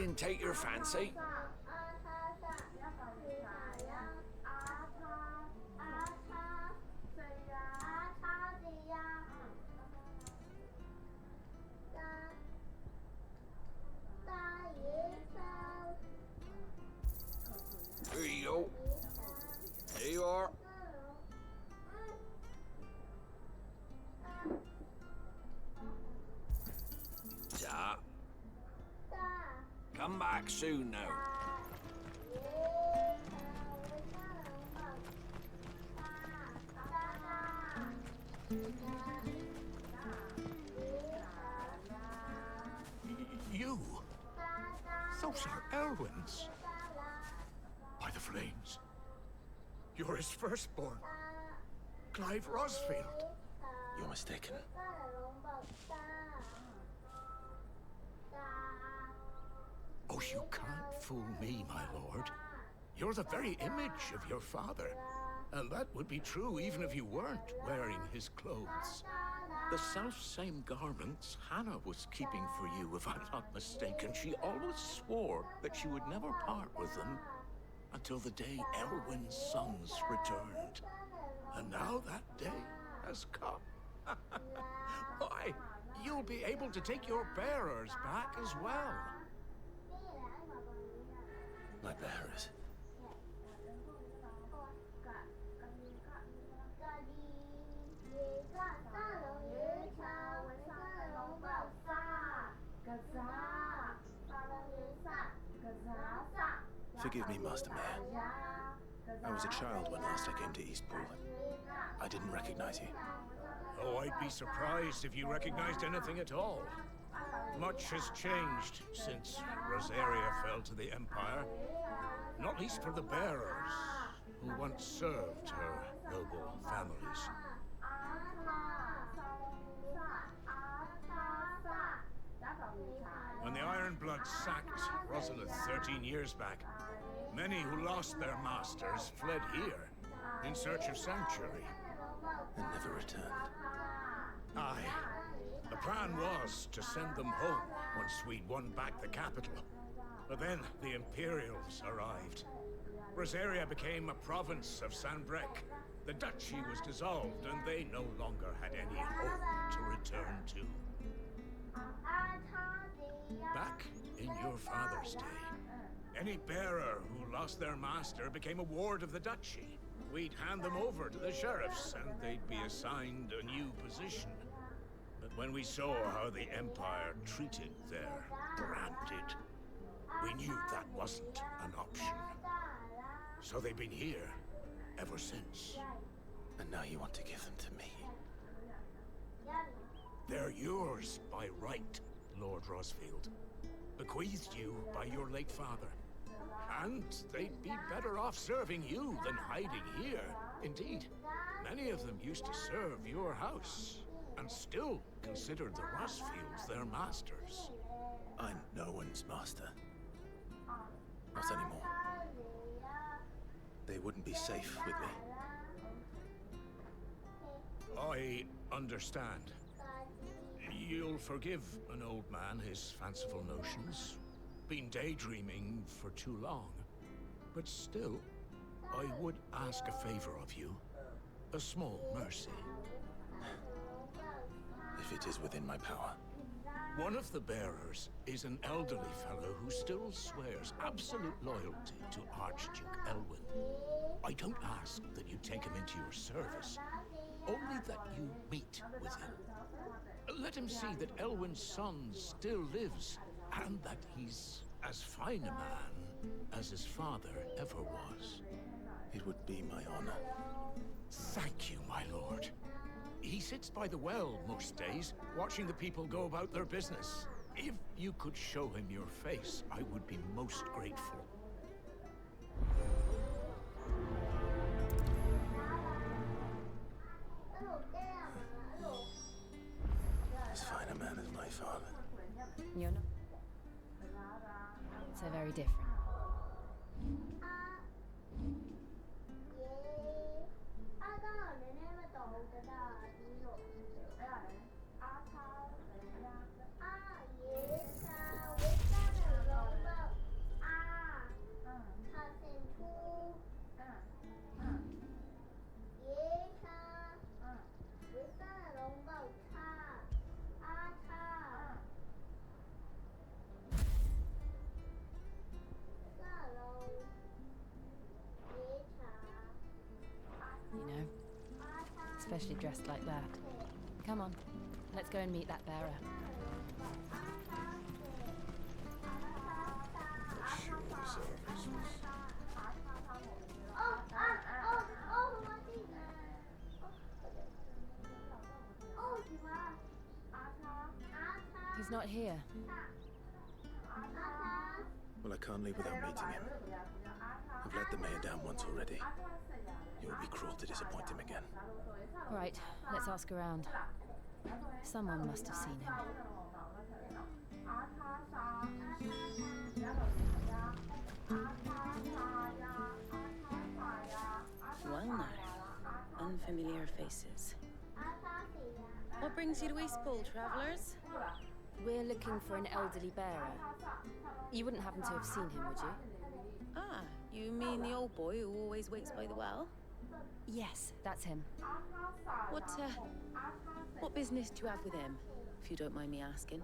didn't take your fancy? Here you go. There you are. Ta. Come back soon now. You? Those are Elwyn's. By the flames. You're his firstborn. Clive Rosfield. You're mistaken. Oh, you can't fool me, my lord. You're the very image of your father. And that would be true even if you weren't wearing his clothes. The self-same garments Hannah was keeping for you, if I'm not mistaken. She always swore that she would never part with them until the day Elwyn's sons returned. And now that day has come. Why, you'll be able to take your bearers back as well. My bearers. Forgive me, Master Mayor. I was a child when last I came to Eastpool. I didn't recognize you. Oh, I'd be surprised if you recognized anything at all. Much has changed since Rosaria fell to the Empire. Not least for the bearers, who once served her noble families. When the Ironbloods sacked Rosalith 13 years back, many who lost their masters fled here in search of sanctuary. And never returned. Aye. The plan was to send them home once we'd won back the capital. But then the Imperials arrived. Rosaria became a province of Sanbreque. The duchy was dissolved, and they no longer had any home to return to. Back in your father's day, any bearer who lost their master became a ward of the duchy. We'd hand them over to the sheriffs, and they'd be assigned a new position. But when we saw how the Empire treated their branded, we knew that wasn't an option. So they've been here ever since. And now you want to give them to me? They're yours by right, Lord Rosfield. Bequeathed you by your late father. And they'd be better off serving you than hiding here. Indeed, many of them used to serve your house, and still considered the Rosfields their masters. I'm no one's master. Not anymore. They wouldn't be safe with me. I understand. You'll forgive an old man his fanciful notions. Been daydreaming for too long. But still, I would ask a favor of you. A small mercy. If it is within my power. One of the bearers is an elderly fellow who still swears absolute loyalty to Archduke Elwyn. I don't ask that you take him into your service, only that you meet with him. Let him see that Elwyn's son still lives, and that he's as fine a man as his father ever was. It would be my honor. Thank you, my lord. He sits by the well most days, watching the people go about their business. If you could show him your face, I would be most grateful. As fine a man as my father. You're not. So very different. especially dressed like that. Come on, let's go and meet that bearer. He's not here. Well, I can't leave without meeting him. I've let the mayor down once already. It would be cruel to disappoint him again. Right, let's ask around. Someone must have seen him. Well now, unfamiliar faces. What brings you to Eastpool, travellers? We're looking for an elderly bearer. You wouldn't happen to have seen him, would you? Ah, you mean the old boy who always waits by the well? Yes, that's him. What business do you have with him, if you don't mind me asking?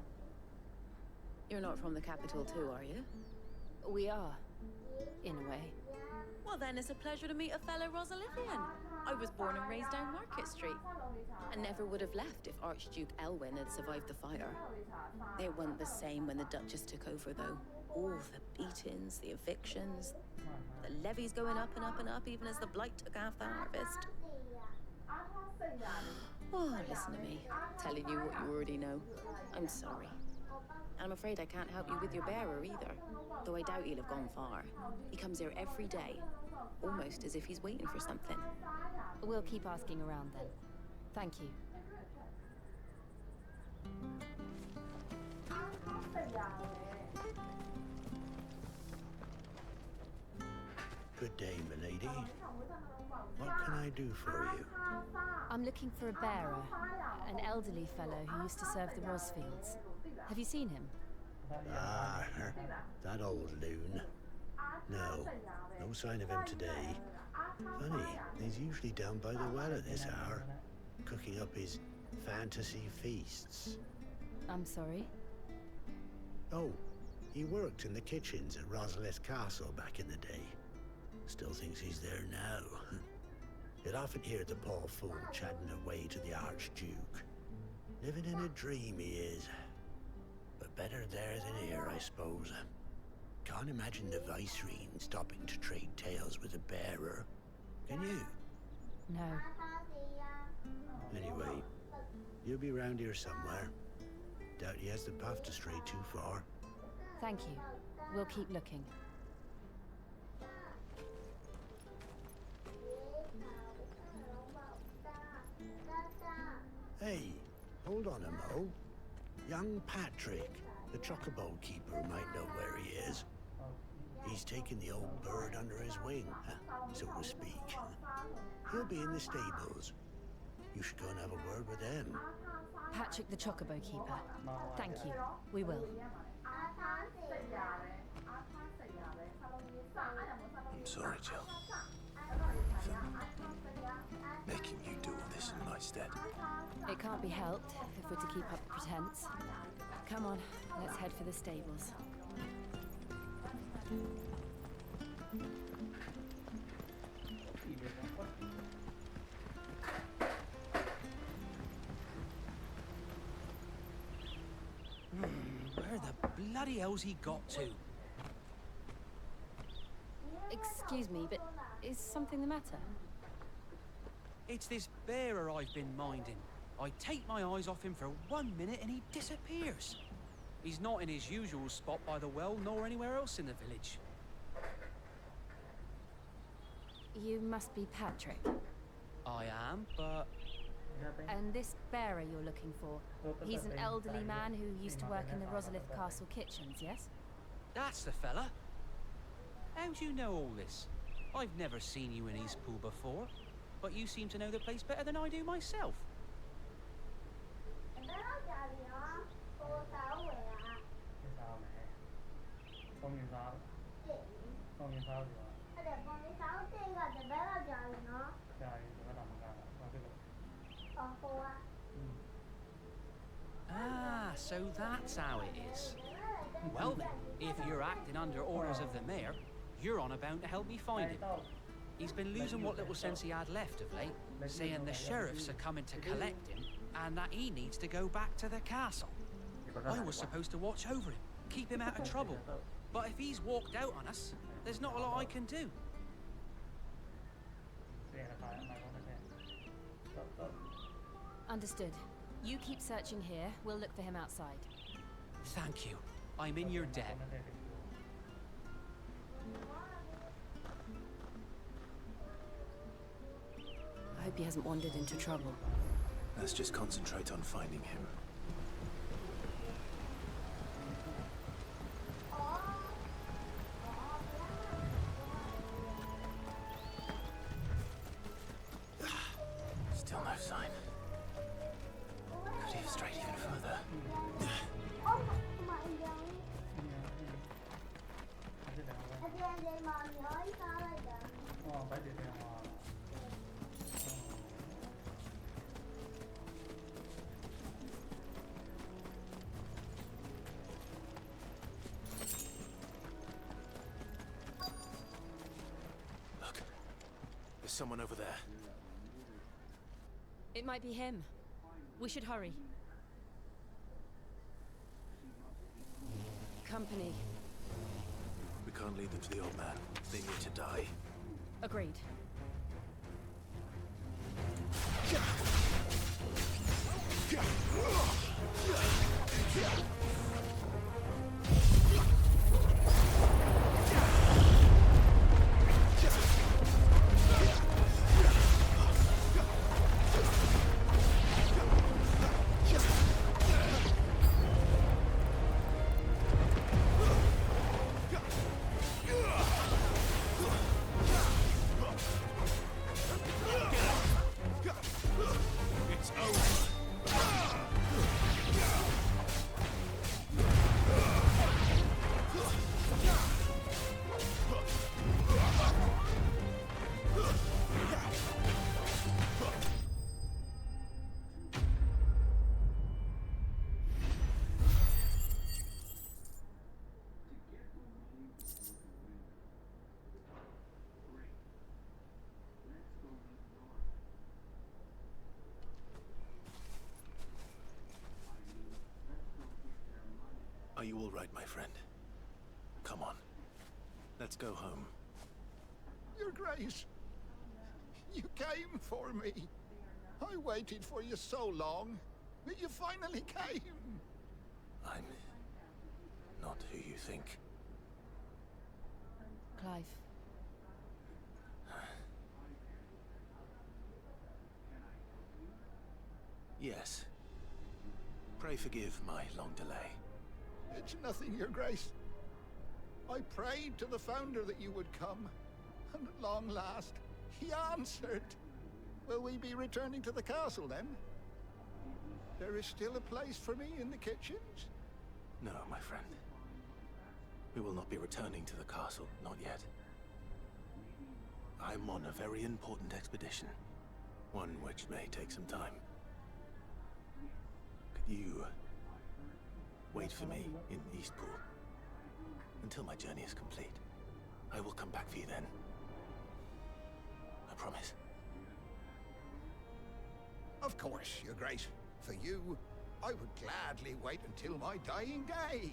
You're not from the capital too, are you? We are, in a way. Well then, it's a pleasure to meet a fellow Rosalivian. I was born and raised down Market Street, and never would have left if Archduke Elwyn had survived the fire. It wasn't the same when the Duchess took over, though. All the beatings, the evictions, the levies going up and up and up, even as the blight took half the harvest. Oh, listen to me, telling you what you already know. I'm sorry. I'm afraid I can't help you with your bearer either, though I doubt he'll have gone far. He comes here every day, almost as if he's waiting for something. We'll keep asking around then. Thank you. Good day, milady. What can I do for you? I'm looking for a bearer, an elderly fellow who used to serve the Rosfields. Have you seen him? Ah, that old loon. No sign of him today. Funny, he's usually down by the well at this hour, cooking up his fantasy feasts. I'm sorry? Oh, he worked in the kitchens at Rosalith Castle back in the day. Still thinks he's there now. You'd often hear the poor fool chatting away to the Archduke. Living in a dream he is. But better there than here, I suppose. Can't imagine the Viceroy stopping to trade tales with a bearer. Can you? No. Anyway, you'll be round here somewhere. Doubt he has the path to stray too far. Thank you. We'll keep looking. Hey, hold on a mo. Young Patrick, the chocobo keeper, might know where he is. He's taken the old bird under his wing, so to speak. He'll be in the stables. You should go and have a word with them. Patrick the Chocobo Keeper. Thank you. We will. I'm sorry, Jill. For making you do all this in my stead. It can't be helped if we're to keep up the pretense. Come on, let's head for the stables. Where the bloody hell's he got to? Excuse me, but is something the matter? It's this bearer I've been minding. I take my eyes off him for 1 minute and he disappears. He's not in his usual spot by the well, nor anywhere else in the village. You must be Patrick. I am, but... And this bearer you're looking for, he's an elderly man who used to work in the Rosalith Castle kitchens, yes? That's the fella. How do you know all this? I've never seen you in Eastpool before, but you seem to know the place better than I do myself. Ah, so that's how it is. Well then, if you're acting under orders of the mayor, you're on about to help me find him. He's been losing what little sense he had left of late, saying the sheriffs are coming to collect him and that he needs to go back to the castle. I was supposed to watch over him, keep him out of trouble. But if he's walked out on us, there's not a lot I can do. Understood. You keep searching here. We'll look for him outside. Thank you. I'm in your debt. I hope he hasn't wandered into trouble. Let's just concentrate on finding him. Still no sign. Could he have strayed even further? Look, there's someone over there. It might be him. We should hurry. Company. We can't lead them to the old man. They need to die. Agreed. Are you all right, my friend? Come on. Let's go home. Your Grace, you came for me. I waited for you so long, but you finally came. I'm not who you think. Clive. Yes. Pray forgive my long delay. It's nothing, Your Grace. I prayed to the Founder that you would come, and at long last, he answered. Will we be returning to the castle, then? There is still a place for me in the kitchens? No, my friend. We will not be returning to the castle, not yet. I'm on a very important expedition. One which may take some time. Could you wait for me in Eastpool until my journey is complete? I will come back for you then. I promise. Of course, Your Grace. For you, I would gladly wait until my dying day.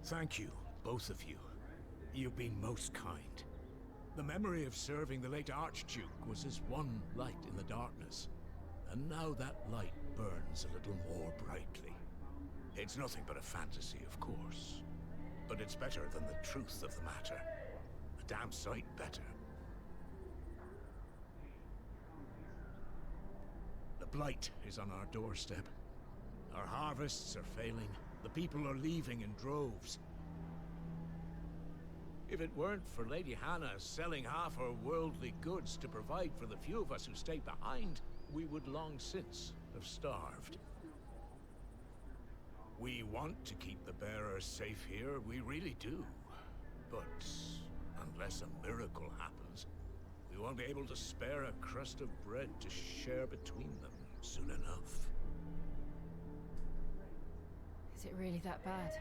Thank you, both of you. You've been most kind. The memory of serving the late Archduke was as one light in the darkness. And now that light burns a little more brightly. It's nothing but a fantasy, of course. But it's better than the truth of the matter. A damn sight better. The blight is on our doorstep. Our harvests are failing. The people are leaving in droves. If it weren't for Lady Hannah selling half her worldly goods to provide for the few of us who stayed behind, we would long since have starved. We want to keep the bearers safe here, we really do. But unless a miracle happens, we won't be able to spare a crust of bread to share between them soon enough. Is it really that bad?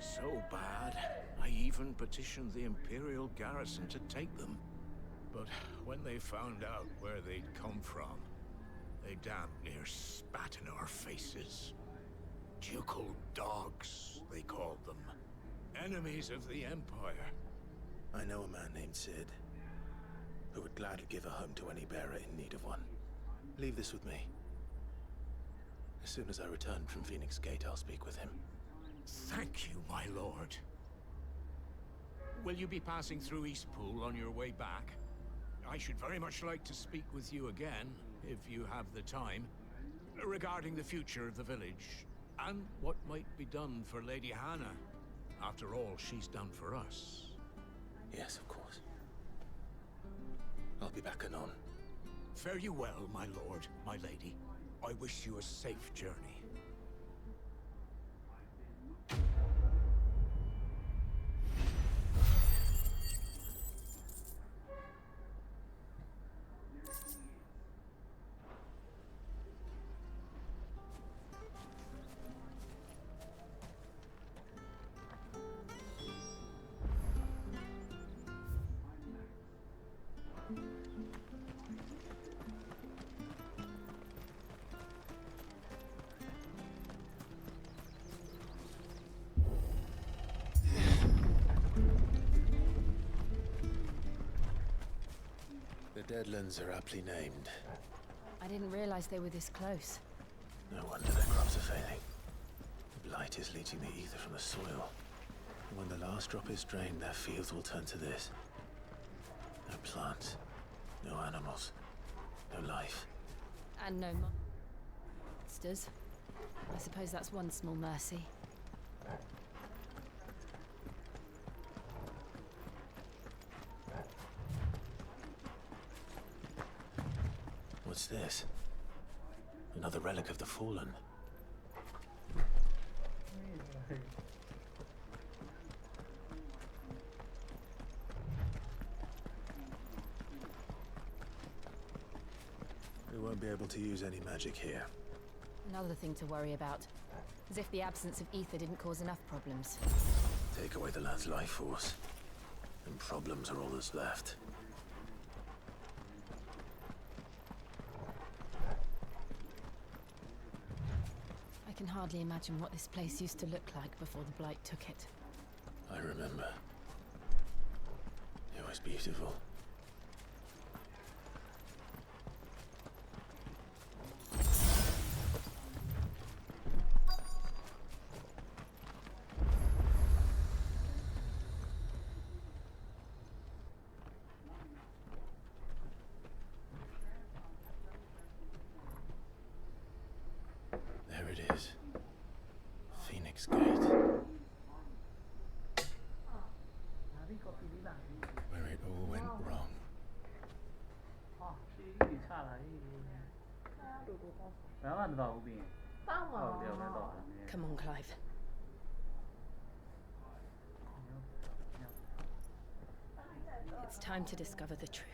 So bad, I even petitioned the Imperial garrison to take them. But when they found out where they'd come from, they damn near spat in our faces. Ducal dogs, they called them. Enemies of the Empire. I know a man named Sid, who would gladly give a home to any bearer in need of one. Leave this with me. As soon as I return from Phoenix Gate, I'll speak with him. Thank you, my lord. Will you be passing through Eastpool on your way back? I should very much like to speak with you again, if you have the time, regarding the future of the village, and what might be done for Lady Hannah. After all she's done for us. Yes, of course. I'll be back anon. Fare you well, my lord, my lady. I wish you a safe journey. The Deadlands are aptly named. I didn't realize they were this close. No wonder their crops are failing. The blight is leaching the ether from the soil. And when the last drop is drained, their fields will turn to this. No plants, no animals, no life. And no monsters. I suppose that's one small mercy. What's this? Another relic of the Fallen. We won't be able to use any magic here. Another thing to worry about. As if the absence of ether didn't cause enough problems. Take away the lad's life force, and problems are all that's left. I can hardly imagine what this place used to look like before the Blight took it. I remember. It was beautiful. There it is. Phoenix Gate. Where it all went wrong. Come on, Clive. It's time to discover the truth.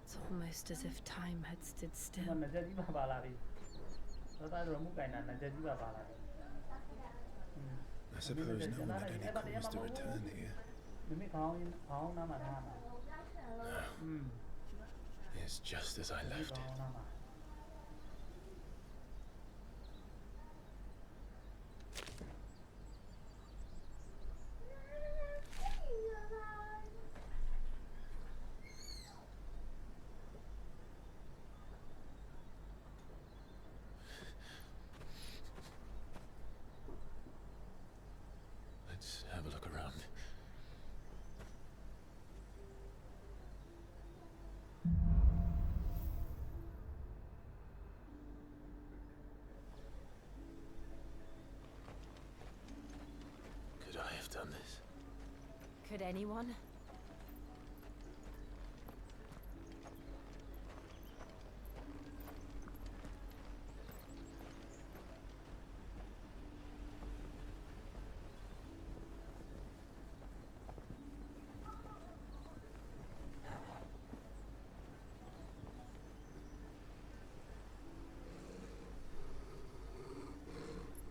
It's almost as if time had stood still. I suppose no one had any cause to return here. is just as I left it. Let's have a look around. Could I have done this? Could anyone?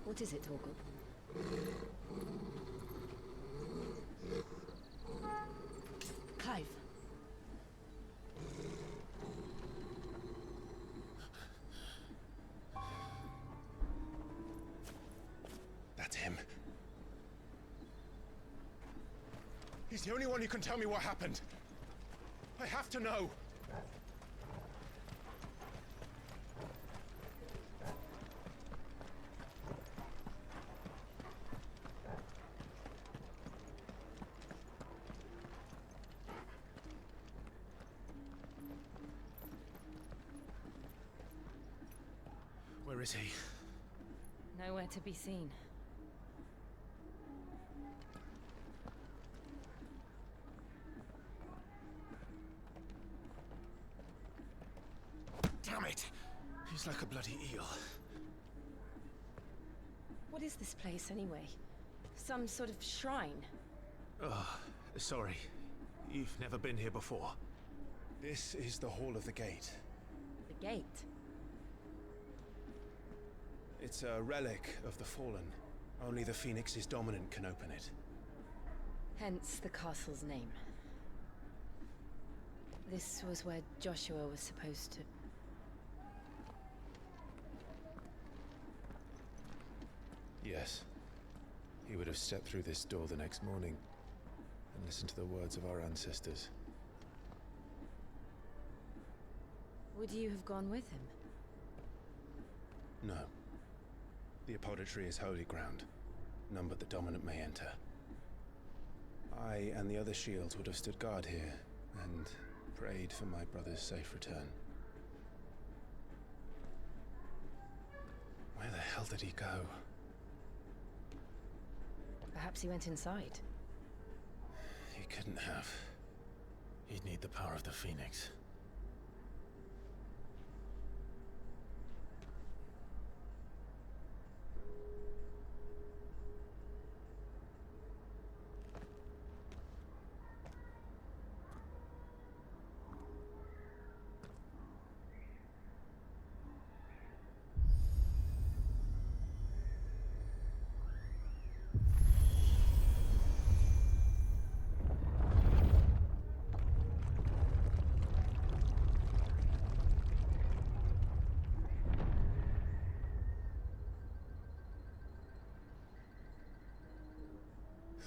What is it, Torgal? Clive. That's him. He's the only one who can tell me what happened. I have to know. Where is he? Nowhere to be seen. Damn it! He's like a bloody eel. What is this place, anyway? Some sort of shrine? Oh, sorry. You've never been here before. This is the Hall of the Gate. The gate? It's a relic of the Fallen. Only the Phoenix's dominant can open it. Hence the castle's name. This was where Joshua was supposed to... Yes. He would have stepped through this door the next morning and listened to the words of our ancestors. Would you have gone with him? No. The Apodatory is holy ground. None but the dominant may enter. I and the other shields would have stood guard here and prayed for my brother's safe return. Where the hell did he go? Perhaps he went inside. He couldn't have. He'd need the power of the Phoenix.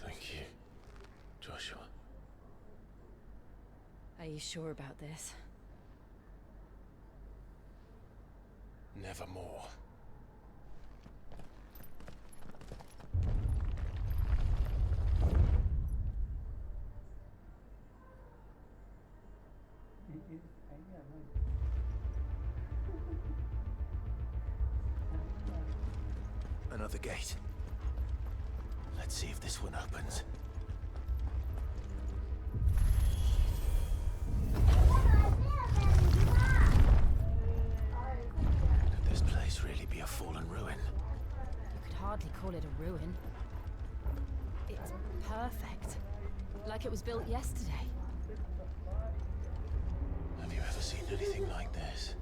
Thank you, Joshua. Are you sure about this? Nevermore. Another gate. Let's see if this one opens. Could this place really be a fallen ruin? You could hardly call it a ruin. It's perfect. Like it was built yesterday. Have you ever seen anything like this?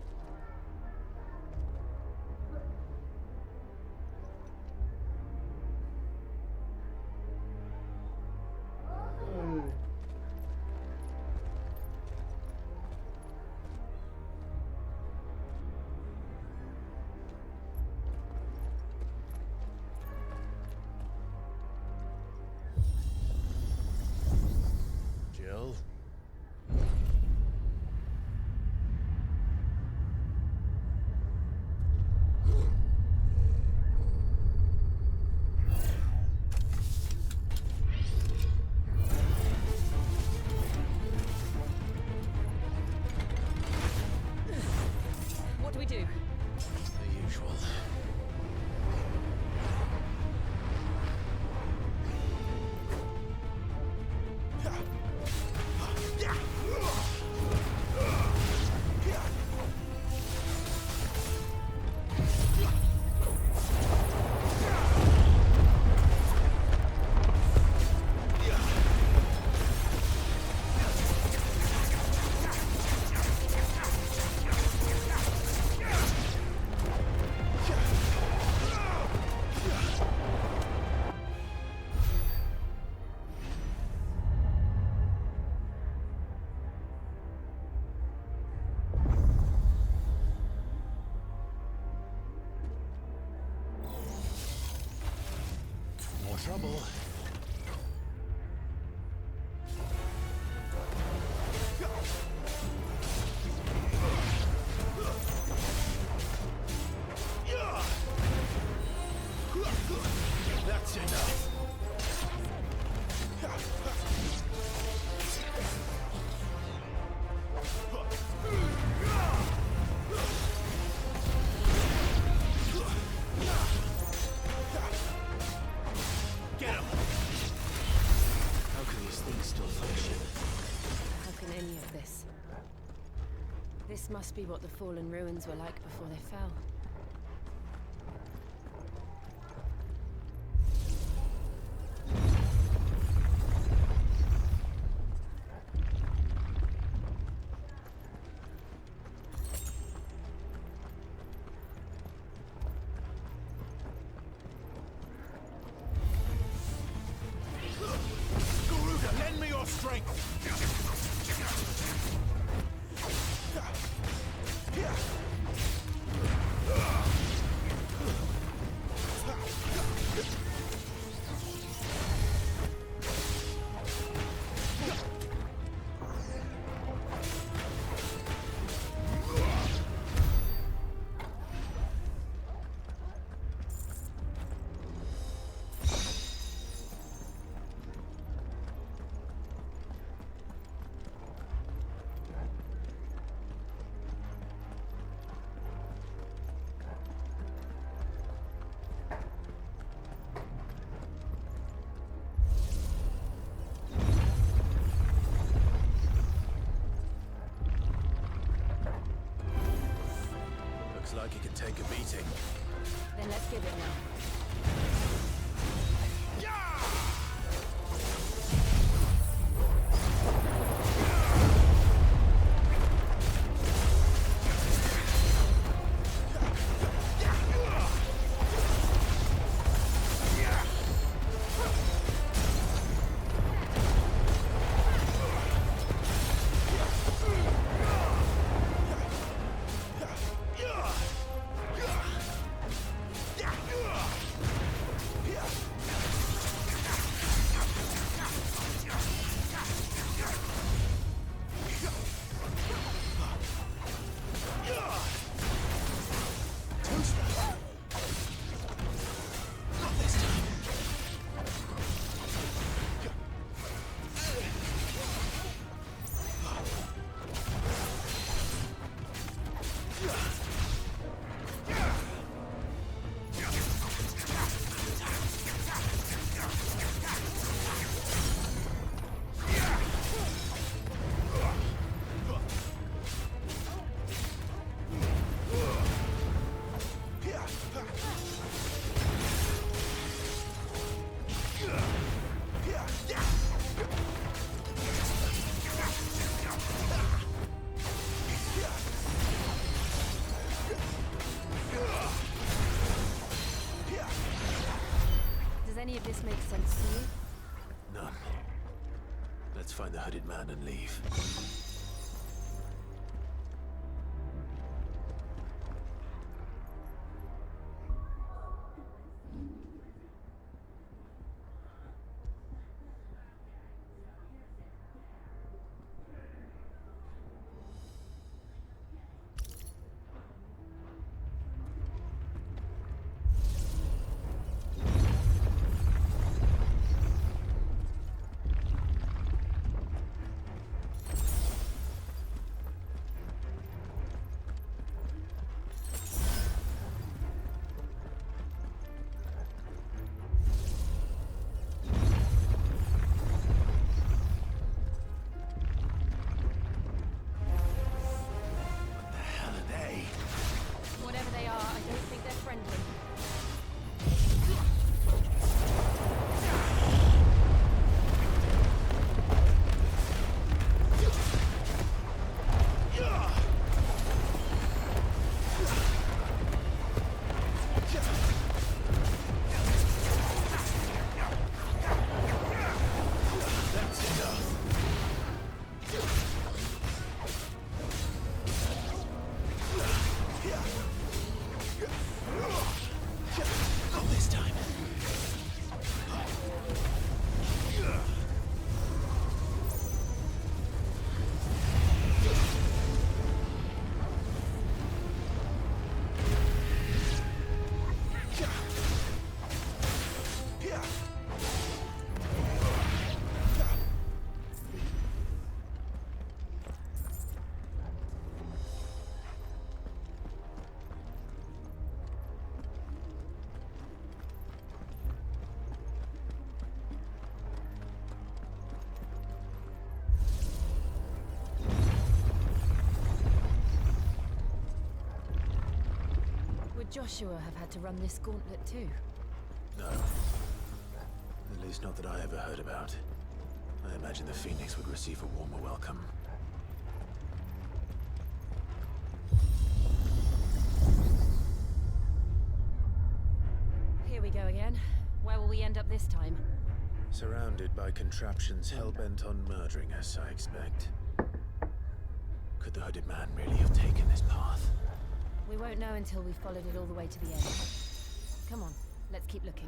trouble. That's enough. Get him! How can these things still function? How can any of this? This must be what the fallen ruins were like before they fell. Lend me your strength! Looks like it could take a beating. Then let's give it now. Does any of this make sense to you? None. Let's find the hooded man and leave. Whatever they are, I don't think they're friendly. Would Joshua have had to run this gauntlet too? No. At least not that I ever heard about. I imagine the Phoenix would receive a warmer welcome. Here we go again. Where will we end up this time? Surrounded by contraptions hell-bent on murdering us, I expect. Could the hooded man really have taken this path? We won't know until we've followed it all the way to the end. Come on, let's keep looking.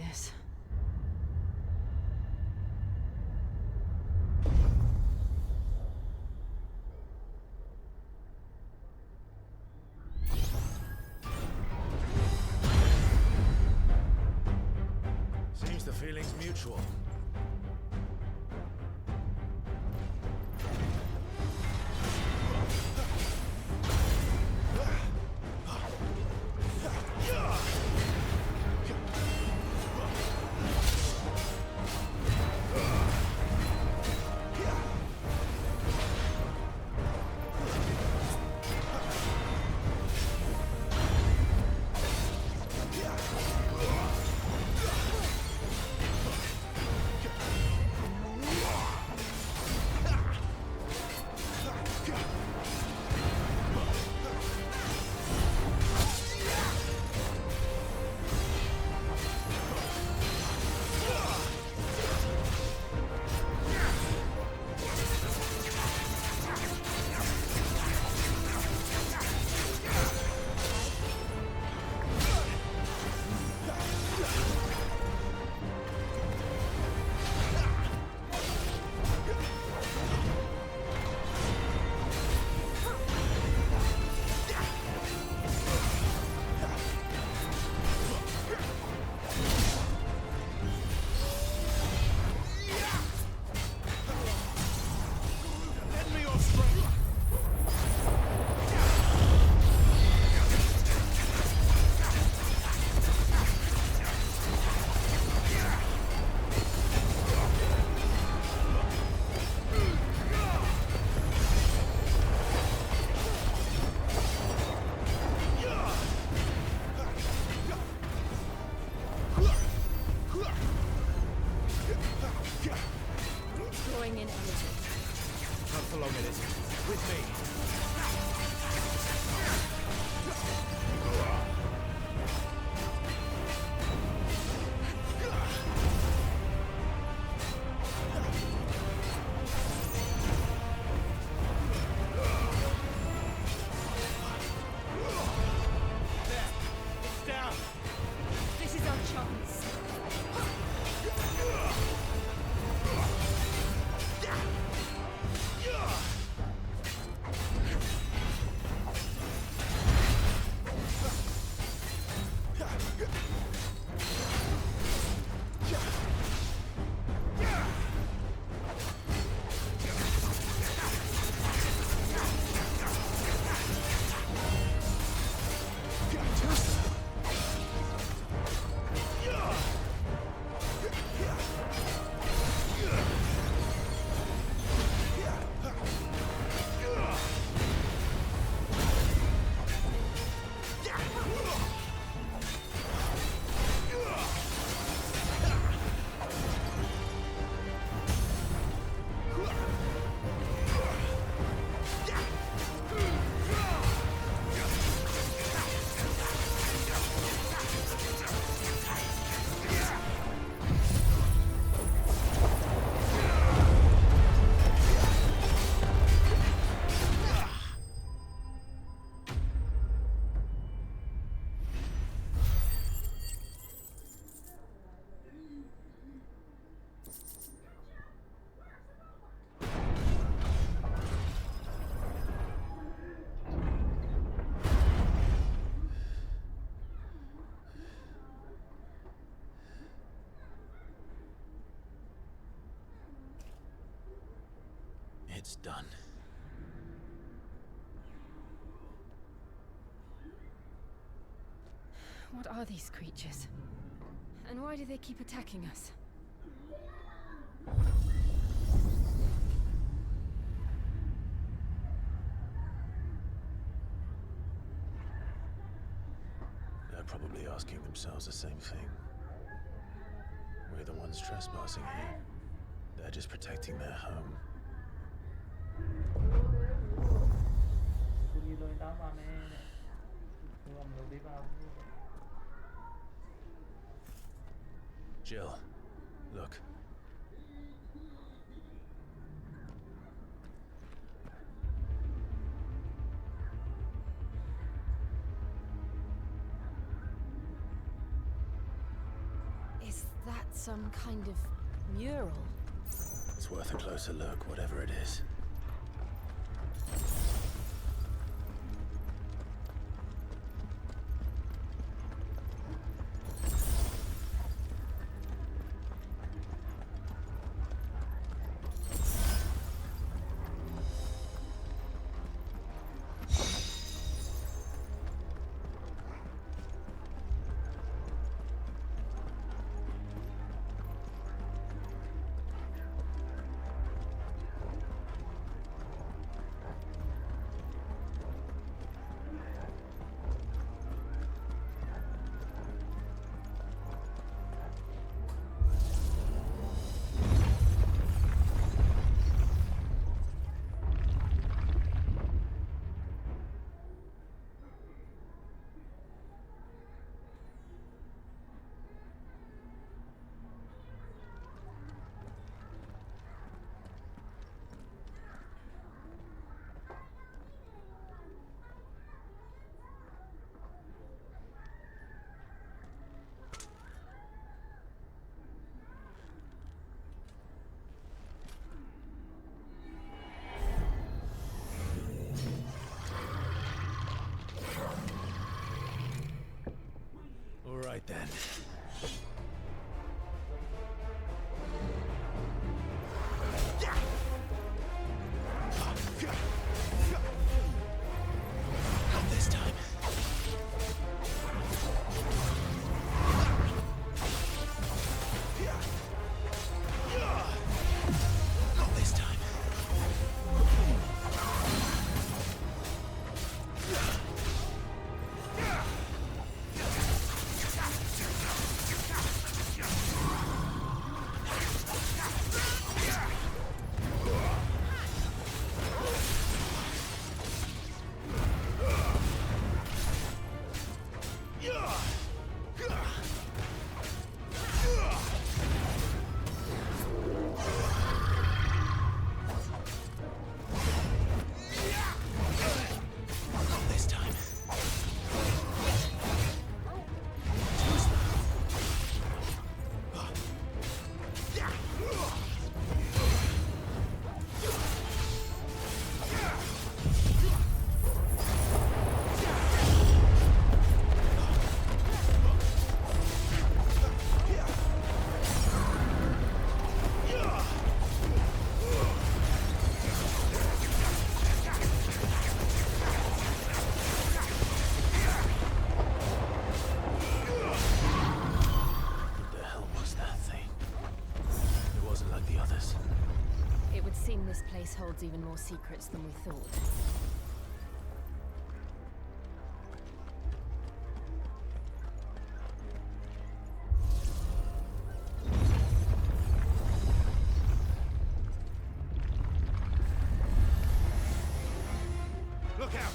this. Seems the feeling's mutual. Drawing in energy. Not for long, it is. With me. It's down. This is our chance. It's done. What are these creatures? And why do they keep attacking us? They're probably asking themselves the same thing. We're the ones trespassing here. They're just protecting their home. Jill, look. Is that some kind of mural? It's worth a closer look, whatever it is. All right then. Not this time. Not this time. This place holds even more secrets than we thought. Look out!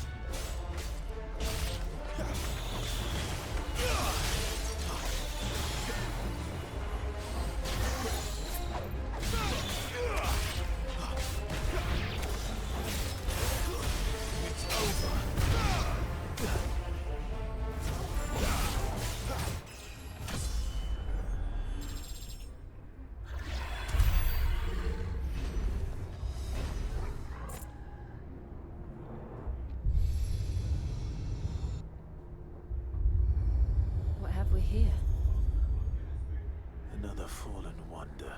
We're here. Another fallen wonder.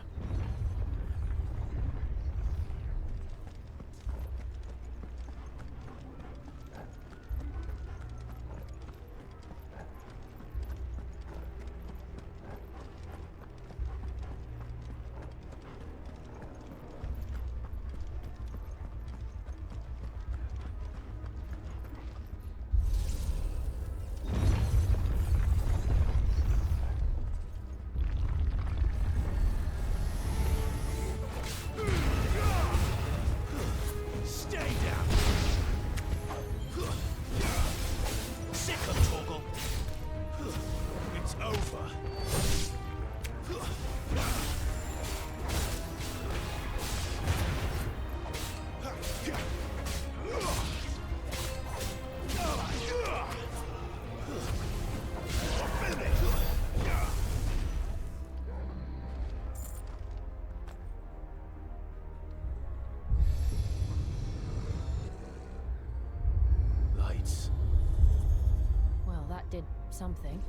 did something.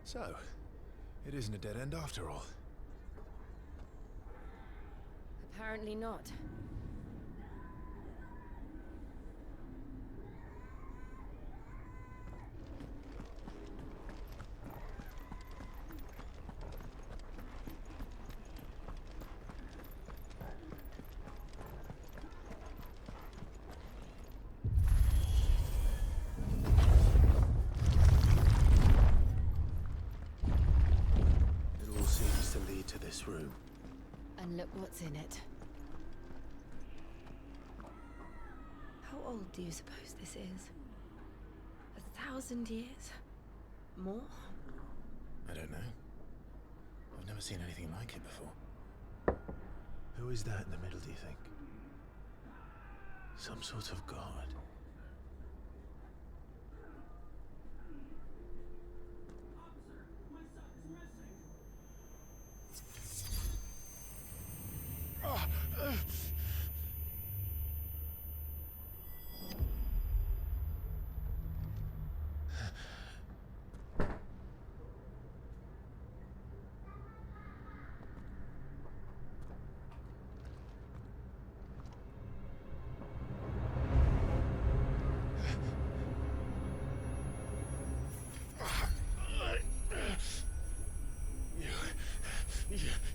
So, it isn't a dead end after all. Apparently not. It all seems to lead to this room. And look what's in it. How old do you suppose this is? 1,000 years? More? I don't know. I've never seen anything like it before. Who is that in the middle, do you think? Some sort of god?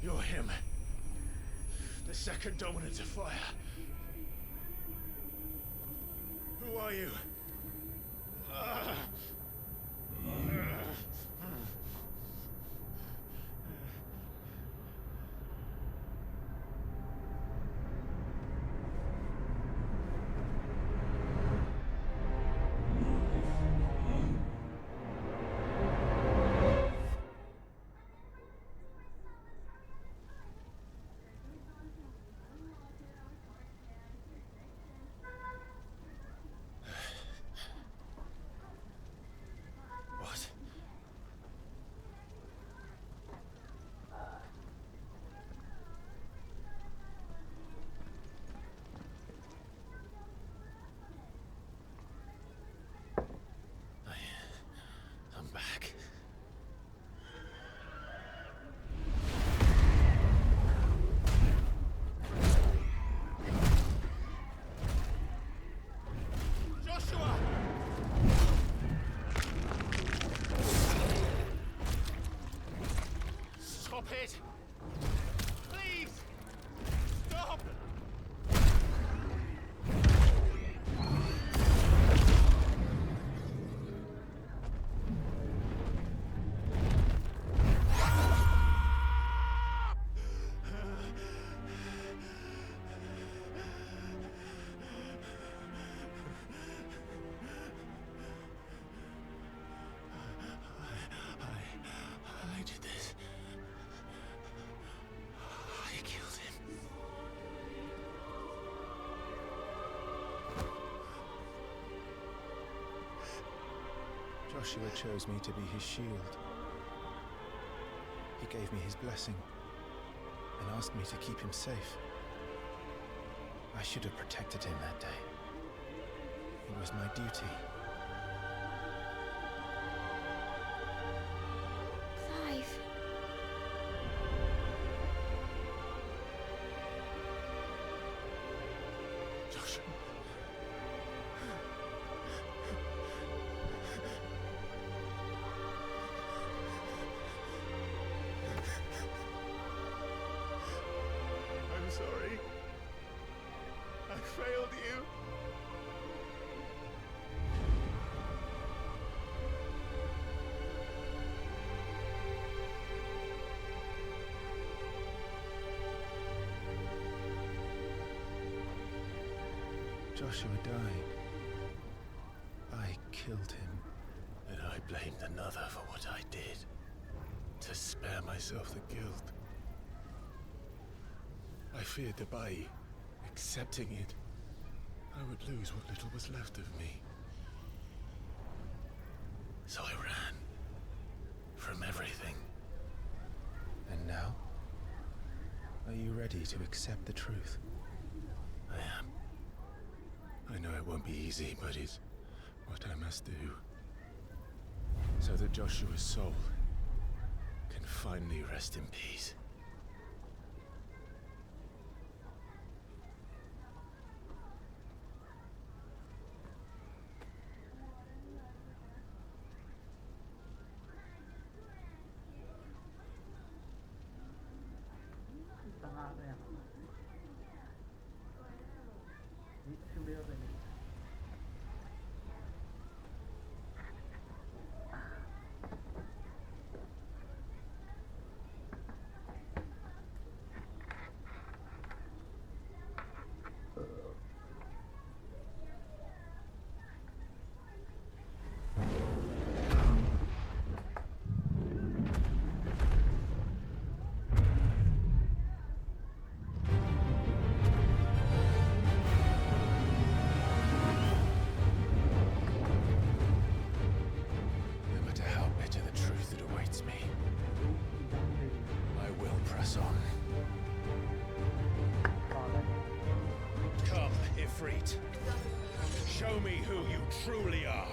You're him. The second dominant of fire. Who are you? What? I'm back. Joshua! Stop it! Please! Stop! I did this. I killed him. Joshua chose me to be his shield. He gave me his blessing and asked me to keep him safe. I should have protected him that day. It was my duty. Clive. Joshua. Joshua died, I killed him. And I blamed another for what I did, to spare myself the guilt. I feared that by accepting it, I would lose what little was left of me. So I ran. From everything. And now? Are you ready to accept the truth? I am. I know it won't be easy, but it's what I must do. So that Joshua's soul can finally rest in peace. Show me who you truly are.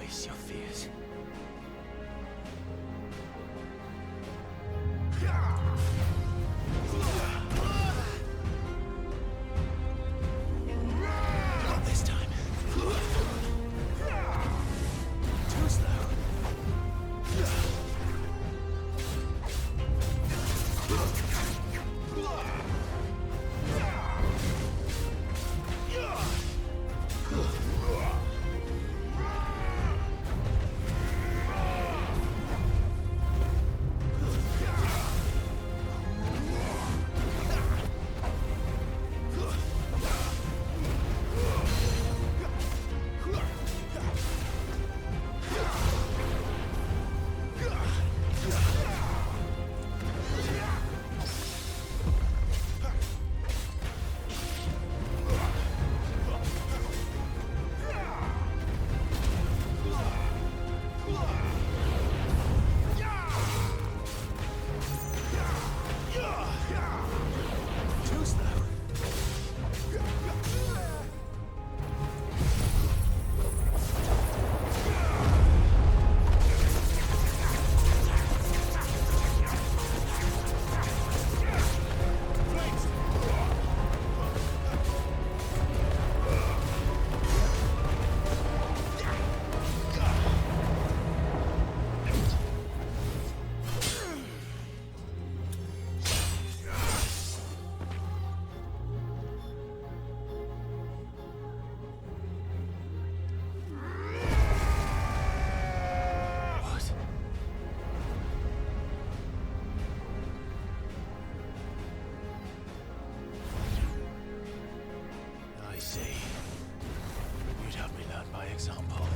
Face your fears. Not this time. Too slow. Too slow. What? I see. You'd have me learn by example.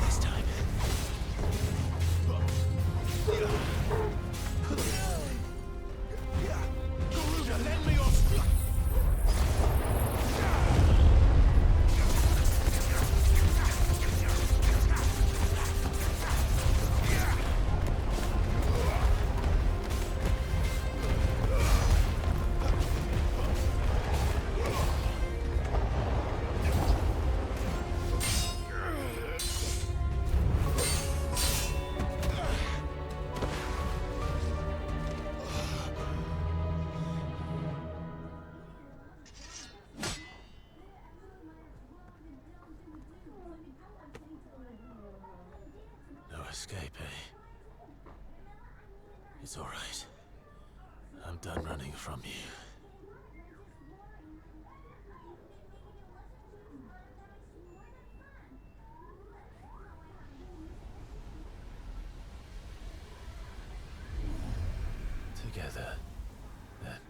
This time. Garuda, lend me your No escape, eh? It's all right. I'm done running from you. Together, then.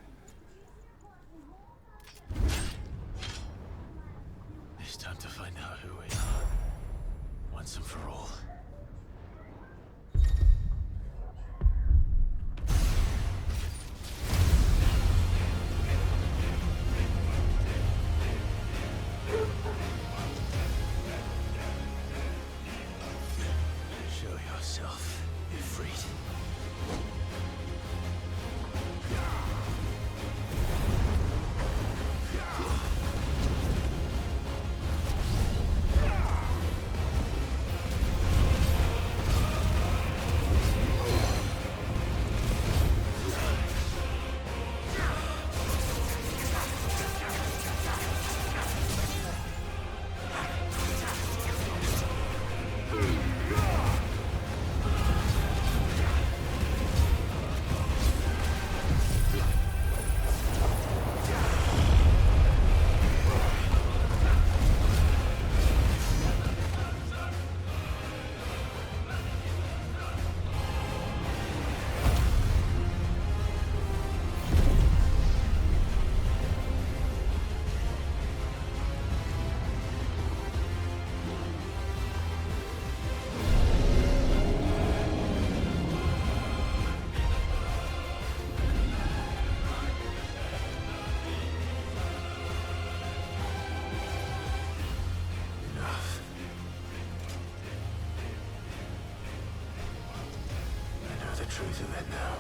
to it now.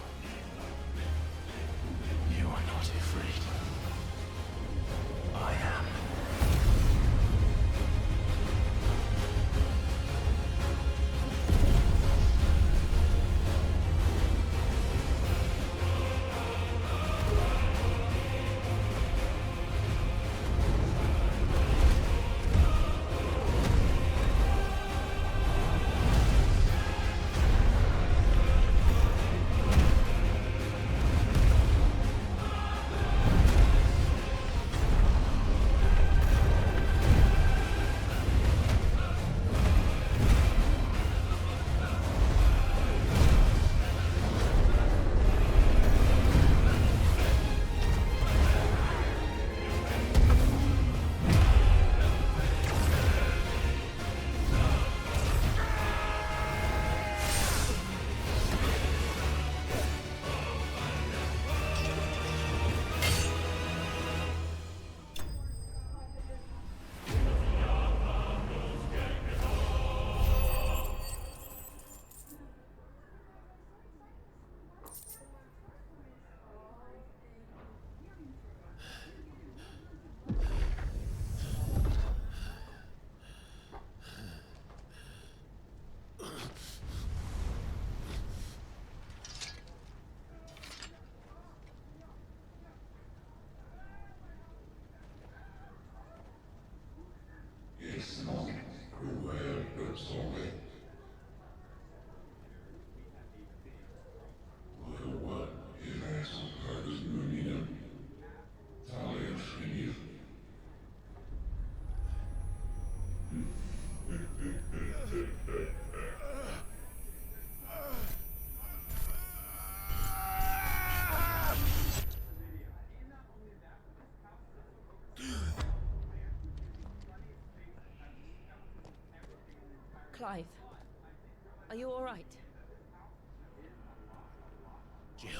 You are not afraid. I am. Clive, are you all right? Jill.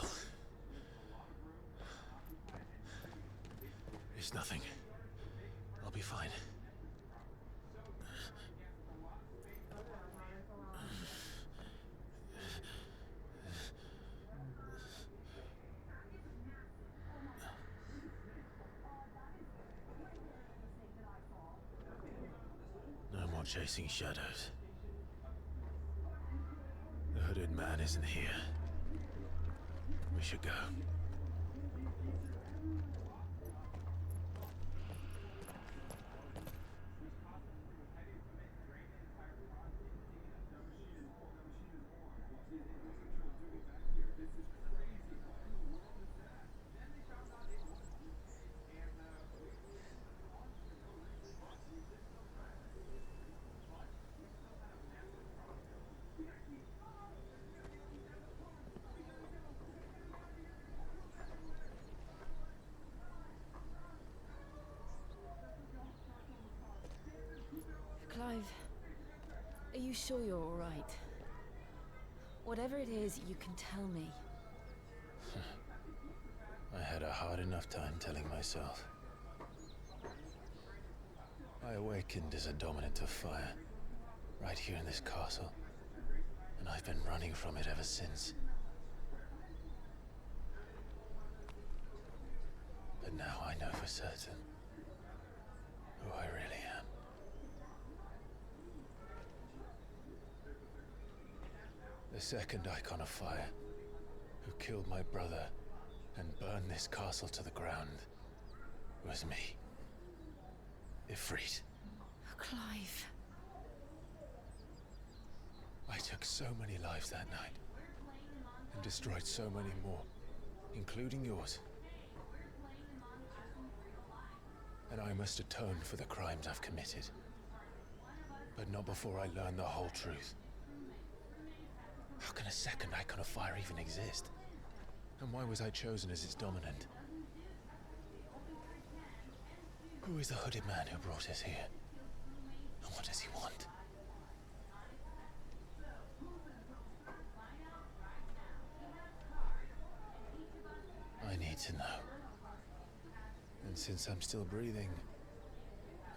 It's nothing. I'll be fine. No more chasing shadows. The hooded man isn't here. We should go. Clive, are you sure you're all right? Whatever it is, you can tell me. I had a hard enough time telling myself. I awakened as a dominant of fire, right here in this castle, and I've been running from it ever since. But now I know for certain who I really am. The second icon of fire, who killed my brother and burned this castle to the ground, was me. Ifrit. Clive. I took so many lives that night, and destroyed so many more, including yours. And I must atone for the crimes I've committed. But not before I learn the whole truth. How can a second icon of fire even exist? And why was I chosen as its dominant? Who is the hooded man who brought us here? And what does he want? I need to know. And since I'm still breathing,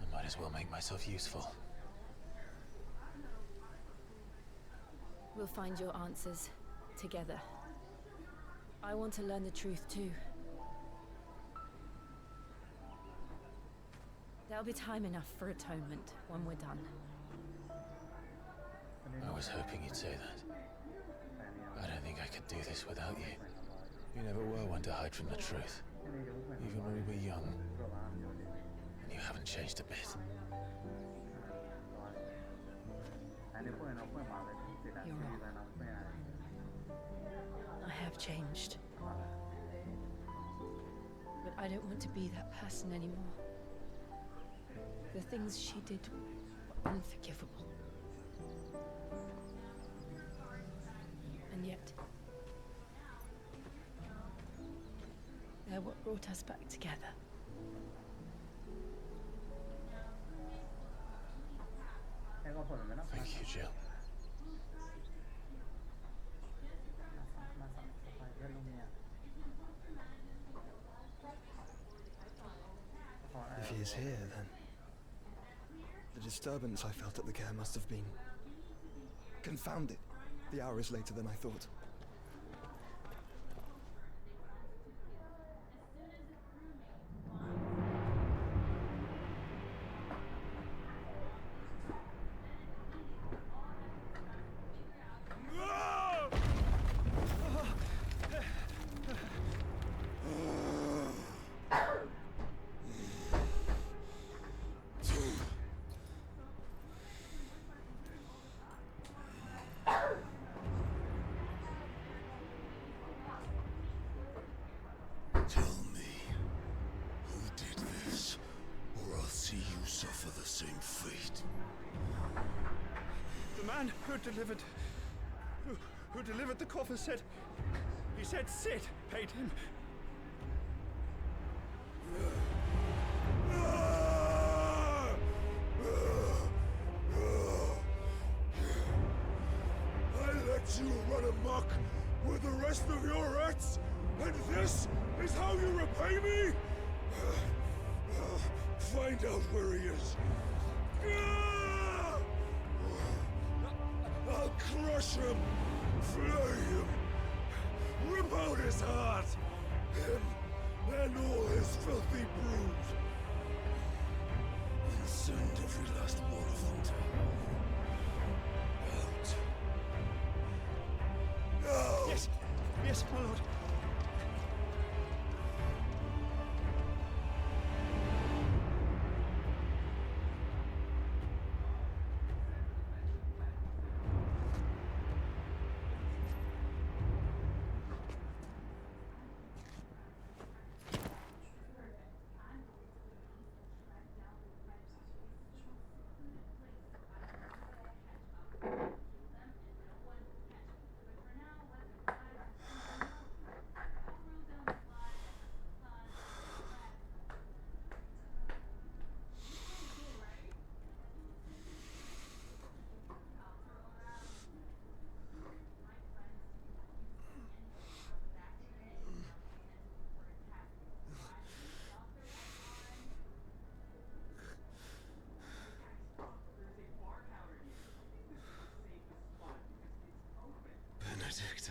I might as well make myself useful. We'll find your answers together. I want to learn the truth too. There'll be time enough for atonement when we're done. I was hoping you'd say that. I don't think I could do this without you. You never were one to hide from the truth. Even when we were young. And you haven't changed a bit. You're wrong. I have changed. But I don't want to be that person anymore. The things she did were unforgivable. And yet, they're what brought us back together. Thank you, Jill. If he is here, then the disturbance I felt at the care must have been confounded. The hour is later than I thought. Tell me, who did this, or I'll see you suffer the same fate. The man who delivered the coffin said, he said Sid paid him. I let you run amok with the rest of your rats, and this is how you repay me? Find out where he is. I'll crush him, flay him, rip out his heart, him and all his filthy brood, and send every last one of them to out. Now! Yes, yes, my lord. Benedict.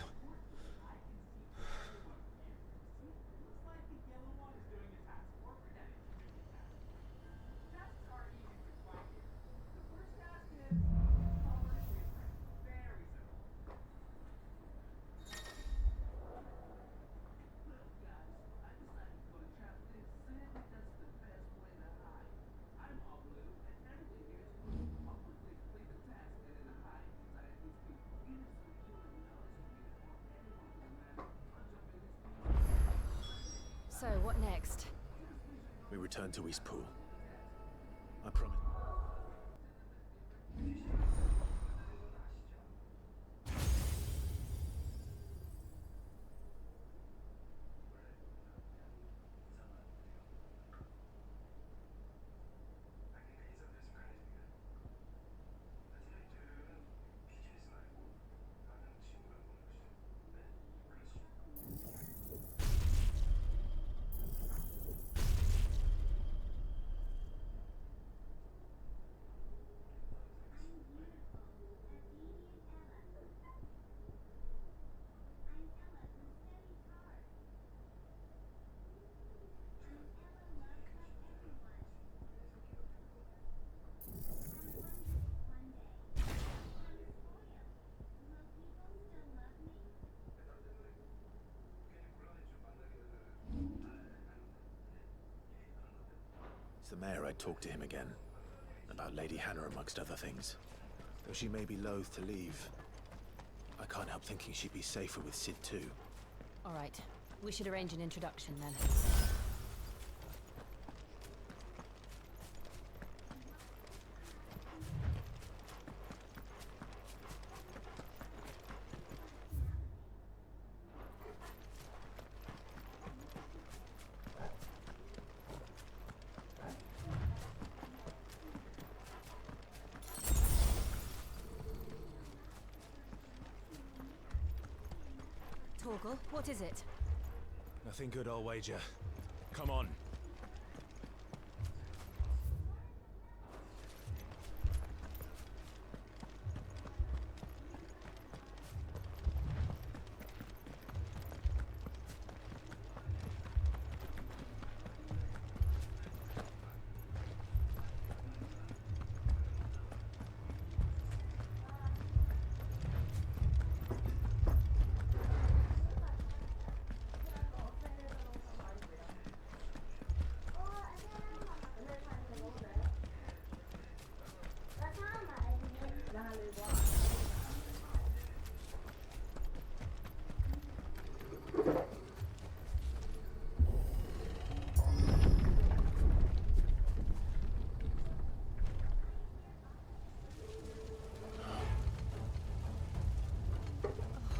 So, what next? We return to Eastpool. I promise. the mayor I'd talk to him again. About Lady Hannah amongst other things. Though she may be loath to leave, I can't help thinking she'd be safer with Sid too. All right. We should arrange an introduction then. Torgal, what is it? Nothing good, I'll wager. Come on.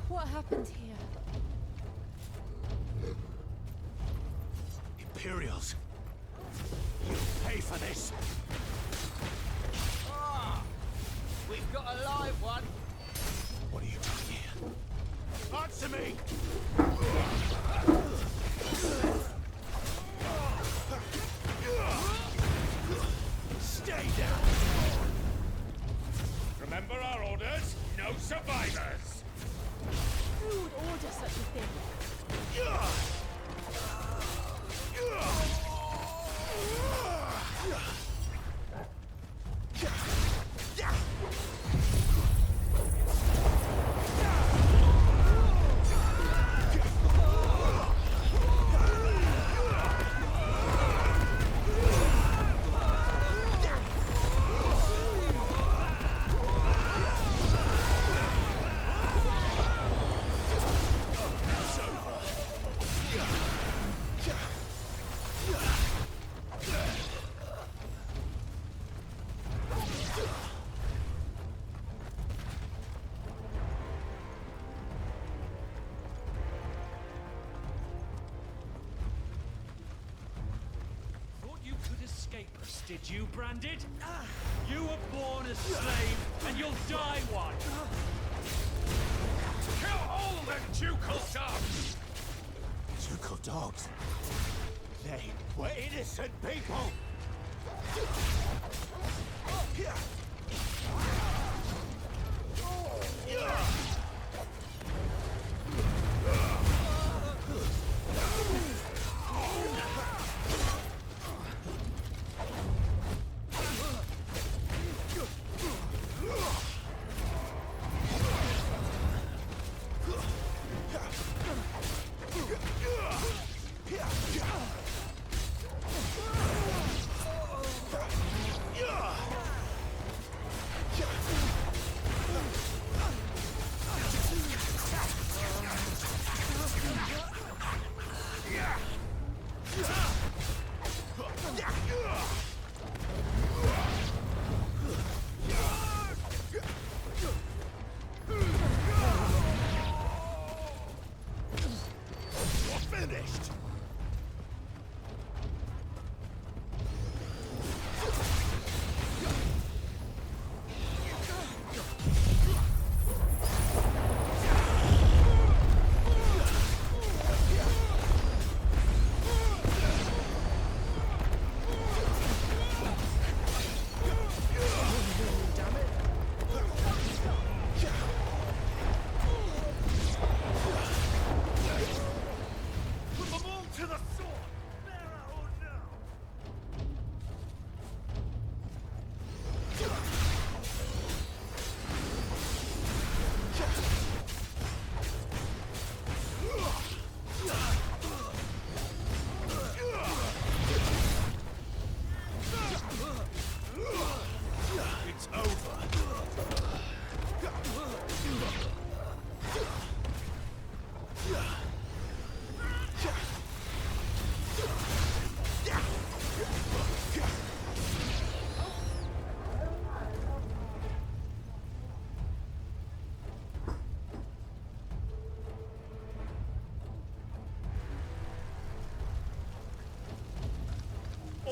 What happened here? Imperials! You pay for this! We've got a live one. What are you doing here? Answer me! Stay down! Remember our orders? No survivors! Who would order such a thing? Did you, Branded? You were born a slave, and you'll die one! Kill all the ducal dogs! Ducal dogs? They were innocent people!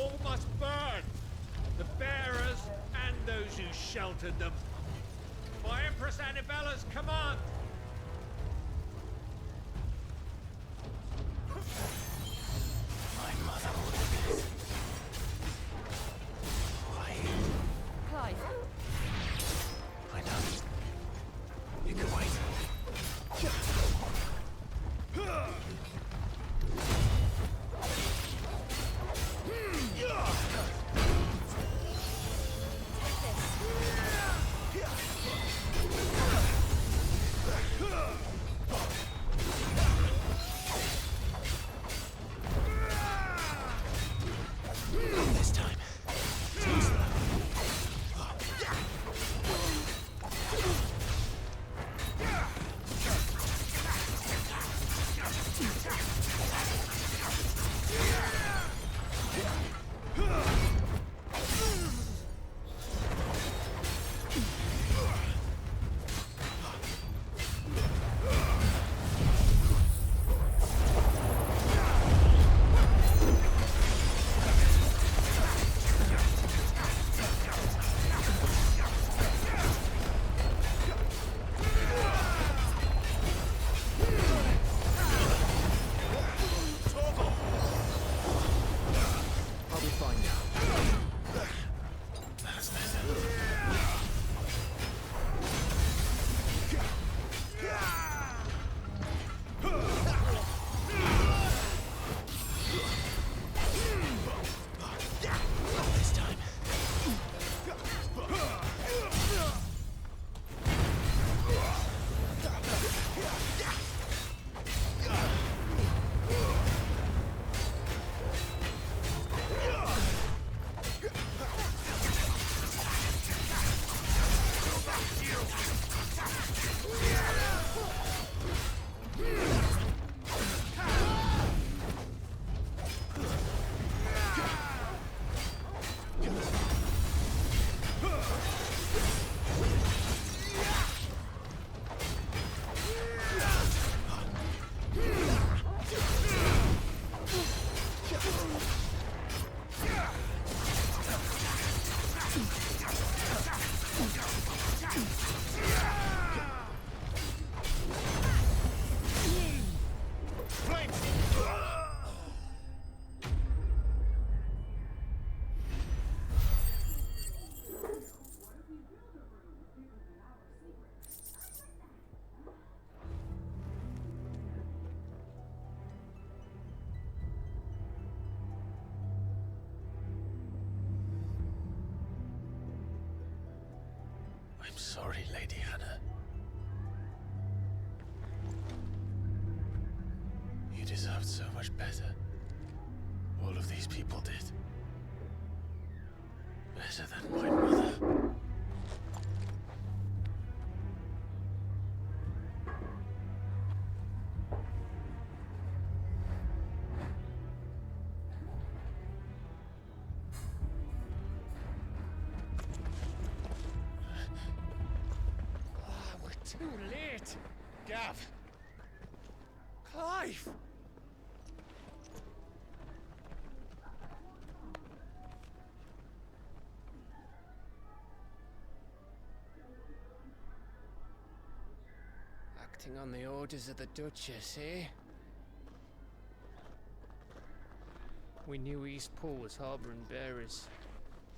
all must burn. The bearers and those who sheltered them. By Empress Annabella's command. My mother ordered this. Why? Clive, I know. You can wait. This time. Too slow. I'll be fine now. That's better. Not this time. I'm sorry, Lady Hannah. You deserved so much better. All of these people did. Better than my mother. We're too late. Gav. Clive. Acting on the orders of the Duchess, eh? We knew Eastpool was harboring bearers.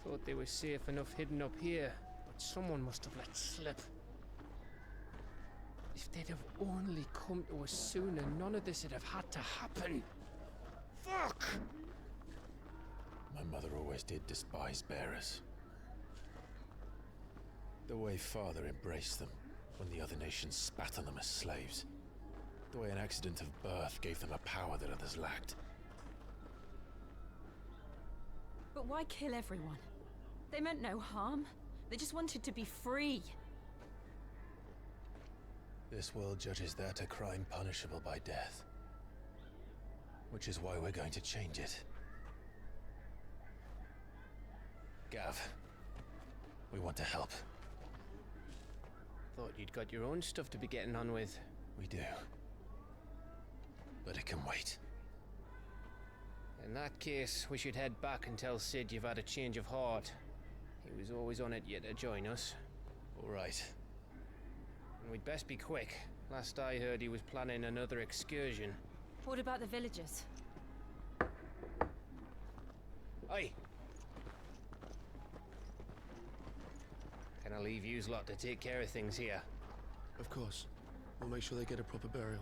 Thought they were safe enough hidden up here, but someone must have let slip. If they'd have only come to us sooner, none of this would have had to happen. Fuck! My mother always did despise bearers. The way Father embraced them when the other nations spat on them as slaves. The way an accident of birth gave them a power that others lacked. but why kill everyone? They meant no harm. They just wanted to be free. This world judges that a crime punishable by death. Which is why we're going to change it. Gav, we want to help. Thought you'd got your own stuff to be getting on with. We do. But it can wait. In that case, we should head back and tell Sid you've had a change of heart. He was always on it yet to join us. All right. And we'd best be quick. Last I heard, he was planning another excursion. What about the villagers? Aye. Can I leave yous lot to take care of things here? Of course. We'll make sure they get a proper burial.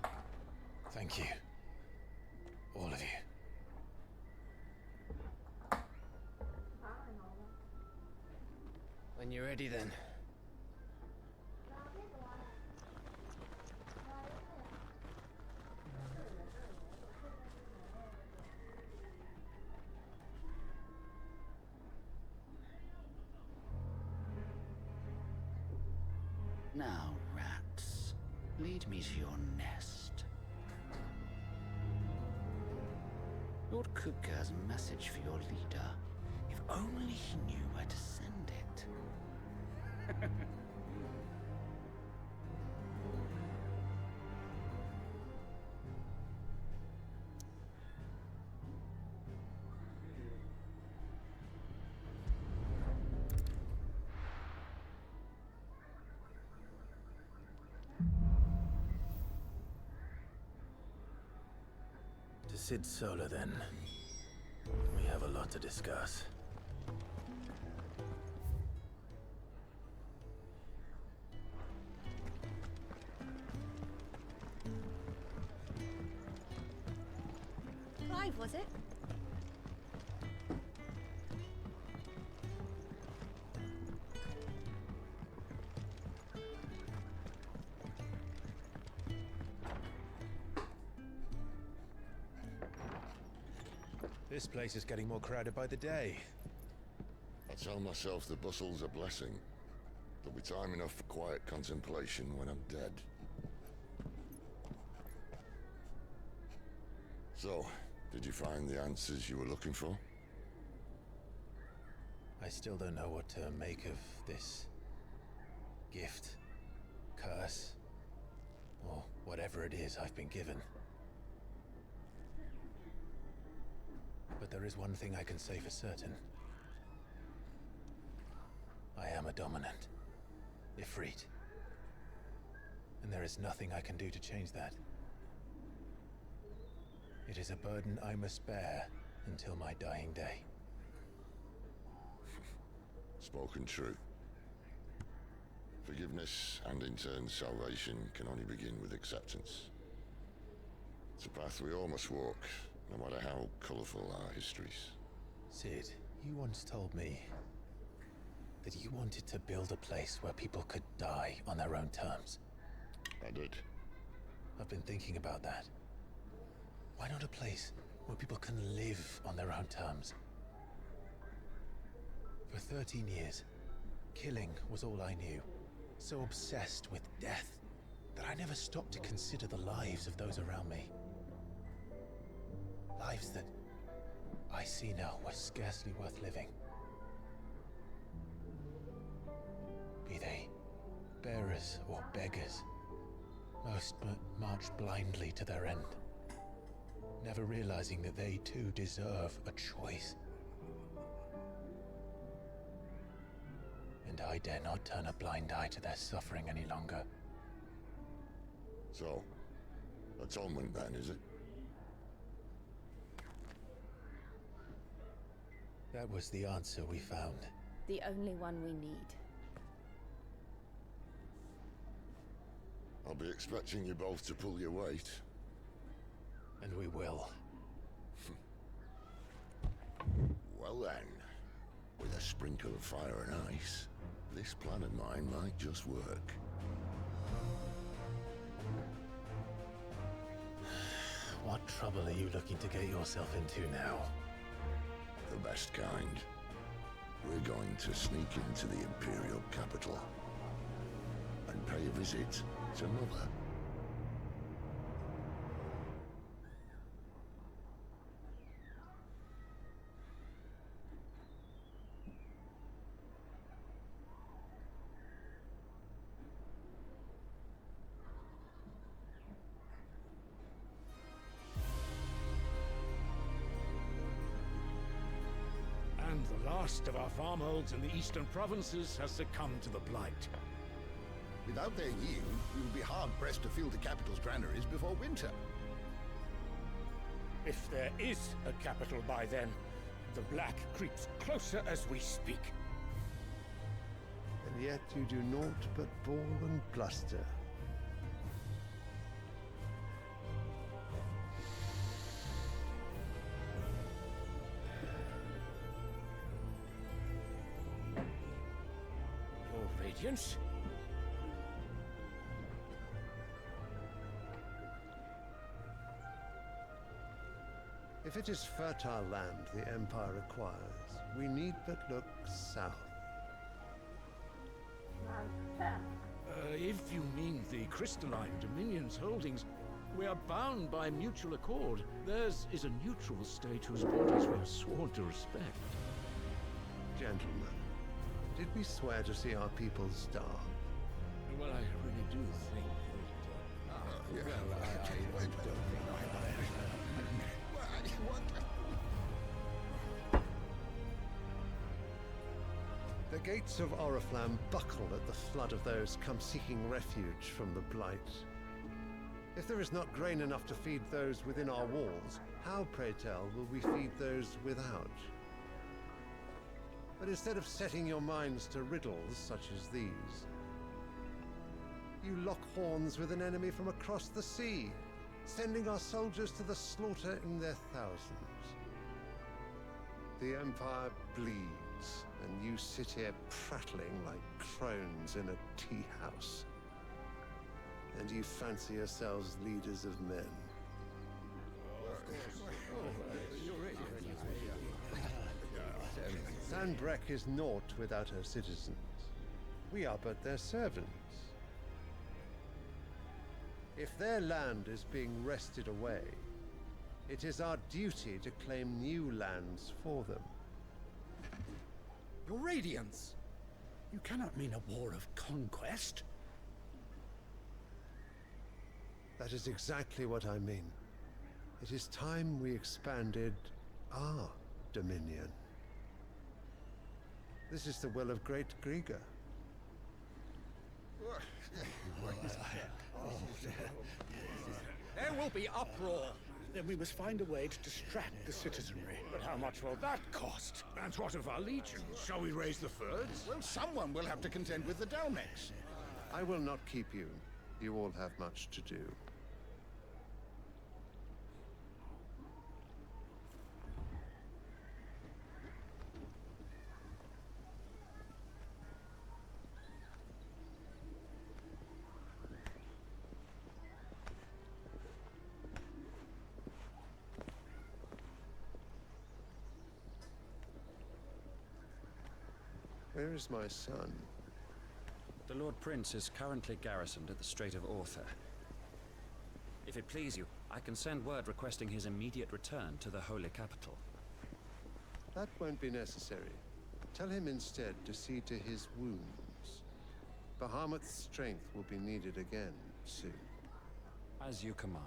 Thank you. All of you. When you're ready, then. Now, rats, lead me to your nest. Lord Kupka has a message for your leader. If only he knew where to send it. To Sid Solar, then. We have a lot to discuss. Clive, was it? This place is getting more crowded by the day. I tell myself the bustle's a blessing. There'll be time enough for quiet contemplation when I'm dead. So, did you find the answers you were looking for? I still don't know what to make of this gift, curse, or whatever it is I've been given. But there is one thing I can say for certain. I am a dominant, Ifrit. And there is nothing I can do to change that. It is a burden I must bear until my dying day. Spoken true. Forgiveness and in turn salvation can only begin with acceptance. It's a path we all must walk, no matter how colourful our histories. Sid, you once told me that you wanted to build a place where people could die on their own terms. I did. I've been thinking about that. Why not a place where people can live on their own terms? For 13 years, killing was all I knew. So obsessed with death that I never stopped to consider the lives of those around me. Lives that I see now were scarcely worth living. Be they bearers or beggars, most marched blindly to their end, never realizing that they too deserve a choice. And I dare not turn a blind eye to their suffering any longer. So, atonement then, is it? That was the answer we found. The only one we need. I'll be expecting you both to pull your weight. And we will. Well then, with a sprinkle of fire and ice, this plan of mine might just work. What trouble are you looking to get yourself into now? The best kind. We're going to sneak into the Imperial capital and pay a visit to Mother. And the last of our farmholds in the eastern provinces has succumbed to the blight. Without their yield, we will be hard-pressed to fill the capital's granaries before winter. If there is a capital by then, the black creeps closer as we speak. And yet you do naught but bawl and bluster. Your Radiance? If it is fertile land the Empire requires, we need but look south. If you mean the crystalline Dominion's holdings, we are bound by mutual accord. Theirs is a neutral state whose borders we have sworn to respect. Gentlemen, did we swear to see our people starve? Well, I really do think that... The gates of Oriflamme buckle at the flood of those come seeking refuge from the blight. If there is not grain enough to feed those within our walls, how, pray tell, will we feed those without? But instead of setting your minds to riddles such as these, you lock horns with an enemy from across the sea, sending our soldiers to the slaughter in their thousands. The Empire bleeds, and you sit here prattling like crones in a tea house. And you fancy yourselves leaders of men. Sanbreque is naught without her citizens. We are but their servants. If their land is being wrested away, it is our duty to claim new lands for them. Your Radiance! You cannot mean a war of conquest. That is exactly what I mean. It is time we expanded our dominion. This is the will of great Grieger. There will be uproar. Then we must find a way to distract the citizenry. But how much will that cost? And what of our legions? Shall we raise the furs? Well, someone will have to contend with the Dalmex. I will not keep you. You all have much to do. Where is my son? The Lord Prince is currently garrisoned at the Strait of Author. If it please you, I can send word requesting his immediate return to the Holy Capital. That won't be necessary. Tell him instead to see to his wounds. Bahamut's strength will be needed again soon. As you command.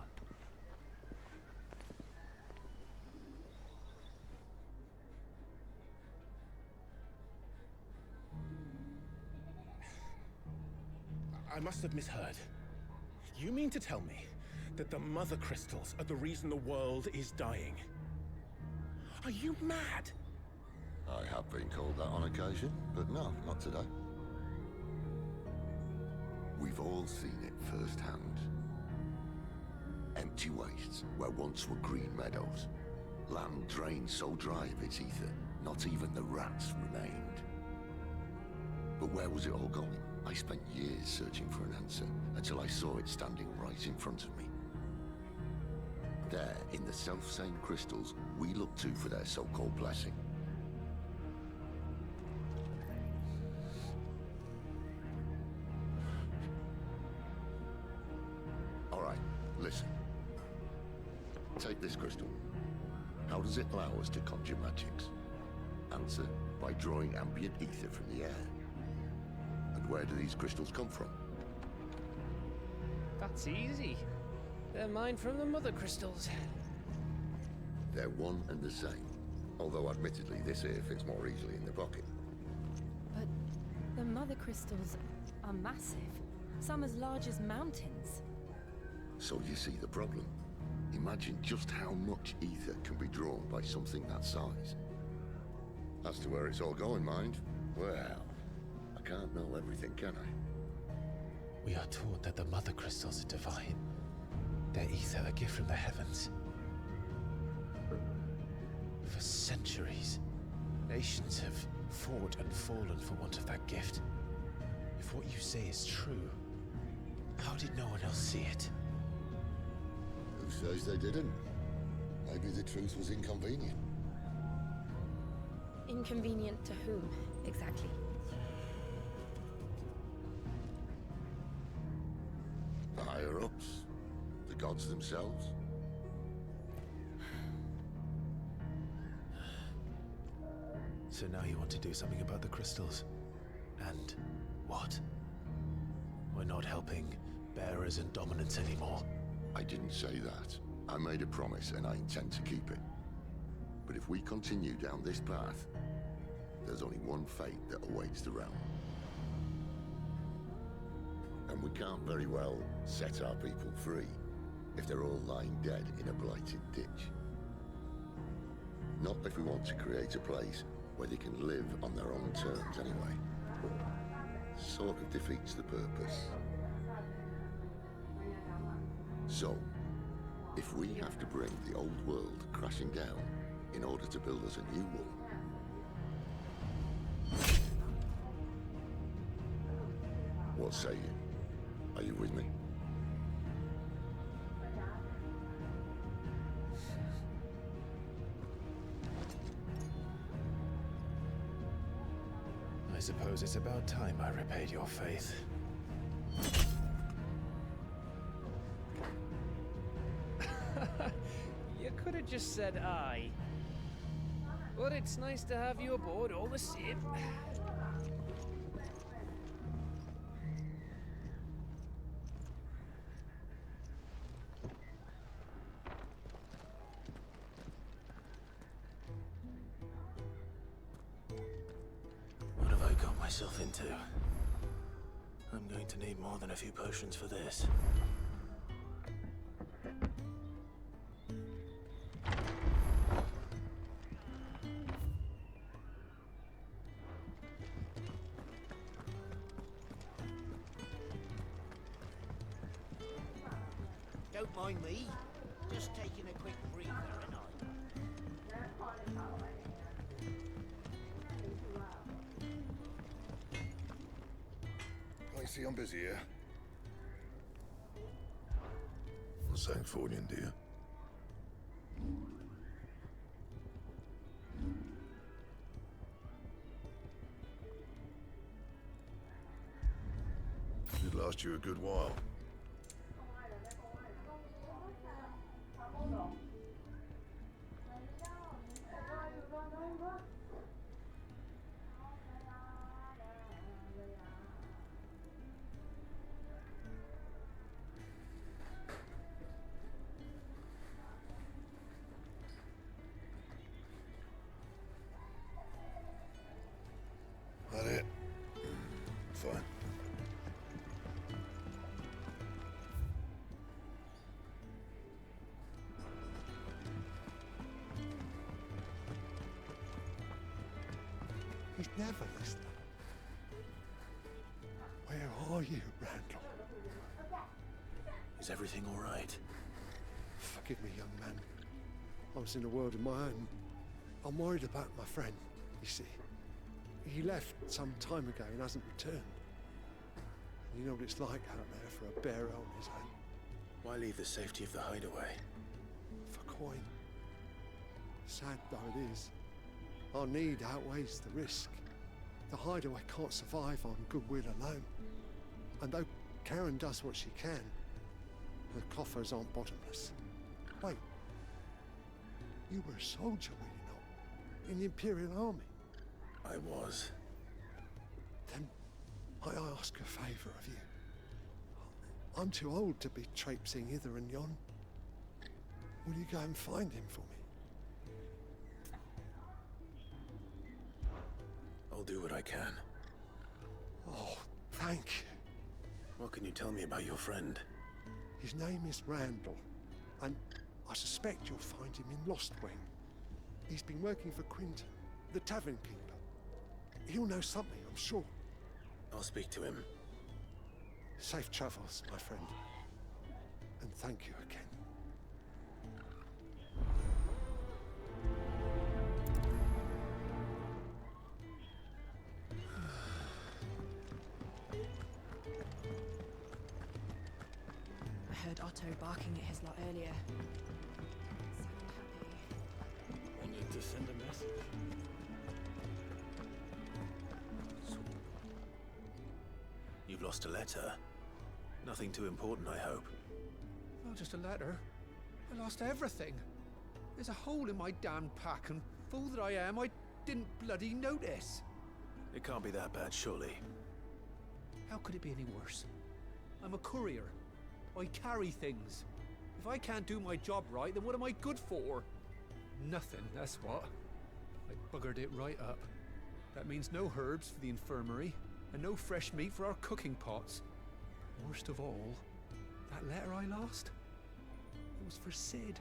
I must have misheard. You mean to tell me that the Mother Crystals are the reason the world is dying? Are you mad? I have been called that on occasion, but no, not today. We've all seen it firsthand. Empty wastes where once were green meadows. Land drained so dry of its ether, not even the rats remained. But where was it all going? I spent years searching for an answer, until I saw it standing right in front of me. There, in the self-same crystals, we look to for their so-called blessing. All right, listen. Take this crystal. How does it allow us to conjure magics? Answer, by drawing ambient ether from the air. And where do these crystals come from? That's easy. They're mined from the Mother Crystals. They're one and the same. Although admittedly this here fits more easily in the pocket. But the mother crystals are massive. Some as large as mountains. So you see the problem. Imagine just how much ether can be drawn by something that size. As to where it's all going, mind, well, I can't know everything, can I? We are taught that the mother crystals are divine. Their ether a gift from the heavens. For centuries, nations have fought and fallen for want of that gift. If what you say is true, how did no one else see it? Who says they didn't? Maybe the truth was inconvenient. Inconvenient to whom, exactly? The higher-ups? The gods themselves? So now you want to do something about the crystals? And what? We're not helping bearers and dominants anymore. I didn't say that. I made a promise and I intend to keep it. But if we continue down this path, there's only one fate that awaits the realm. And we can't very well set our people free if they're all lying dead in a blighted ditch. Not if we want to create a place where they can live on their own terms anyway. Sort of defeats the purpose. So, if we have to bring the old world crashing down in order to build us a new one, what say you? Are you with me? I suppose it's about time I repaid your faith. You could have just said aye. But it's nice to have you aboard all the same. What have I got myself into? I'm going to need more than a few potions for this. Don't mind me. Just taking a quick breather, and I see I'm busy here. What's that for you, dear? Should last you a good while. That it? Fine. He's never listening. Where are you, Randall? Is everything all right? Forgive me, young man. I was in a world of my own. I'm worried about my friend, you see. He left some time ago and hasn't returned. You know what it's like out there for a bearer on his own. Why leave the safety of the hideaway? For coin. Sad though it is, our need outweighs the risk. The hideaway can't survive on goodwill alone. And though Karen does what she can, her coffers aren't bottomless. Wait, you were a soldier, were you not? In the Imperial Army? I was. Then I ask a favour of you. I'm too old to be traipsing hither and yon. Will you go and find him for me? I'll do what I can. Oh, thank you. What can you tell me about your friend? His name is Randall, and I suspect you'll find him in Lostwing. He's been working for Quinton, the tavern keeper. He'll know something, I'm sure. I'll speak to him. Safe travels, my friend. And thank you again. I heard Otto barking at his lot earlier. Wanted to send a message. You've lost a letter. Nothing too important, I hope. Well, just a letter. I lost everything. There's a hole in my damn pack, and fool that I am, I didn't bloody notice. It can't be that bad, surely. How could it be any worse? I'm a courier. I carry things. If I can't do my job right, then what am I good for? Nothing, that's what. I buggered it right up. That means no herbs for the infirmary, and no fresh meat for our cooking pots. Worst of all, that letter I lost, it was for Sid.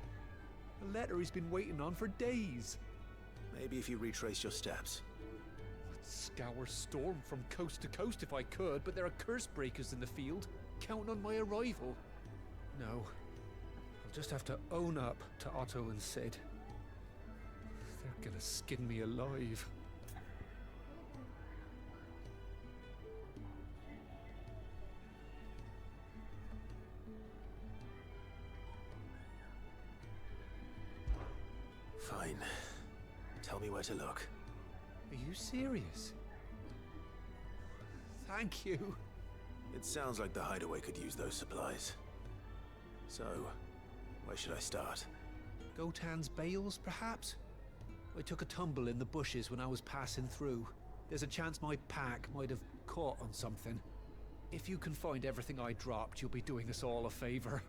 A letter he's been waiting on for days. Maybe if you retrace your steps. I'd scour Storm from coast to coast if I could, but there are curse breakers in the field, counting on my arrival. No, I'll just have to own up to Otto and Sid. They're gonna skin me alive. Fine. Tell me where to look. Are you serious? Thank you. It sounds like the hideaway could use those supplies. So, where should I start? Gotan's bales, perhaps? I took a tumble in the bushes when I was passing through. There's a chance my pack might have caught on something. If you can find everything I dropped, you'll be doing us all a favor.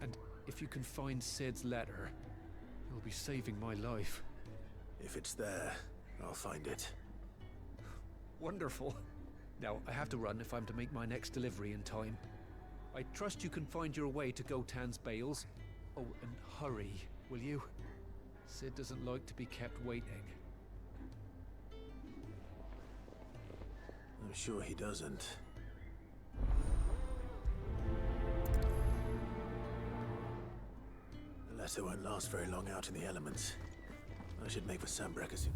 And if you can find Sid's letter, you'll be saving my life. If it's there, I'll find it. Wonderful. Now, I have to run if I'm to make my next delivery in time. I trust you can find your way to Gotan's bales. Oh, and hurry, will you? Sid doesn't like to be kept waiting. I'm sure he doesn't. The letter won't last very long out in the elements. I should make for Sandbrecker soon.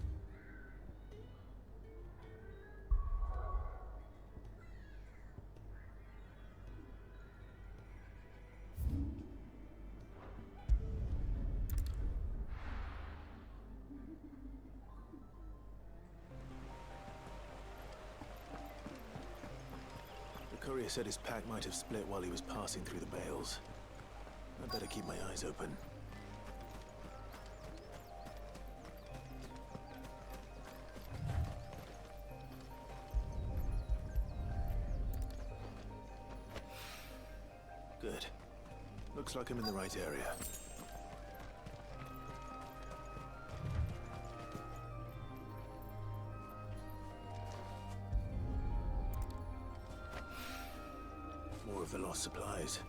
The courier said his pack might have split while he was passing through the bales. I'd better keep my eyes open. Good. Looks like I'm in the right area. More of the lost supplies.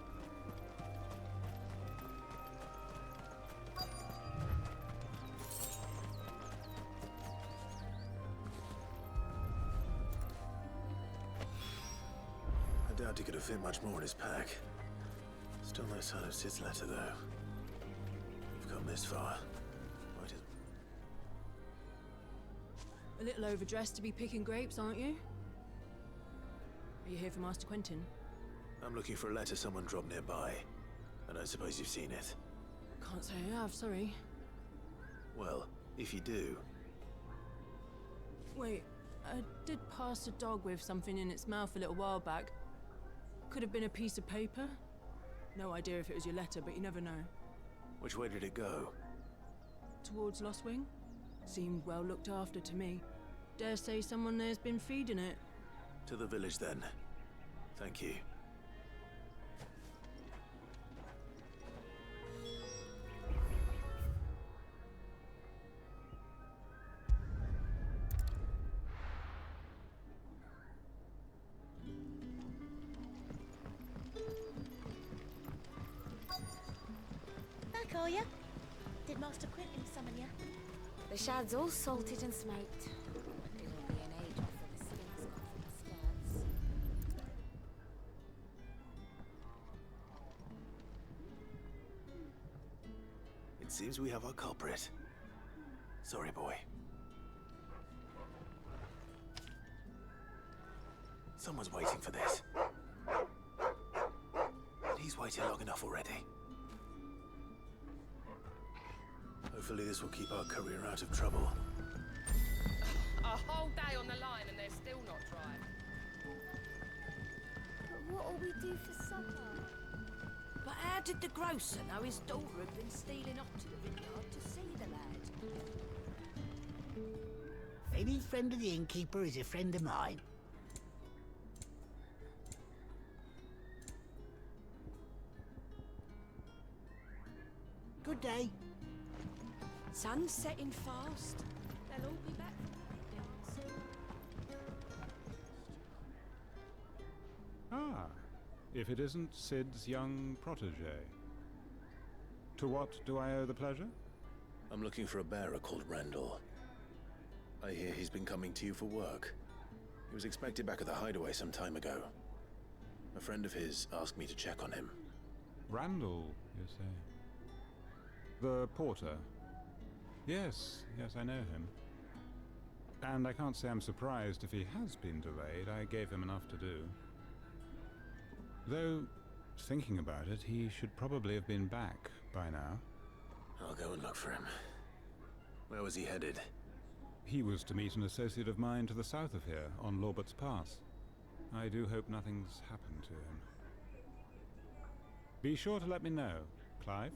I doubt he could have fit much more in his pack. Still no sign of Sid's letter, though. We've come this far. Might as... A little overdressed to be picking grapes, aren't you? Are you here for Master Quentin? I'm looking for a letter someone dropped nearby. And I suppose you've seen it. Can't say I have, sorry. Well, if you do... Wait, I did pass a dog with something in its mouth a little while back. Could have been a piece of paper. No idea if it was your letter, but you never know. Which way did it go? Towards Lostwing? Seemed well looked after to me. Dare say someone there's been feeding it. To the village, then. Thank you. Master Quentin summon you. The shad's all salted and smoked. It'll be an age before the skin's gone from the skirts. It seems we have our culprit. Sorry, boy. Someone's waiting for this. And he's waited long enough already. Hopefully this will keep our career out of trouble. A whole day on the line and they're still not dry. But what'll we do for supper? But how did the grocer know his daughter had been stealing up to the vineyard to see the lad? Any friend of the innkeeper is a friend of mine. Good day. Sun's setting fast. They'll all be back from the vineyards. Ah, if it isn't Sid's young protege. To what do I owe the pleasure? I'm looking for a bearer called Randall. I hear he's been coming to you for work. He was expected back at the hideaway some time ago. A friend of his asked me to check on him. Randall, you say? The porter? Yes, I know him. And I can't say I'm surprised if he has been delayed. I gave him enough to do. Though, thinking about it, he should probably have been back by now. I'll go and look for him. Where was he headed? He was to meet an associate of mine to the south of here, on Lorbert's Pass. I do hope nothing's happened to him. Be sure to let me know, Clive.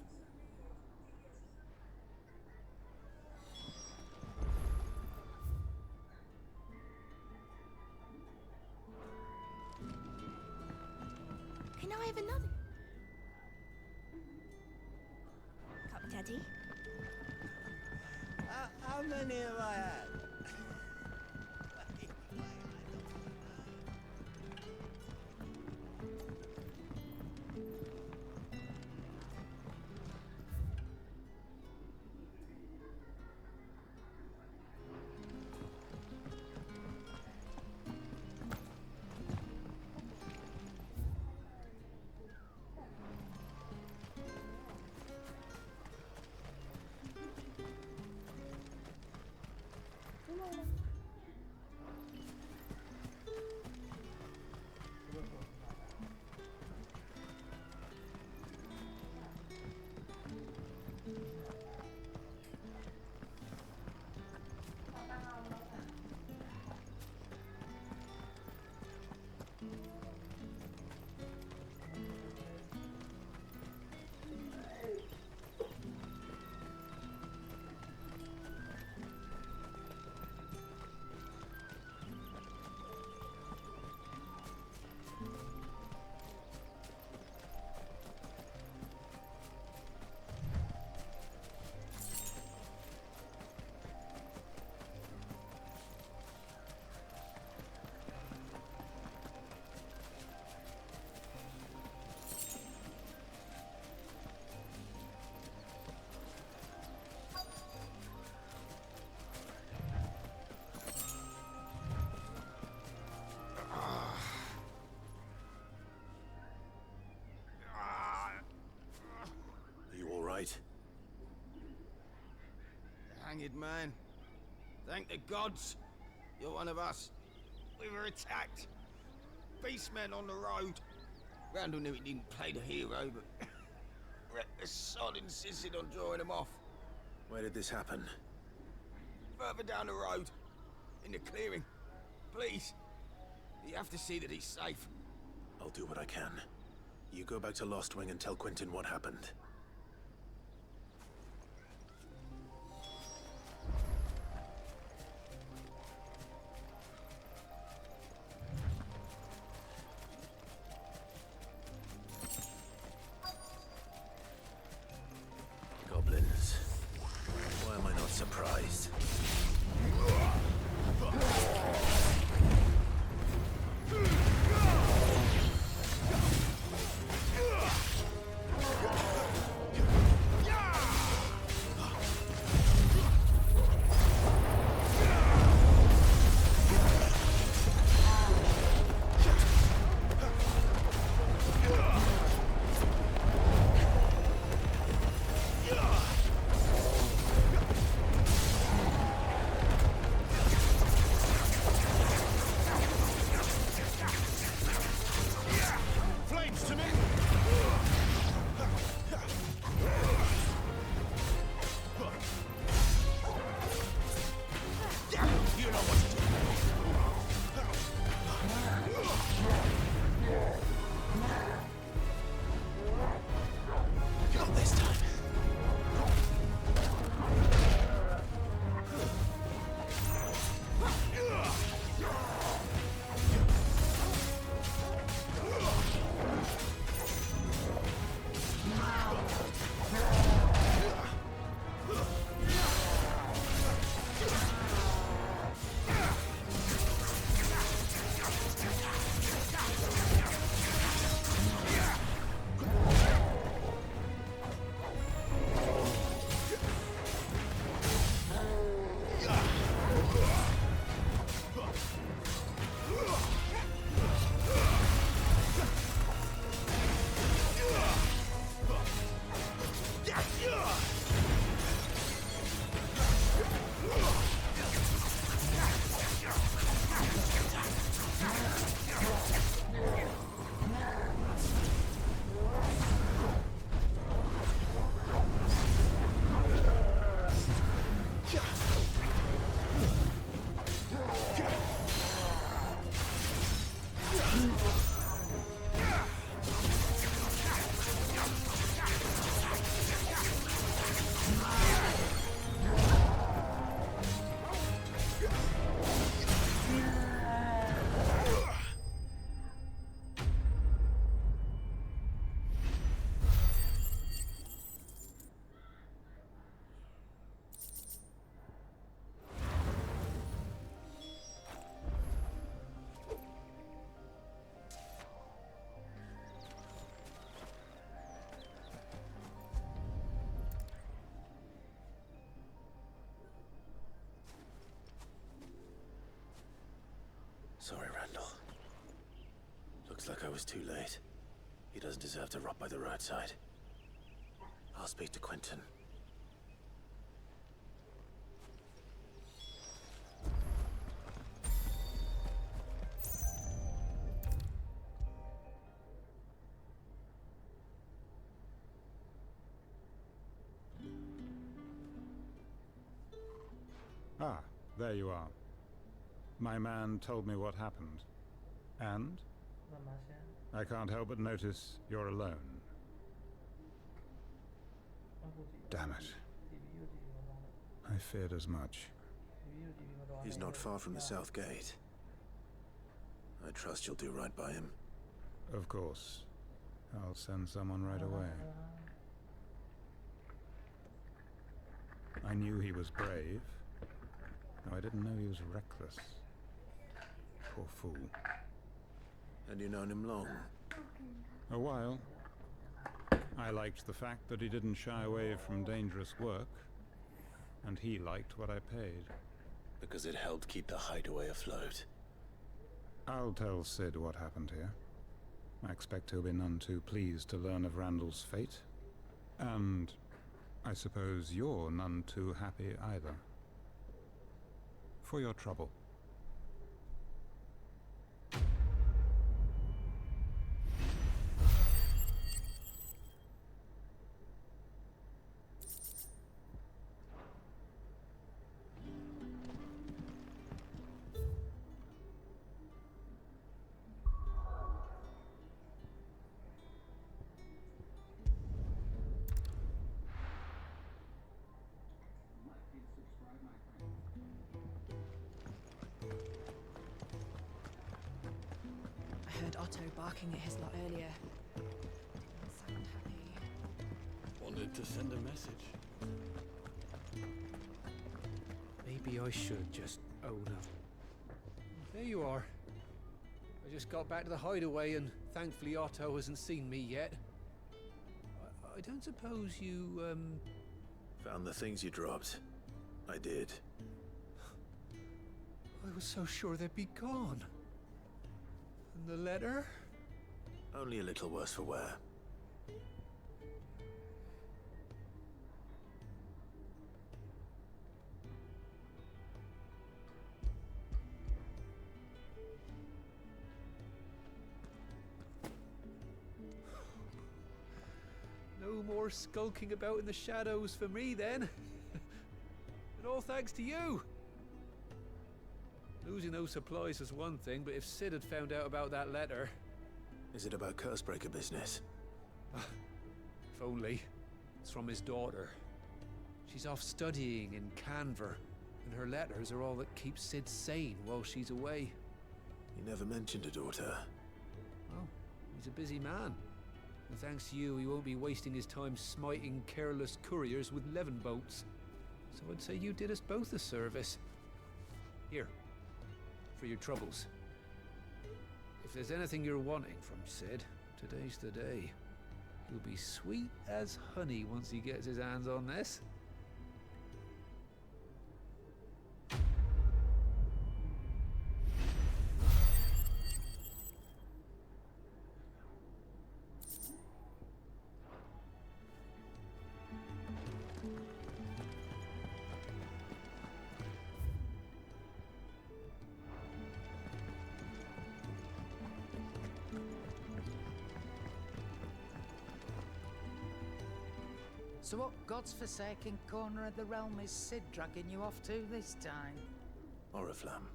Can I have another? Cup, Daddy. How many have I had? Hanged man. Thank the gods. You're one of us. We were attacked. Beastmen on the road. Randall knew he didn't play the hero, but the sod insisted on drawing him off. Where did this happen? Further down the road. In the clearing. Please. You have to see that he's safe. I'll do what I can. You go back to Lost Wing and tell Quentin what happened. Goblins. Why am I not surprised? Sorry, Randall. Looks like I was too late. He doesn't deserve to rot by the roadside. I'll speak to Quentin. Ah, there you are. My man told me what happened. And? I can't help but notice you're alone. Damn it. I feared as much. He's not far from the south gate. I trust you'll do right by him. Of course. I'll send someone right away. I knew he was brave. No, I didn't know he was reckless. Poor fool. And you've known him long? A while. I liked the fact that he didn't shy away from dangerous work, and he liked what I paid. Because it helped keep the hideaway afloat. I'll tell Sid what happened here. I expect he'll be none too pleased to learn of Randall's fate. And I suppose you're none too happy either. For your trouble. I heard Otto barking at his lot earlier. Didn't sound happy. Wanted to send a message. Maybe I should just own up. There you are. I just got back to the hideaway and thankfully Otto hasn't seen me yet. I don't suppose you, Found the things you dropped. I did. I was so sure they'd be gone. And the letter? Only a little worse for wear. No more skulking about in the shadows for me then. And all thanks to you. Losing those supplies is one thing, but if Sid had found out about that letter... Is it about Cursebreaker business? If only. It's from his daughter. She's off studying in Canver, and her letters are all that keeps Sid sane while she's away. He never mentioned a daughter. Well, he's a busy man. And thanks to you, he won't be wasting his time smiting careless couriers with levin boats. So I'd say you did us both a service. Here, for your troubles. If there's anything you're wanting from Sid, today's the day. He'll be sweet as honey once he gets his hands on this. So what god's-forsaken corner of the realm is Sid dragging you off to this time? Oriflamme.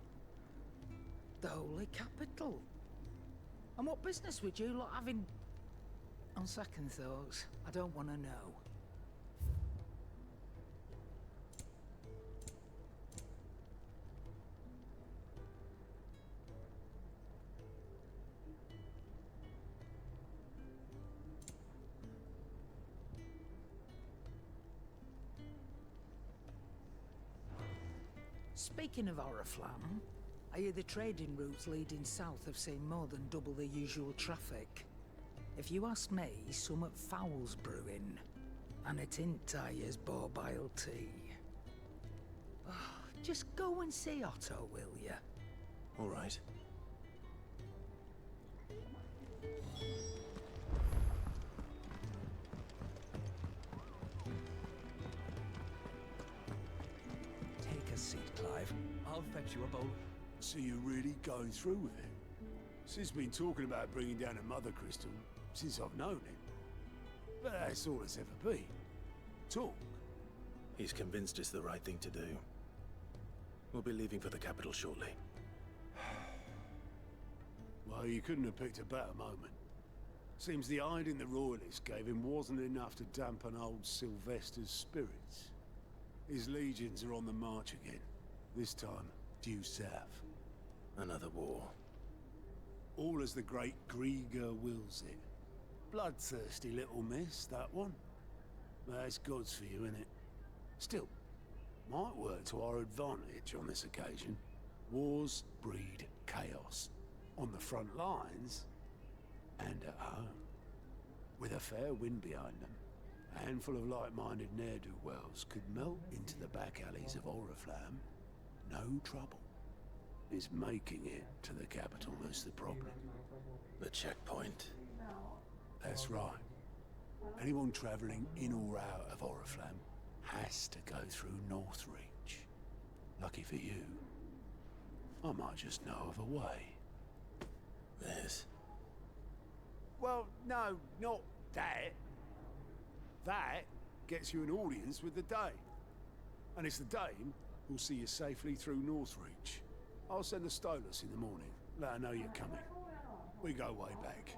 The holy capital. And what business would you lot have in... On second thoughts, I don't want to know. Speaking of Oriflamme, I hear the trading routes leading south have seen more than double the usual traffic. If you ask me, summat foul's brewing, and it ain't Tyre's borbile tea. Just go and see Otto, will ya? All right. Take a seat, Clive. I'll fetch you a bowl. So you're really going through with it? Sid's been talking about bringing down a mother crystal since I've known him. But that's all it's ever been. Talk. He's convinced it's the right thing to do. We'll be leaving for the capital shortly. Well, you couldn't have picked a better moment. Seems the hiding the royalists gave him wasn't enough to dampen old Sylvester's spirits. His legions are on the march again. This time, due south. Another war. All as the great Grieger wills it. Bloodthirsty little miss, that one. That's God's for you, innit? Still, might work to our advantage on this occasion. Wars breed chaos. On the front lines, and at home. With a fair wind behind them, a handful of like-minded ne'er-do-wells could melt into the back alleys of Oriflamme. No trouble. It's making it to the capital that's the problem. The checkpoint. That's right. Anyone travelling in or out of Oriflamme has to go through Northreach. Lucky for you, I might just know of a way. This? Well, no, not that. That gets you an audience with the Dame. And it's the Dame who'll see you safely through Northreach. I'll send the Stolas in the morning, let her know you're coming. We go way back,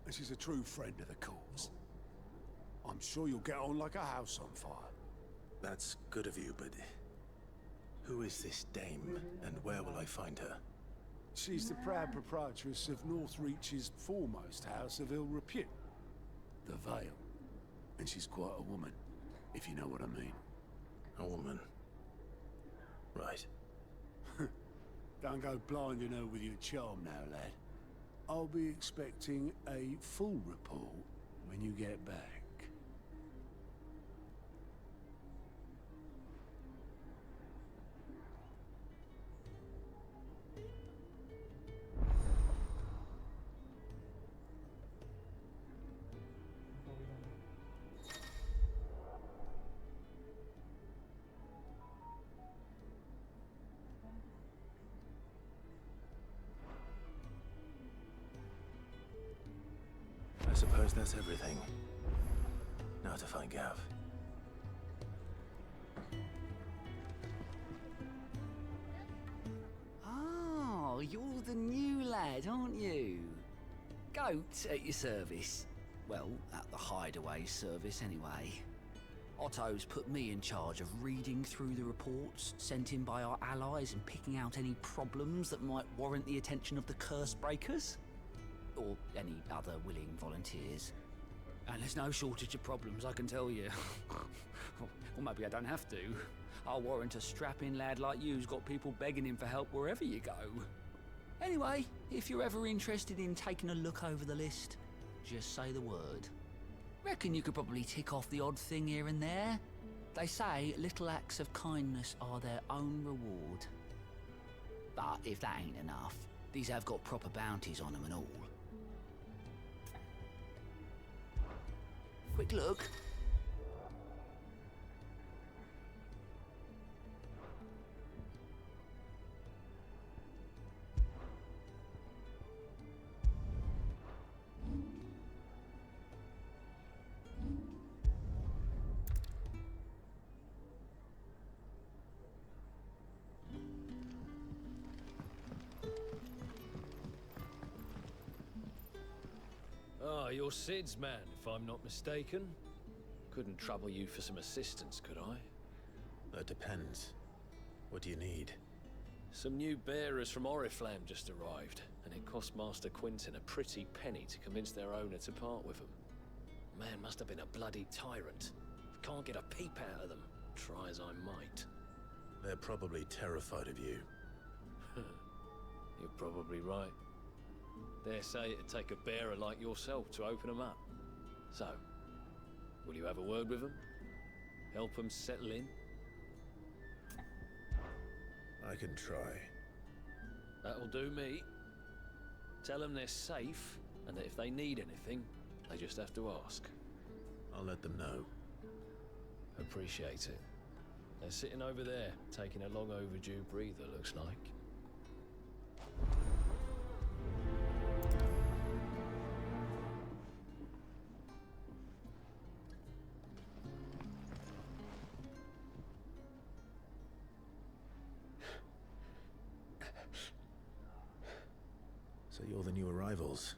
and she's a true friend of the cause. I'm sure you'll get on like a house on fire. That's good of you, but who is this Dame, and where will I find her? She's the proud proprietress of Northreach's foremost house of ill repute, the Vale. And she's quite a woman, if you know what I mean. A woman? Right. Don't go blinding her with your charm now, lad. I'll be expecting a full report when you get back. I suppose that's everything. Now to find Gav. Oh, you're the new lad, aren't you? Goat at your service. Well, at the hideaway service anyway. Otto's put me in charge of reading through the reports sent in by our allies and picking out any problems that might warrant the attention of the curse breakers. Or any other willing volunteers. And there's no shortage of problems, I can tell you. Or maybe I don't have to. I'll warrant a strapping lad like you's got people begging him for help wherever you go. Anyway, if you're ever interested in taking a look over the list, just say the word. Reckon you could probably tick off the odd thing here and there. They say little acts of kindness are their own reward. But if that ain't enough, these have got proper bounties on them and all. Quick look. Ah, you're Sid's man, if I'm not mistaken. Couldn't trouble you for some assistance, could I? That depends. What do you need? Some new bearers from Oriflamme just arrived, and it cost Master Quinton a pretty penny to convince their owner to part with them. Man must have been a bloody tyrant. Can't get a peep out of them, try as I might. They're probably terrified of you. You're probably right. Dare say it'd take a bearer like yourself to open them up. So, will you have a word with them? Help them settle in? I can try. That'll do me. Tell them they're safe, and that if they need anything, they just have to ask. I'll let them know. Appreciate it. They're sitting over there, taking a long overdue breather, looks like. So you're the new arrivals.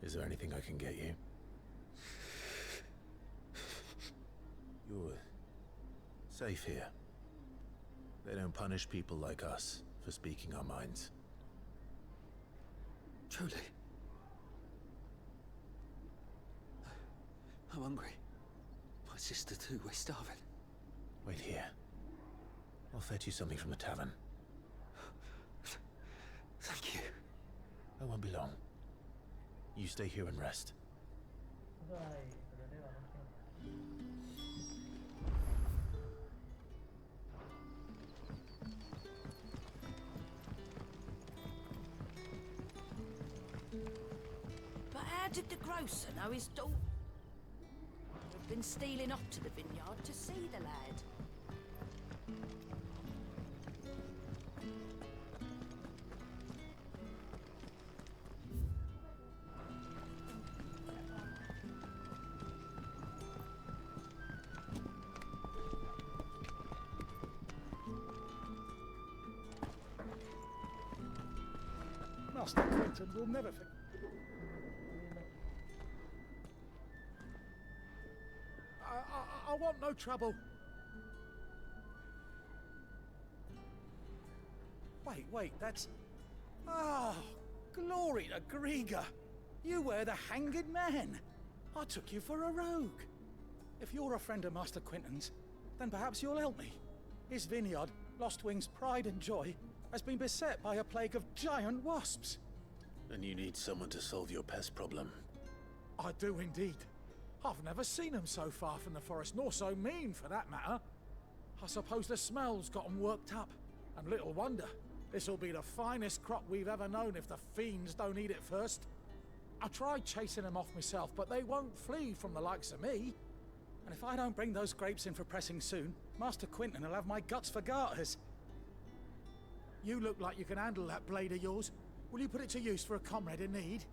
Is there anything I can get you? You're safe here. They don't punish people like us for speaking our minds. Truly. I'm hungry. My sister too, we're starving. Wait here. I'll fetch you something from the tavern. Thank you. I won't be long. You stay here and rest. But how did the grocer know his daughter? We've been stealing off to the vineyard to see the lad. Master Quentin will never forget. I want no trouble. Wait, that's... Ah, glory to Grieger. You were the hanged man. I took you for a rogue. If you're a friend of Master Quentin's, then perhaps you'll help me. His vineyard, Lostwing's pride and joy, has been beset by a plague of giant wasps. And you need someone to solve your pest problem. I do indeed. I've never seen them so far from the forest, nor so mean for that matter. I suppose the smell's got 'em worked up. And little wonder. This'll be the finest crop we've ever known if the fiends don't eat it first. I tried chasing them off myself, but they won't flee from the likes of me. And if I don't bring those grapes in for pressing soon, Master Quentin will have my guts for garters. You look like you can handle that blade of yours. Will you put it to use for a comrade in need?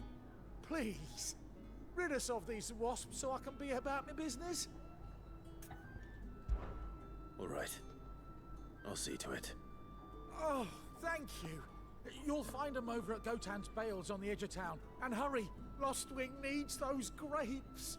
Please, rid us of these wasps so I can be about my business. All right. I'll see to it. Oh, thank you. You'll find them over at Gotan's Bales on the edge of town. And hurry, Lostwing needs those grapes.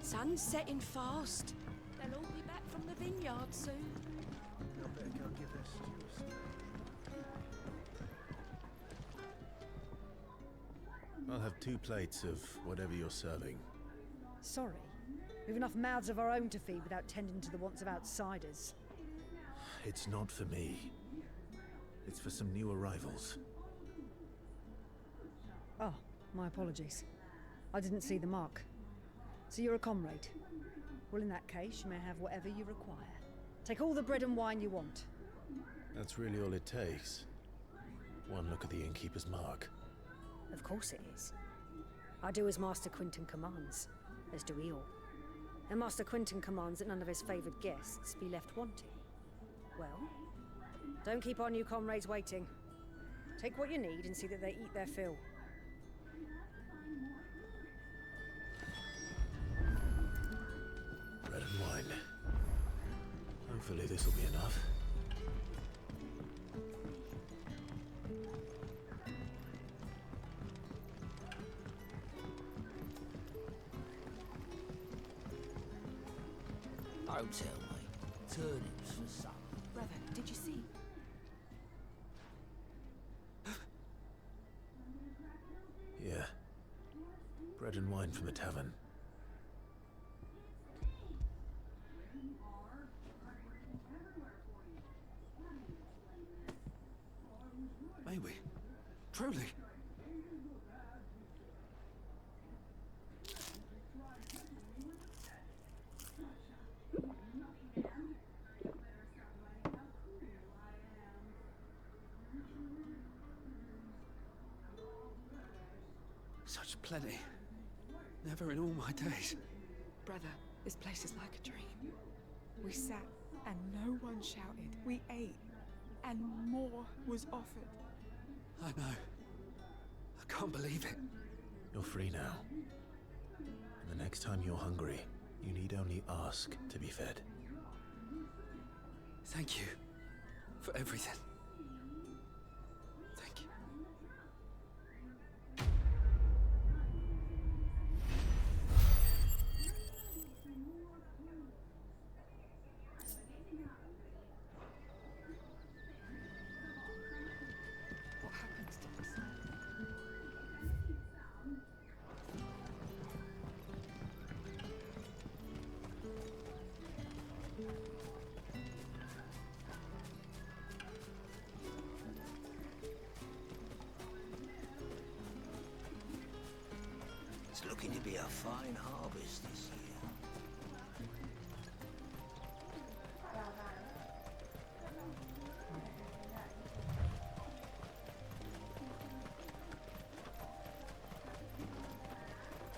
Sun's setting fast. They'll all be back from the vineyard soon. I better go give their stew a I'll have 2 plates of whatever you're serving. Sorry. We've enough mouths of our own to feed without tending to the wants of outsiders. It's not for me. It's for some new arrivals. Oh, my apologies. I didn't see the mark. So you're a comrade? Well, in that case, you may have whatever you require. Take all the bread and wine you want. That's really all it takes. One look at the innkeeper's mark. Of course it is. I do as Master Quentin commands, as do we all. And Master Quentin commands that none of his favoured guests be left wanting. Well, don't keep our new comrades waiting. Take what you need and see that they eat their fill. Bread and wine. Hopefully this will be enough. Don't tell me. Turnips for supper. Brother, did you see? Yeah. Bread and wine from the tavern. Truly. Such plenty. Never in all my days. Brother, this place is like a dream. We sat and no one shouted. We ate and more was offered. I know. I can't believe it. You're free now. And the next time you're hungry, you need only ask to be fed. Thank you for everything. Thank you. What happened to us? It's looking to be a fine harvest this year.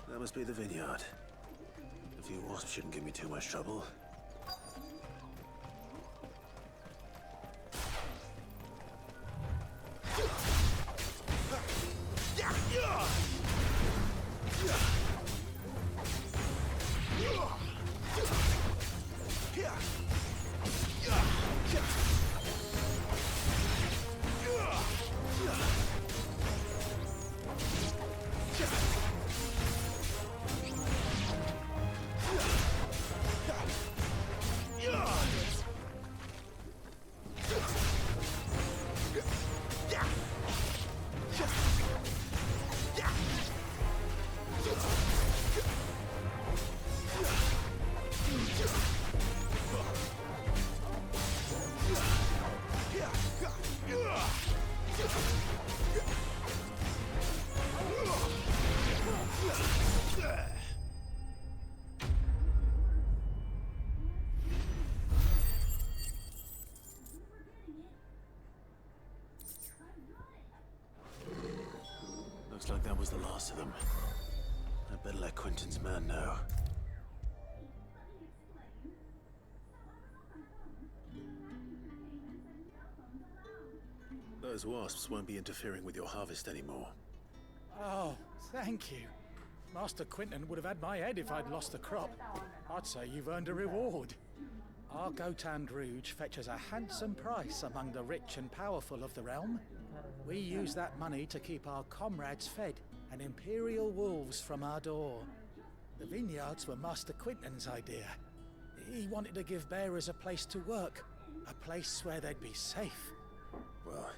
That must be the vineyard. A few wasps shouldn't give me too much trouble. Looks like that was the last of them. I'd better let Quentin's man know. Those wasps won't be interfering with your harvest anymore. Oh, thank you. Master Quentin would have had my head if I'd lost the crop. I'd say you've earned a reward. Our Gotand Rouge fetches a handsome price among the rich and powerful of the realm. We use that money to keep our comrades fed and imperial wolves from our door. The vineyards were Master Quentin's idea. He wanted to give bearers a place to work, a place where they'd be safe. Well,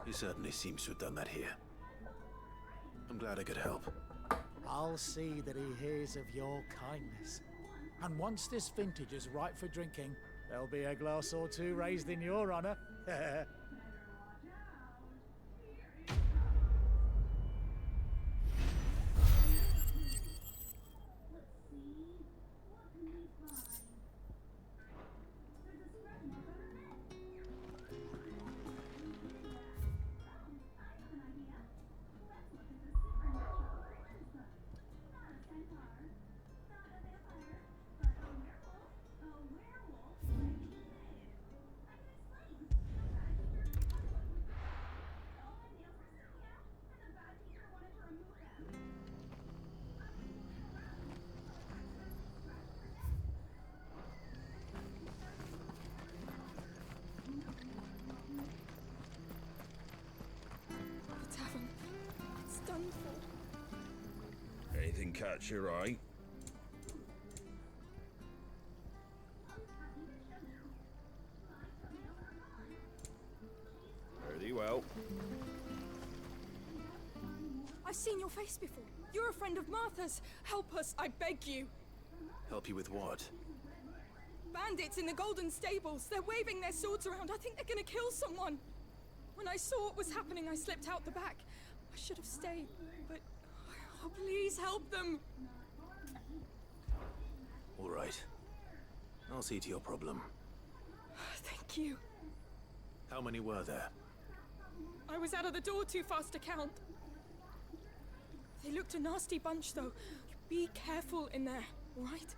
he certainly seems to have done that here. I'm glad I could help. I'll see that he hears of your kindness. And once this vintage is ripe for drinking, there'll be a glass or two raised in your honor. The tavern. It's done for. Anything catch your eye? Pretty well. I've seen your face before. You're a friend of Martha's. Help us, I beg you. Help you with what? Bandits in the Golden Stables. They're waving their swords around. I think they're gonna kill someone. When I saw what was happening, I slipped out the back. I should have stayed, but... Oh, please help them! All right. I'll see to your problem. Thank you. How many were there? I was out of the door too fast to count. They looked a nasty bunch, though. Be careful in there, all right?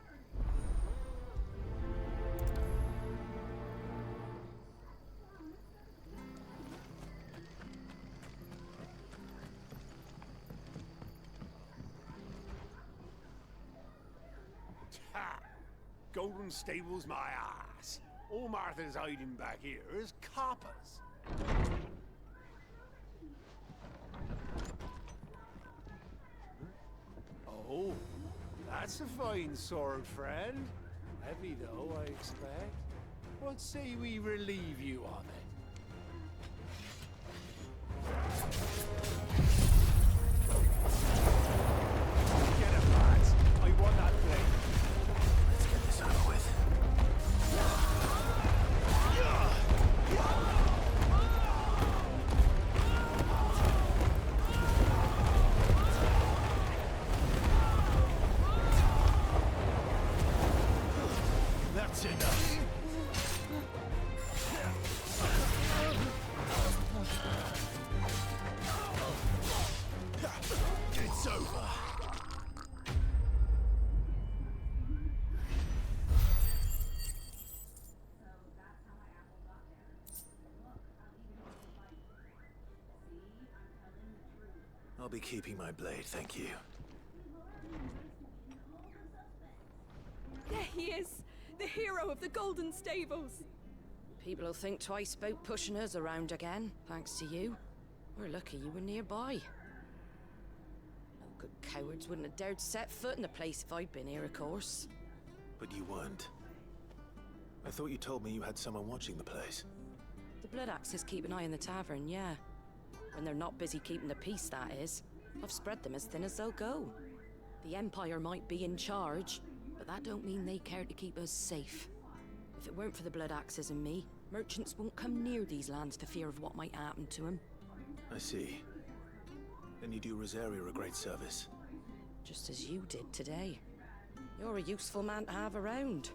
Ha! Golden Stable's my ass. All Martha's hiding back here is coppers. Oh, that's a fine sword, friend. Heavy though, I expect. What say we relieve you on it? Get it, lads. I want that blade. Let's get this over with. That's enough. It's over. I'll be keeping my blade, thank you. There he is! The hero of the Golden Stables! People will think twice about pushing us around again, thanks to you. We're lucky you were nearby. No good cowards wouldn't have dared set foot in the place if I'd been here, of course. But you weren't. I thought you told me you had someone watching the place. The Blood Axes keep an eye on the tavern, yeah. When they're not busy keeping the peace, that is. I've spread them as thin as they'll go. The Empire might be in charge, but that don't mean they care to keep us safe. If it weren't for the Blood Axes and me, merchants won't come near these lands for fear of what might happen to them. I see. Then you do Rosaria a great service. Just as you did today. You're a useful man to have around.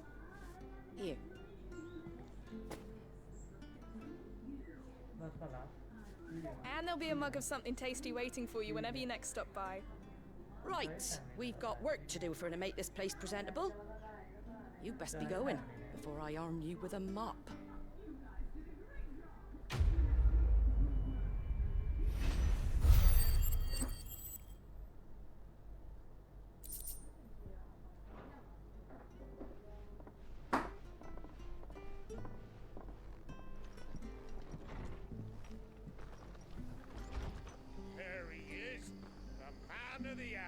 Here. And there'll be a mug of something tasty waiting for you whenever you next stop by. Right, we've got work to do for to make this place presentable. You best be going, before I arm you with a mop. There he is, the man of the hour.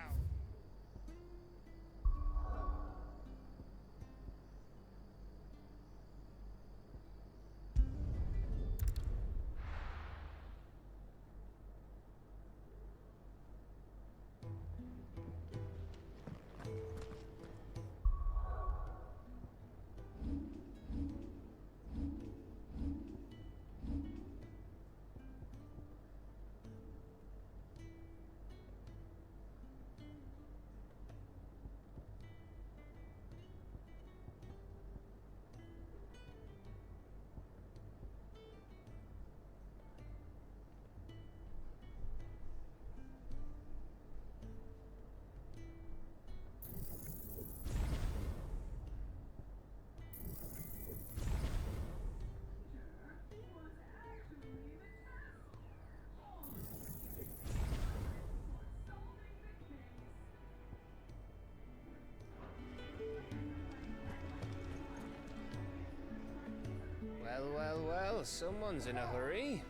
Well, well, well, someone's in a hurry.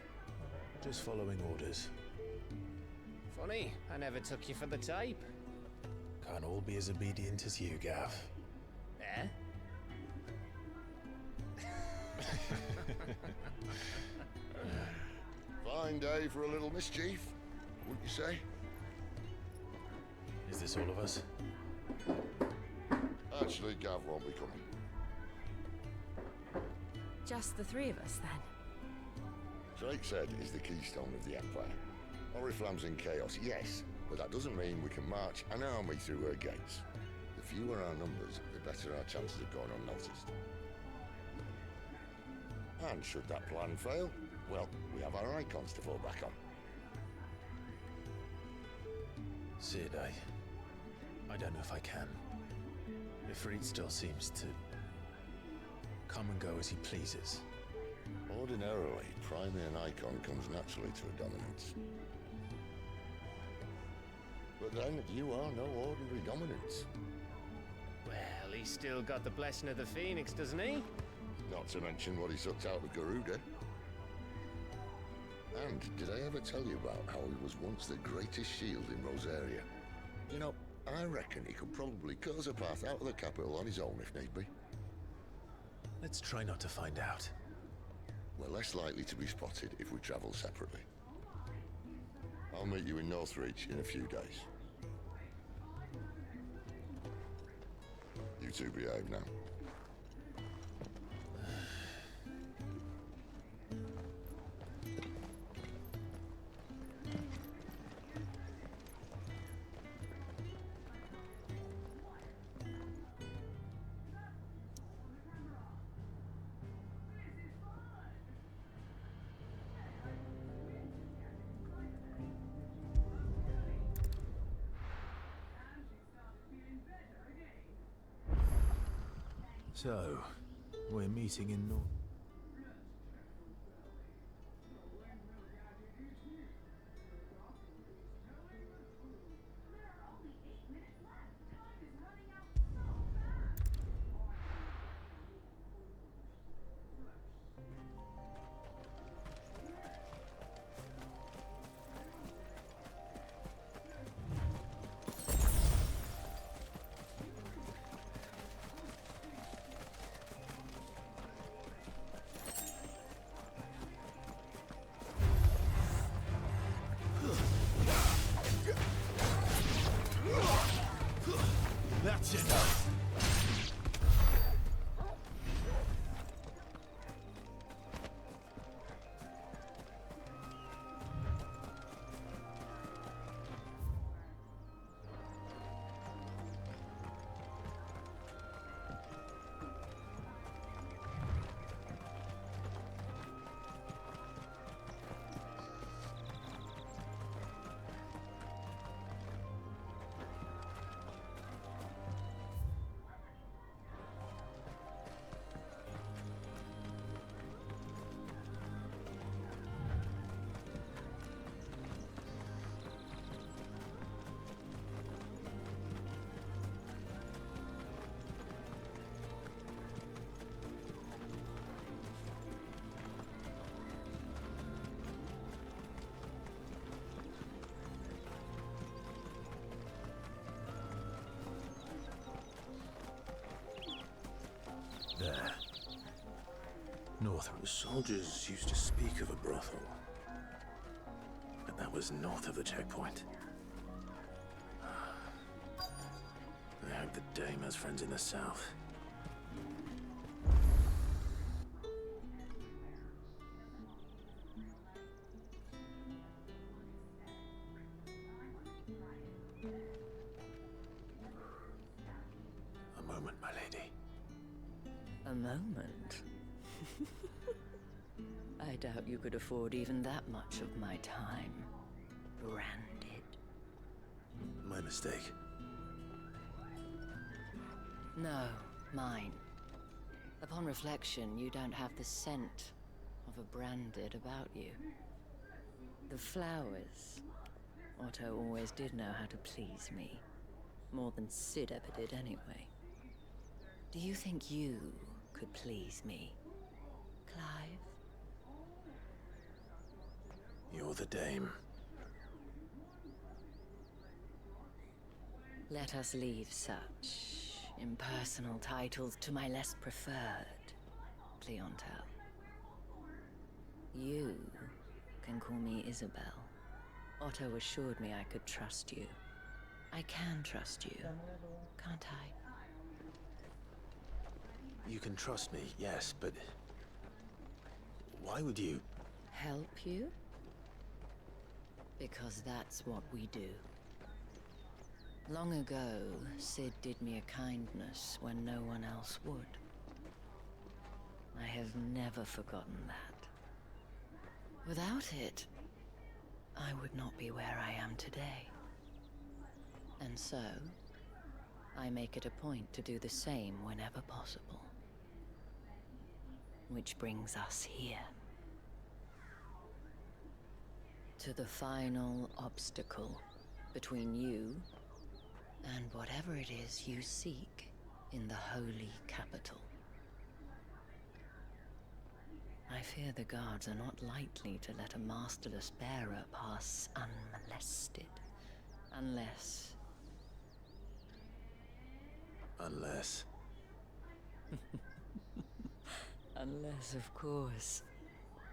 Just following orders. Funny, I never took you for the type. Can't all be as obedient as you, Gav. Eh? Fine day for a little mischief, wouldn't you say? Is this all of us? Actually, Gav won't be coming. Just the three of us, then? Drake said is the keystone of the Empire. Oriflamme's in chaos, yes, but that doesn't mean we can march an army through her gates. The fewer our numbers, the better our chances of going unnoticed. And should that plan fail, well, we have our icons to fall back on. Sid, I don't know if I can. Ifrit still seems to come and go as he pleases. Ordinarily, priming an icon comes naturally to a dominance. But then, you are no ordinary dominance. Well, he's still got the blessing of the Phoenix, doesn't he? Not to mention what he sucked out of Garuda. And did I ever tell you about how he was once the greatest shield in Rosaria? You know, I reckon he could probably cut us a path out of the capital on his own if need be. Let's try not to find out. We're less likely to be spotted if we travel separately. I'll meet you in Northreach in a few days. You two behave now. So, we're meeting in North. That's enough. There. North. The soldiers used to speak of a brothel. But that was north of the checkpoint. I hope the dame has friends in the south. A moment, my lady. A moment? I doubt you could afford even that much of my time. Branded. My mistake. No, mine. Upon reflection, you don't have the scent of a branded about you. The flowers. Otto always did know how to please me. More than Sid ever did anyway. Do you think you could please me, Clive? You're the dame. Let us leave such impersonal titles to my less preferred clientele. You can call me Isabel. Otto assured me I could trust you. I can trust you, can't I? You can trust me, yes, but why would you? Help you? Because that's what we do. Long ago, Sid did me a kindness when no one else would. I have never forgotten that. Without it, I would not be where I am today. And so, I make it a point to do the same whenever possible. Which brings us here. To the final obstacle between you and whatever it is you seek in the holy capital. I fear the guards are not likely to let a masterless bearer pass unmolested. Unless... Unless... Unless, of course,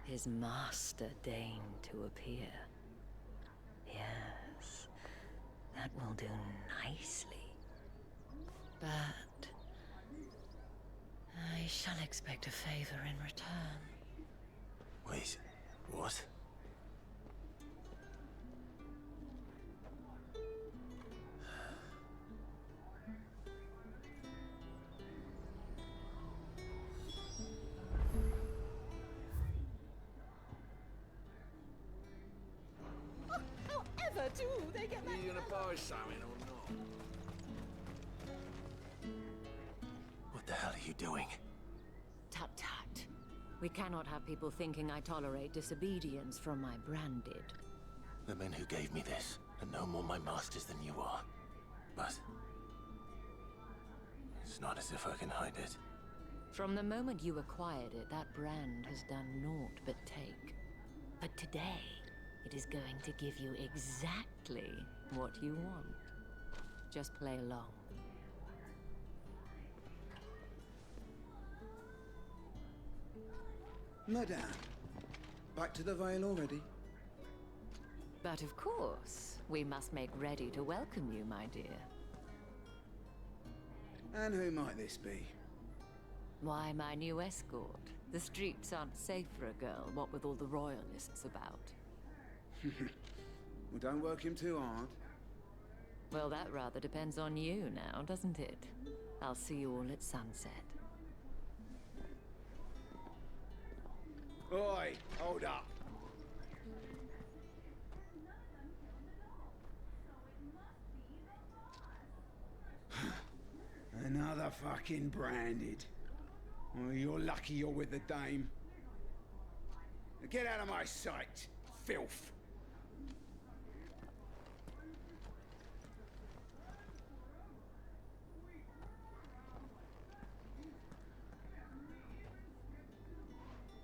his master deigned to appear. Yes, that will do nicely. But... I shall expect a favor in return. Wait, what? However do they get that? Are you gonna buy something or not? What the hell are you doing? Tut tut. We cannot have people thinking I tolerate disobedience from my branded. The men who gave me this are no more my masters than you are. But... it's not as if I can hide it. From the moment you acquired it, that brand has done naught but take. But today, it is going to give you exactly what you want. Just play along. Madame, back to the Vale already? But of course, we must make ready to welcome you, my dear. And who might this be? Why, my new escort. The streets aren't safe for a girl, what with all the royalists about. Well, don't work him too hard. Well, that rather depends on you now, doesn't it? I'll see you all at sunset. Oi, hold up. Another fucking branded. Oh, you're lucky you're with the dame. Now get out of my sight, filth.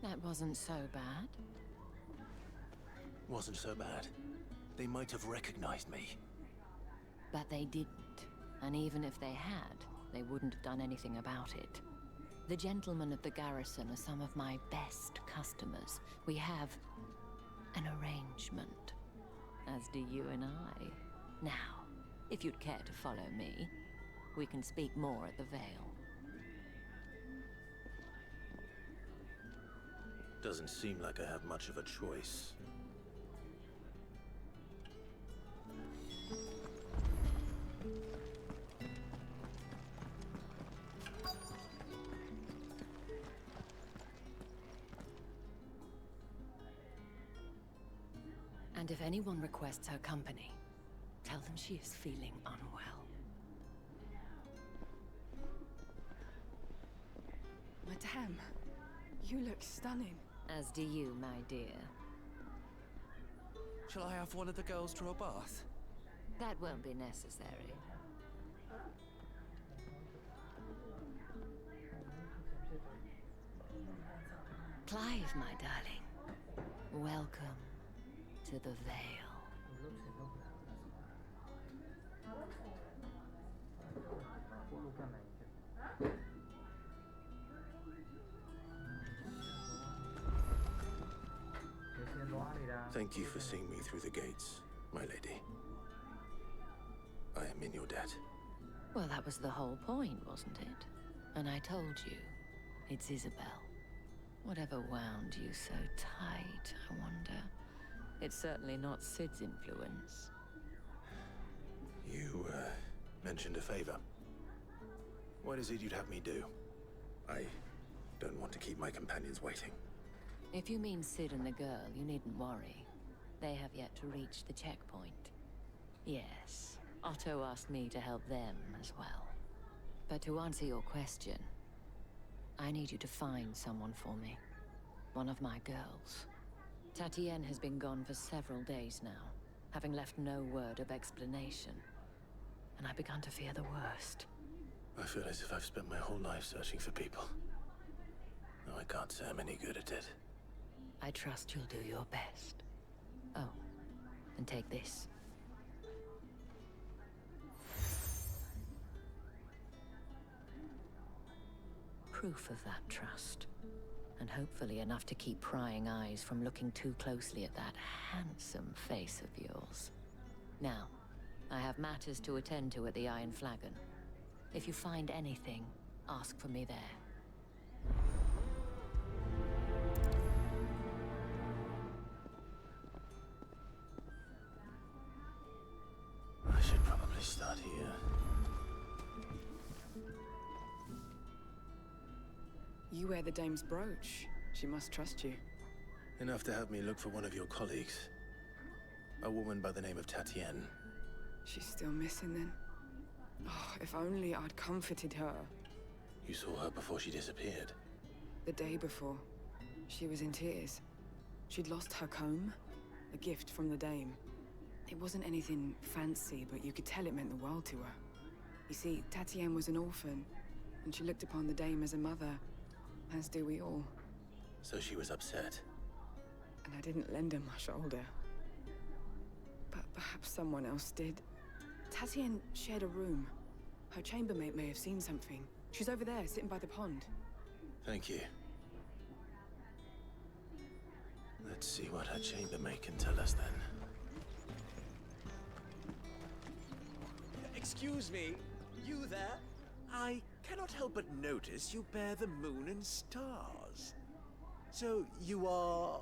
That wasn't so bad. Wasn't so bad. They might have recognized me. But they didn't. And even if they had, they wouldn't have done anything about it. The gentlemen of the garrison are some of my best customers. We have an arrangement, as do you and I. Now, if you'd care to follow me, we can speak more at the Vale. Doesn't seem like I have much of a choice. And if anyone requests her company, tell them she is feeling unwell. Madame, you look stunning. As do you, my dear. Shall I have one of the girls draw a bath? That won't be necessary. Clive, my darling. Welcome to the Vale. Thank you for seeing me through the gates, my lady. I am in your debt. Well, that was the whole point, wasn't it? And I told you, it's Isabel. Whatever wound you so tight, I wonder? It's certainly not Sid's influence. You, mentioned a favor. What is it you'd have me do? I don't want to keep my companions waiting. If you mean Sid and the girl, you needn't worry. They have yet to reach the checkpoint. Yes, Otto asked me to help them as well. But to answer your question, I need you to find someone for me. One of my girls. Tatienne has been gone for several days now, having left no word of explanation. And I began to fear the worst. I feel as if I've spent my whole life searching for people. No, I can't say I'm any good at it. I trust you'll do your best. Oh, and take this. Proof of that trust. And hopefully enough to keep prying eyes from looking too closely at that handsome face of yours. Now, I have matters to attend to at the Iron Flagon. If you find anything, ask for me there. I should probably start here. You wear the dame's brooch. She must trust you. Enough to have me look for one of your colleagues. A woman by the name of Tatienne. She's still missing then? Oh, if only I'd comforted her. You saw her before she disappeared? The day before. She was in tears. She'd lost her comb, a gift from the dame. It wasn't anything fancy, but you could tell it meant the world to her. You see, Tatienne was an orphan, and she looked upon the dame as a mother, as do we all. So she was upset. And I didn't lend her my shoulder. But perhaps someone else did. Tatienne shared a room. Her chambermaid may have seen something. She's over there, sitting by the pond. Thank you. Let's see what her chambermaid can tell us then. Excuse me, you there? I cannot help but notice you bear the moon and stars. So you are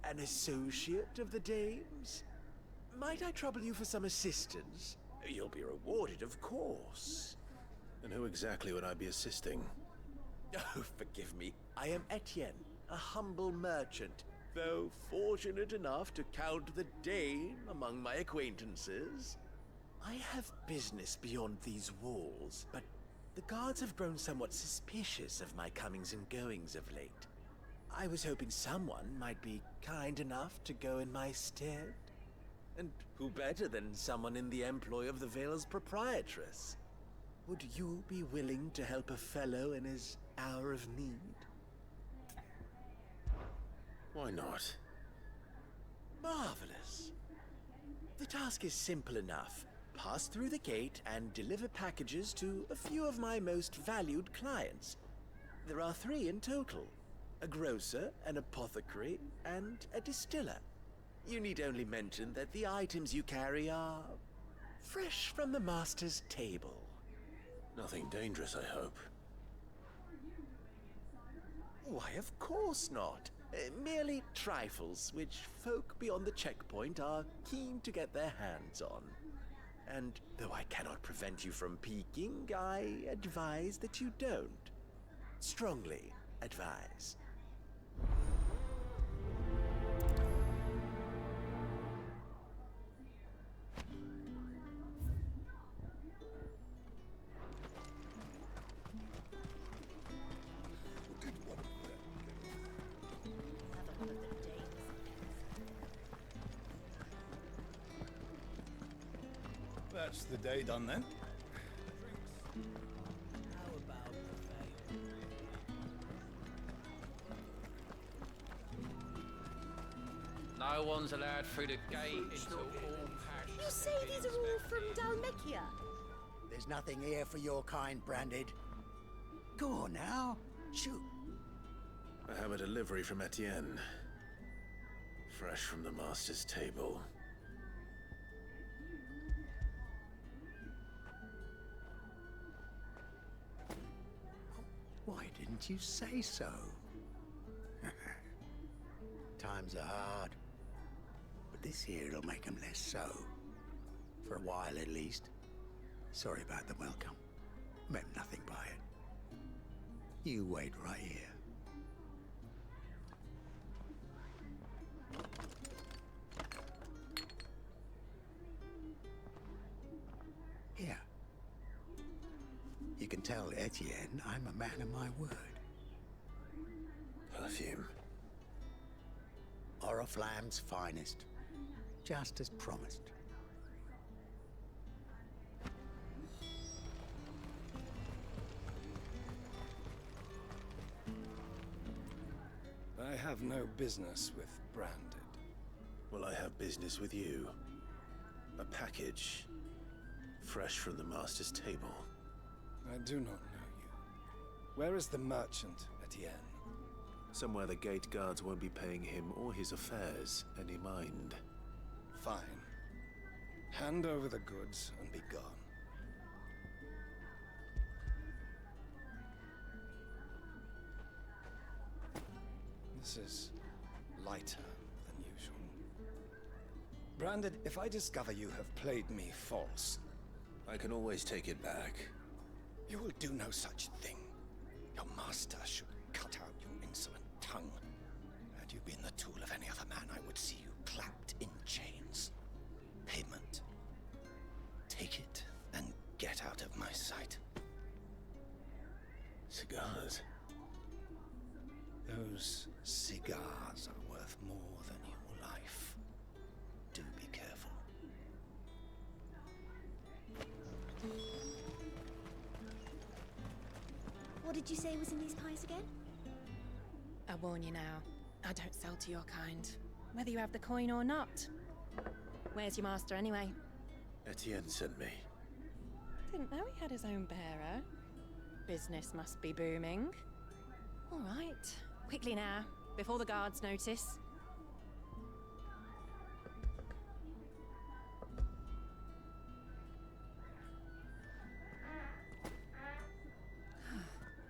an associate of the dame's? Might I trouble you for some assistance? You'll be rewarded, of course. And who exactly would I be assisting? Oh, forgive me. I am Etienne, a humble merchant, though fortunate enough to count the dame among my acquaintances. I have business beyond these walls, but the guards have grown somewhat suspicious of my comings and goings of late. I was hoping someone might be kind enough to go in my stead. And who better than someone in the employ of the Vale's proprietress? Would you be willing to help a fellow in his hour of need? Why not? Marvelous. The task is simple enough. Pass through the gate and deliver packages to a few of my most valued clients. There are 3 in total. A grocer, an apothecary, and a distiller. You need only mention that the items you carry are fresh from the master's table. Nothing dangerous, I hope. Why, of course not. Merely trifles which folk beyond the checkpoint are keen to get their hands on. And though I cannot prevent you from peeking, I advise that you don't. Strongly advise. That's the day done then. No one's allowed through the gate until all passion. You say these are all from Dalmekia? There's nothing here for your kind, Branded. Go on now, shoot. I have a delivery from Etienne. Fresh from the master's table. Why didn't you say so? Times are hard. But this here'll make 'em less so. For a while, at least. Sorry about the welcome. Meant nothing by it. You wait right here. Here. You can tell Etienne I'm a man of my word. Perfume. Oriflamme's finest. Just as promised. I have no business with Branded. Well, I have business with you. A package. Fresh from the Master's table. I do not know you. Where is the merchant, Etienne? Somewhere the gate guards won't be paying him or his affairs any mind. Fine. Hand over the goods and be gone. This is lighter than usual. Branded, if I discover you have played me false... I can always take it back. You will do no such thing. Your master should cut out your insolent tongue. Had you been the tool of any other man, I would see you clapped in chains. Payment. Take it and get out of my sight. Cigars. Those cigars are worth more than your life. Do be careful. What did you say was in these pies again? I warn you now, I don't sell to your kind, whether you have the coin or not. Where's your master anyway? Etienne sent me. Didn't know he had his own bearer. Business must be booming. All right, quickly now, before the guards notice.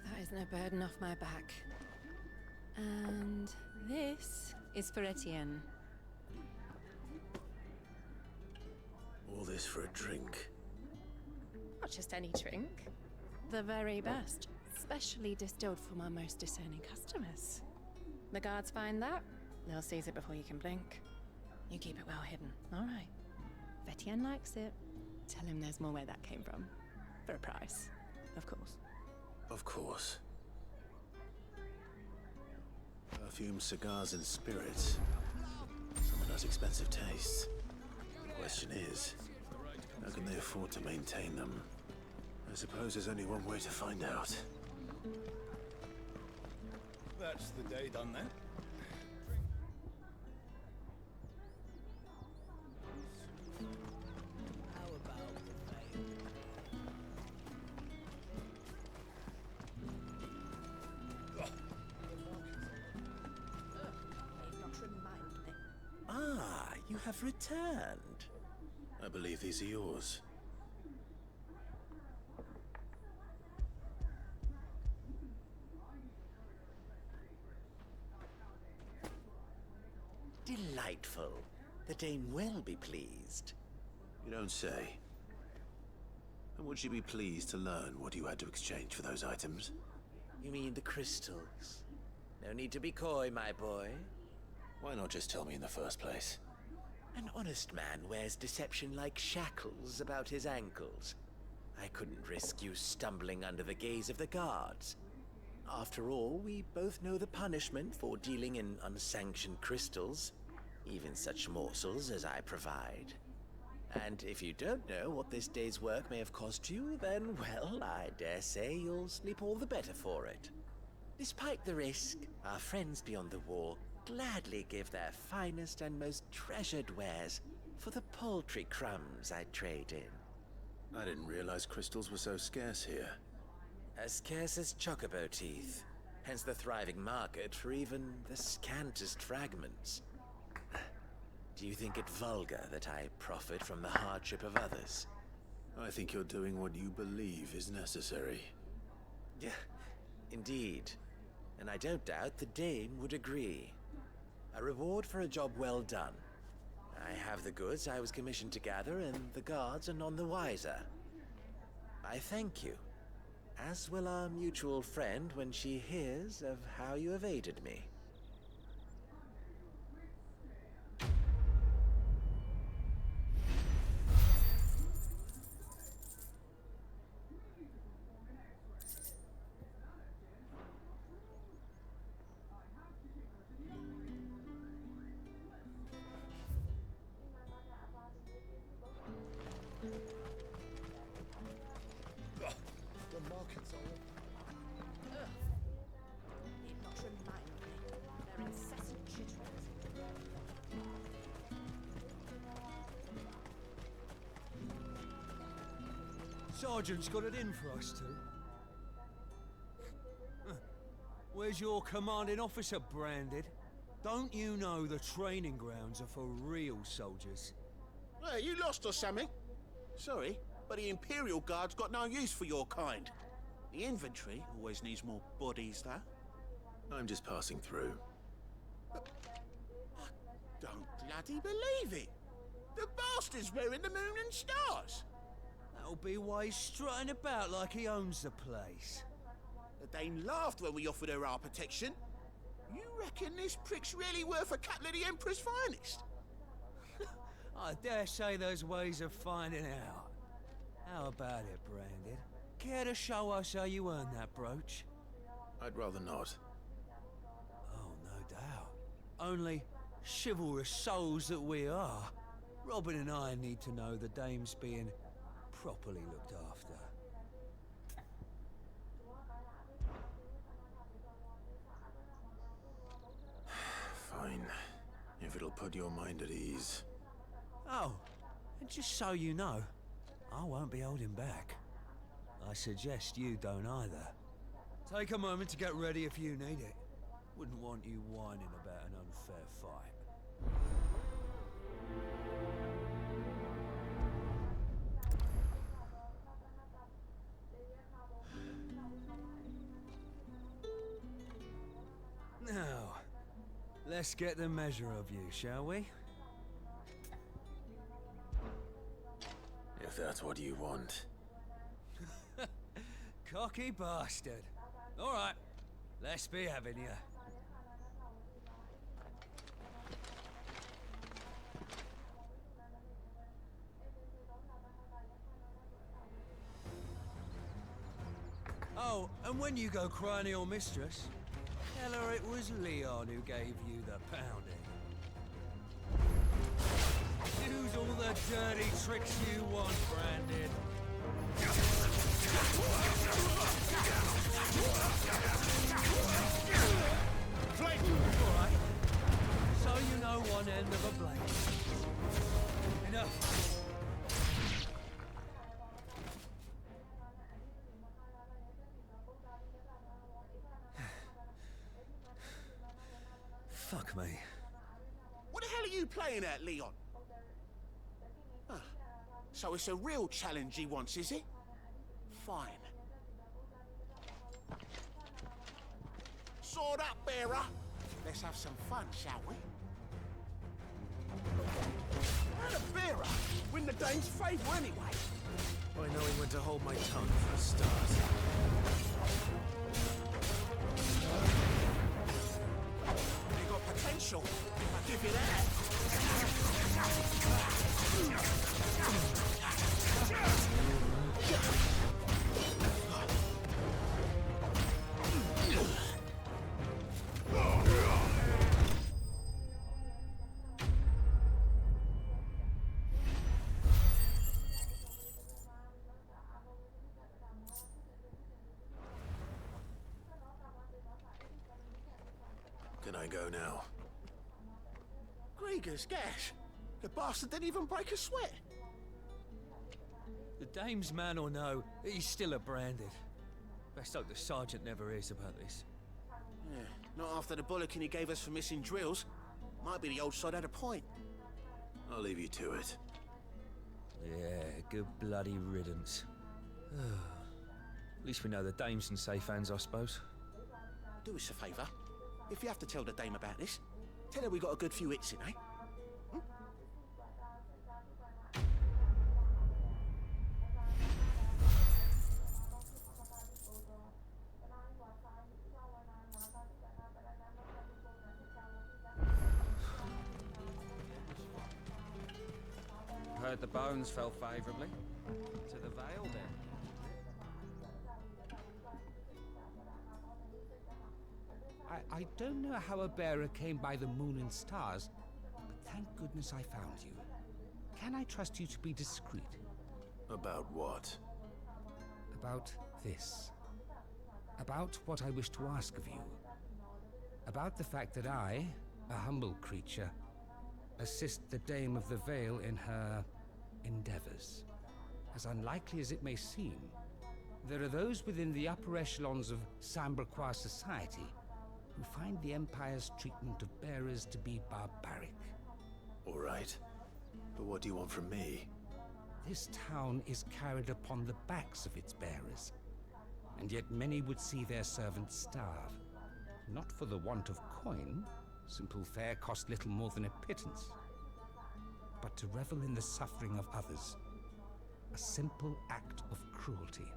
That isn't a burden off my back. And this is for Etienne. All this for a drink. Not just any drink. The very best. Specially distilled for my most discerning customers. The guards find that, they'll seize it before you can blink. You keep it well hidden, all right? If Etienne likes it, tell him there's more where that came from. For a price, of course. Of course. Perfume, cigars, and spirits. Someone has expensive tastes. The question is, how can they afford to maintain them? I suppose there's only one way to find out. That's the day done then. Ah, you have returned. I believe these are yours. Delightful. The Dame will be pleased. You don't say. And would she be pleased to learn what you had to exchange for those items? You mean the crystals? No need to be coy, my boy. Why not just tell me in the first place? An honest man wears deception like shackles about his ankles. I couldn't risk you stumbling under the gaze of the guards. After all, we both know the punishment for dealing in unsanctioned crystals, even such morsels as I provide. And if you don't know what this day's work may have cost you, then, well, I dare say you'll sleep all the better for it. Despite the risk, our friends beyond the wall gladly give their finest and most treasured wares for the paltry crumbs I trade in. I didn't realize crystals were so scarce here. As scarce as chocobo teeth, hence the thriving market for even the scantest fragments. Do you think it vulgar that I profit from the hardship of others? I think you're doing what you believe is necessary. Yeah, indeed. And I don't doubt the Dame would agree. A reward for a job well done. I have the goods I was commissioned to gather, and the guards are none the wiser. I thank you, as will our mutual friend when she hears of how you have aided me. The markets are... It not remind me. Their incessant chitterings. Sergeant's got it in for us two. Where's your commanding officer branded? Don't you know the training grounds are for real soldiers? Hey, you lost or something? Sorry, but the Imperial Guard's got no use for your kind. The infantry always needs more bodies, though. I'm just passing through. Don't bloody believe it! The bastard's wearing the moon and stars! That'll be why he's strutting about like he owns the place. The Dane laughed when we offered her our protection. You reckon this prick's really worth a couple of the Emperor's finest? I dare say there's ways of finding out. How about it, Branded? Care to show us how you earned that brooch? I'd rather not. Oh, no doubt. Only chivalrous souls that we are, Robin and I need to know the dame's being properly looked after. Fine. If it'll put your mind at ease. Oh, and just so you know, I won't be holding back. I suggest you don't either. Take a moment to get ready if you need it. Wouldn't want you whining about an unfair fight. Now, let's get the measure of you, shall we? If that's what you want. Cocky bastard. All right, let's be having you. Oh, and when you go crying to your mistress, tell her it was Leon who gave you the pounding. Use all the dirty tricks you want, Branded. Flame! All right. So you know one end of a blade. Enough. Fuck me. What the hell are you playing at, Leon? Ah, so it's a real challenge he wants, is it? Fine. Sword up, bearer. Let's have some fun, shall we? How the bearer win the Dane's favour anyway? By knowing when to hold my tongue for a start. You got potential. I'll give you that. Can I go now? Grieger's gas. The bastard didn't even break a sweat. The dame's man or no, he's still a Branded. Best hope the sergeant never hears about this. Yeah, not after the bollocking he gave us for missing drills. Might be the old sod had a point. I'll leave you to it. Yeah, good bloody riddance. At least we know the dame's in safe hands, I suppose. Do us a favour. If you have to tell the dame about this, Tell her we got a good few hits in, eh? Heard the bones fell favourably. To the Vale, then. I don't know how a bearer came by the moon and stars, but thank goodness I found you. Can I trust you to be discreet? About what? About this. About what I wish to ask of you. About the fact that I, a humble creature, assist the Dame of the Vale in her endeavors. As unlikely as it may seem, there are those within the upper echelons of Samberquois society who find the Empire's treatment of bearers to be barbaric. All right. But what do you want from me? This town is carried upon the backs of its bearers, and yet many would see their servants starve. Not for the want of coin, simple fare cost little more than a pittance, but to revel in the suffering of others. A simple act of cruelty.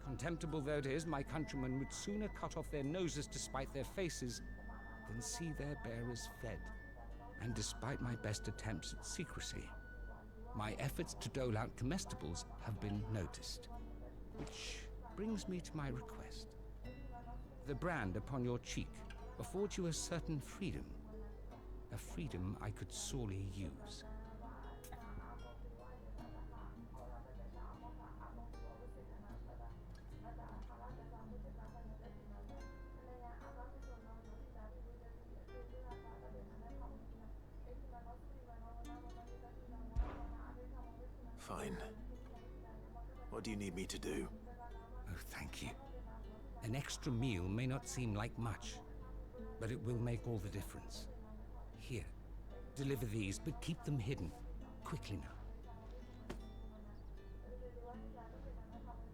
Contemptible though it is, my countrymen would sooner cut off their noses to spite their faces than see their bearers fed. And despite my best attempts at secrecy, my efforts to dole out comestibles have been noticed. Which brings me to my request. The brand upon your cheek affords you a certain freedom. A freedom I could sorely use. Fine. What do you need me to do? Oh, thank you. An extra meal may not seem like much, but it will make all the difference. Here, deliver these, but keep them hidden. Quickly now.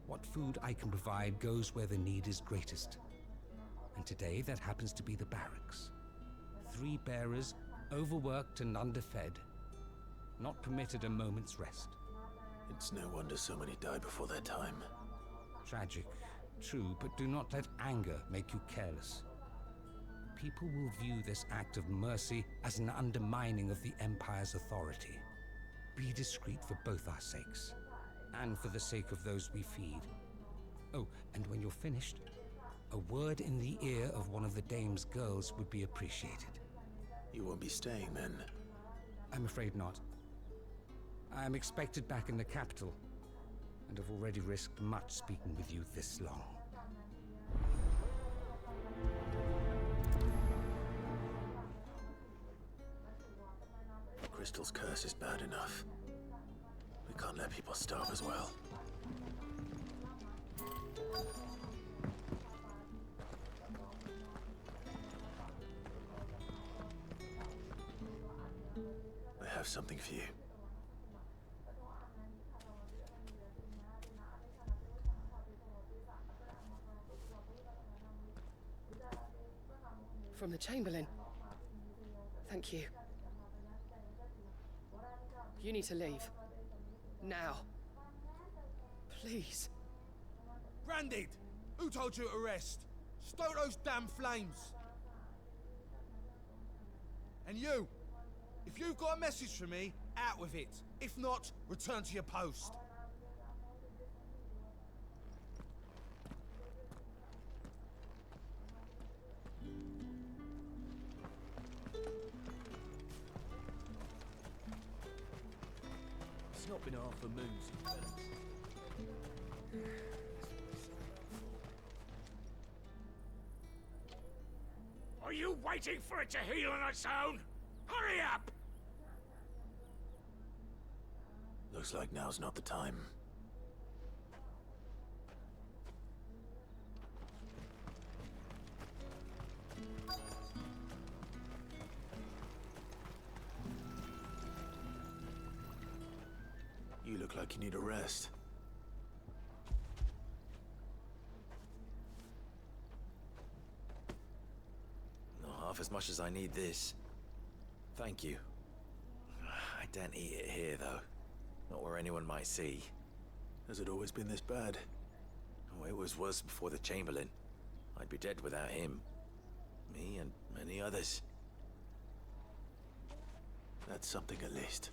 What food I can provide goes where the need is greatest. And today, that happens to be the barracks. 3 bearers, overworked and underfed, not permitted a moment's rest. It's no wonder so many die before their time. Tragic, true, but do not let anger make you careless. People will view this act of mercy as an undermining of the Empire's authority. Be discreet for both our sakes, and for the sake of those we feed. Oh, and when you're finished, a word in the ear of one of the Dame's girls would be appreciated. You won't be staying then? I'm afraid not. I am expected back in the capital, and have already risked much speaking with you this long. Crystal's curse is bad enough. We can't let people starve as well. I have something for you. From the Chamberlain. Thank you. You need to leave. Now. Please. Branded! Who told you to rest? Stoke those damn flames! And you! If you've got a message for me, out with it. If not, return to your post. It's not been half a moon since then. Are you waiting for it to heal on its own? Hurry up! Looks like now's not the time. You look like you need a rest. Not half as much as I need this. Thank you. I don't eat it here, though. Not where anyone might see. Has it always been this bad? Oh, it was worse before the Chamberlain. I'd be dead without him. Me and many others. That's something at least.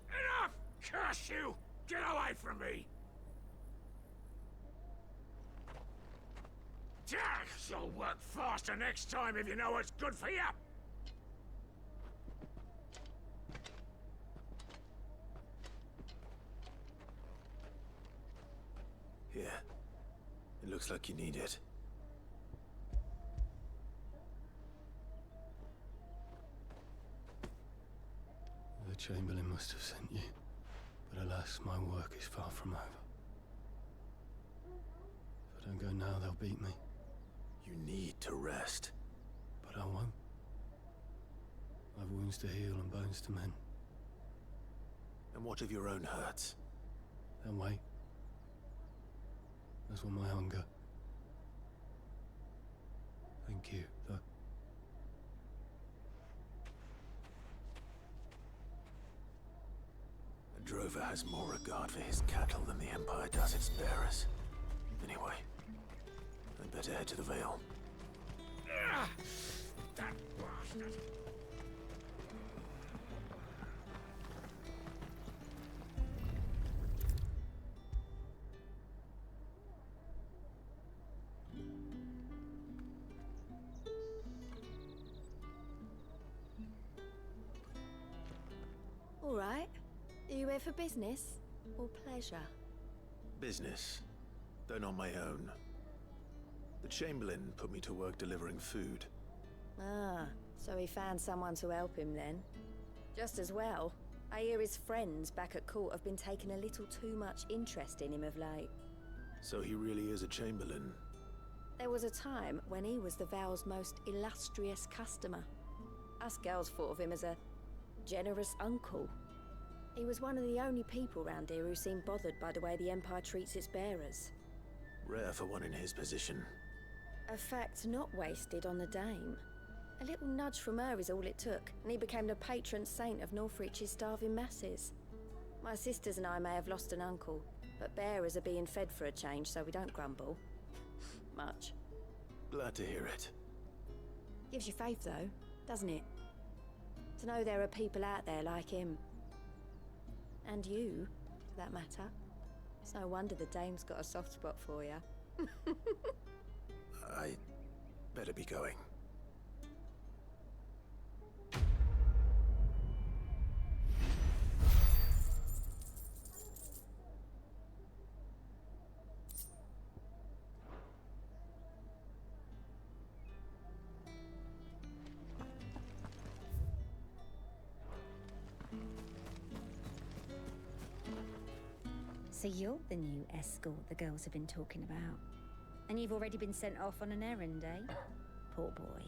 Enough! Curse you! Get away from me! You'll work faster next time if you know what's good for you! Here. It looks like you need it. The Chamberlain must have sent you, but alas, my work is far from over. If I don't go now, they'll beat me. You need to rest. But I won't. I've wounds to heal and bones to mend. And what of your own hurts? Then wait. As will my hunger. Thank you, though. A drover has more regard for his cattle than the Empire does its bearers. Anyway, I'd better head to the Vale. That bastard! All right. Are you here for business or pleasure? Business, though not my own. The Chamberlain put me to work delivering food. Ah, so he found someone to help him then. Just as well. I hear his friends back at court have been taking a little too much interest in him of late. So he really is a Chamberlain. There was a time when he was the Vale's most illustrious customer. Us girls thought of him as a generous uncle. He was one of the only people round here who seemed bothered by the way the Empire treats its bearers. Rare for one in his position. A fact not wasted on the Dame. A little nudge from her is all it took, and he became the patron saint of Northreach's starving masses. My sisters and I may have lost an uncle, but bearers are being fed for a change, so we don't grumble. Much. Glad to hear it. Gives you faith, though, doesn't it? To know there are people out there like him. And you, for that matter. It's no wonder the Dame's got a soft spot for you. I better be going. So you're the new escort the girls have been talking about. And you've already been sent off on an errand, eh? Poor boy.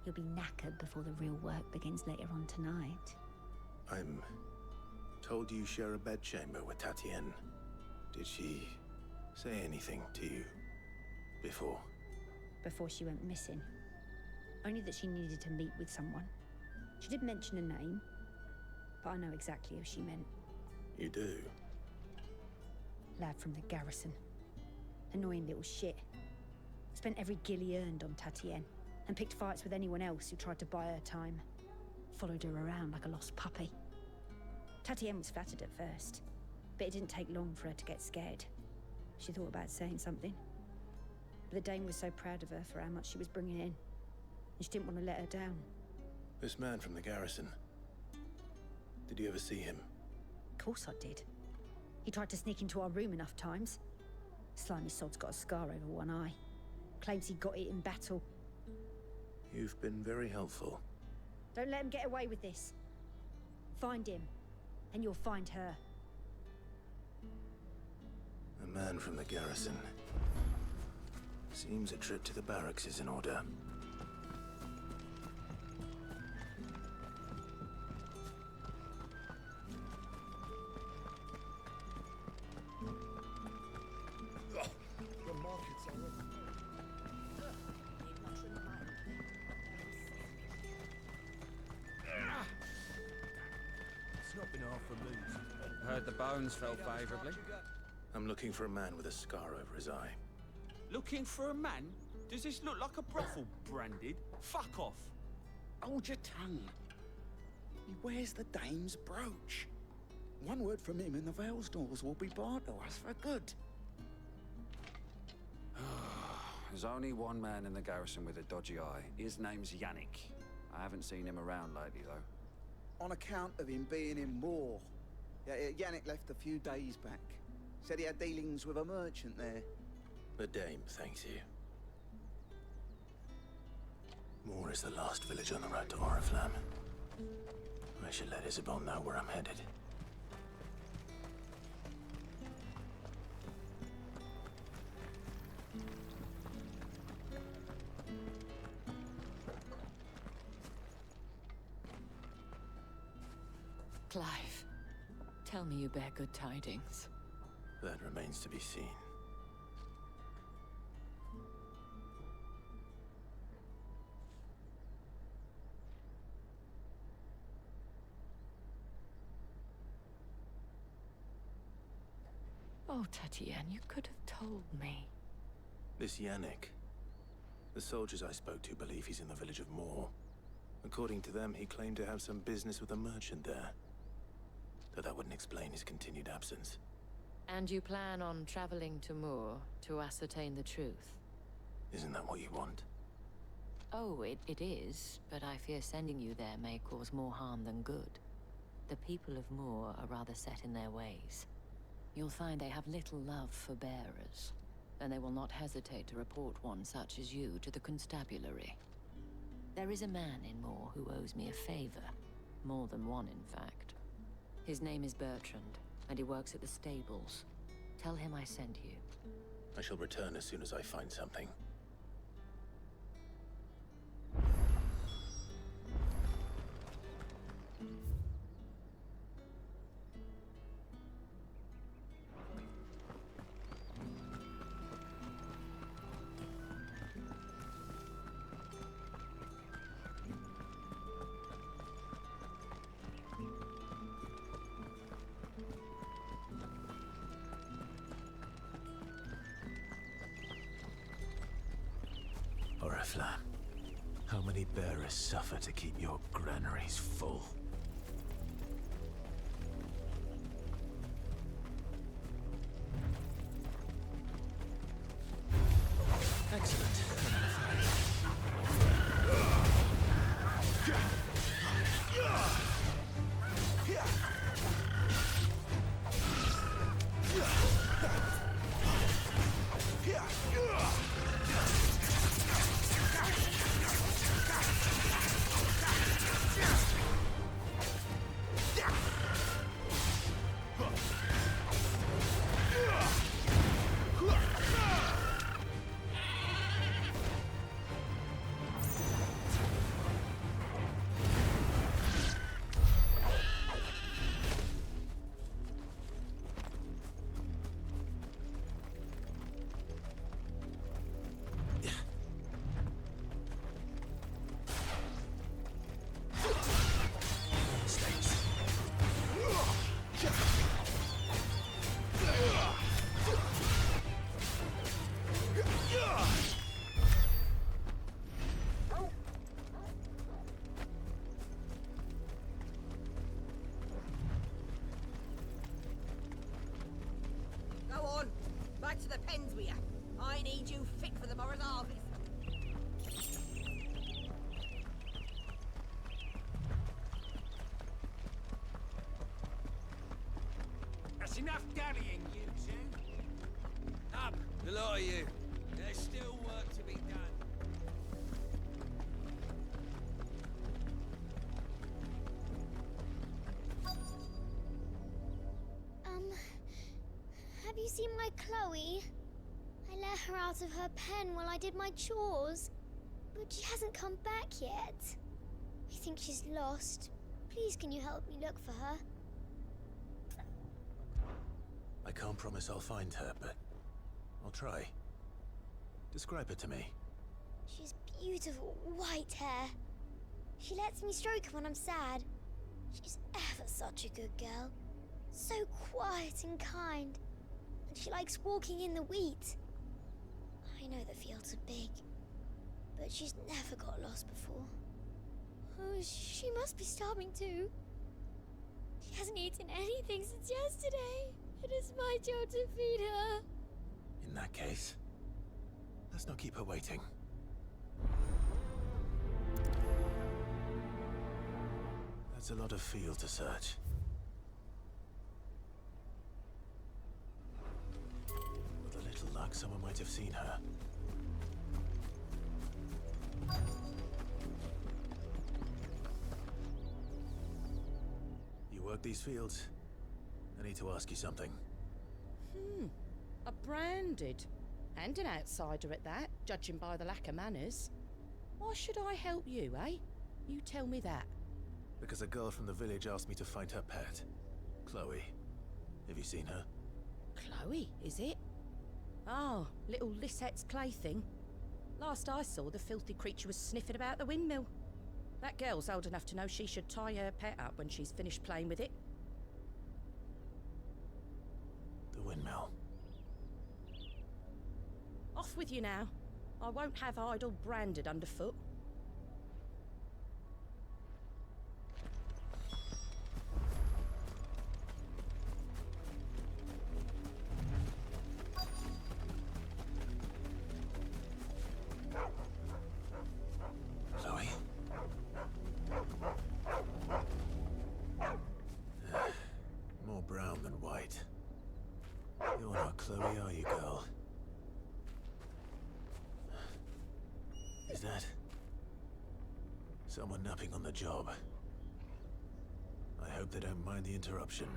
You'll be knackered before the real work begins later on tonight. I'm told you share a bedchamber with Tatienne. Did she say anything to you before? Before she went missing. Only that she needed to meet with someone. She did mention a name, but I know exactly who she meant. You do? Lad from the garrison. Annoying little shit. Spent every gil he earned on Tatienne, and picked fights with anyone else who tried to buy her time. Followed her around like a lost puppy. Tatienne was flattered at first, but it didn't take long for her to get scared. She thought about saying something. But the Dame was so proud of her for how much she was bringing in, and she didn't want to let her down. This man from the garrison. Did you ever see him? Of course I did. He tried to sneak into our room enough times. Slimy sod's got a scar over one eye. Claims he got it in battle. You've been very helpful. Don't let him get away with this. Find him, and you'll find her. A man from the garrison. Seems a trip to the barracks is in order. Your markets are It's not been half a lose. Heard the bones fell favourably. I'm looking for a man with a scar over his eye. Looking for a man? Does this look like a brothel, Branded? Fuck off. Hold your tongue. He wears the dame's brooch. One word from him and the Vale's doors will be barred to us for good. There's only one man in the garrison with a dodgy eye. His name's Yannick. I haven't seen him around lately, though. On account of him being in war. Yannick left a few days back. Said he had dealings with a merchant there. The dame thanks you. Moor is the last village on the road to Oriflamme. I should let Isabel know where I'm headed. Clive, tell me you bear good tidings. That remains to be seen. Oh, Tatienne, you could have told me. This Yannick. The soldiers I spoke to believe he's in the village of Moor. According to them, he claimed to have some business with a merchant there. Though that wouldn't explain his continued absence. And you plan on traveling to Moor to ascertain the truth? Isn't that what you want? Oh, it is, but I fear sending you there may cause more harm than good. The people of Moor are rather set in their ways. You'll find they have little love for bearers, and they will not hesitate to report one such as you to the constabulary. There is a man in Moor who owes me a favor. More than one, in fact. His name is Bertrand, and he works at the stables. Tell him I sent you. I shall return as soon as I find something. Oriflamme, how many bearers suffer to keep your granaries full? Excellent. Back to the pens with you. I need you fit for the morrow's harvest. That's enough dallying, you two. Up, the lot of you. There's still work to be done. Have you seen my Chloe? I let her out of her pen while I did my chores, but she hasn't come back yet. I think she's lost. Please, can you help me look for her? I can't promise I'll find her, but I'll try. Describe her to me. She's beautiful white hair. She lets me stroke her when I'm sad. She's ever such a good girl. So quiet and kind. And she likes walking in the wheat. I know the fields are big, but she's never got lost before. Oh, she must be starving too. She hasn't eaten anything since yesterday. It is my job to feed her. In that case, let's not keep her waiting. That's a lot of field to search. With a little luck, someone might have seen her. You work these fields? I need to ask you something. A branded. And an outsider at that, judging by the lack of manners. Why should I help you, eh? You tell me that. Because a girl from the village asked me to find her pet. Chloe. Have you seen her? Chloe, is it? Oh, little Lisette's plaything. Last I saw, the filthy creature was sniffing about the windmill. That girl's old enough to know she should tie her pet up when she's finished playing with it. The windmill. Off with you now. I won't have idle branded underfoot. Chloe? More brown than white. You're not Chloe, are you, girl? Is that someone napping on the job? I hope they don't mind the interruption.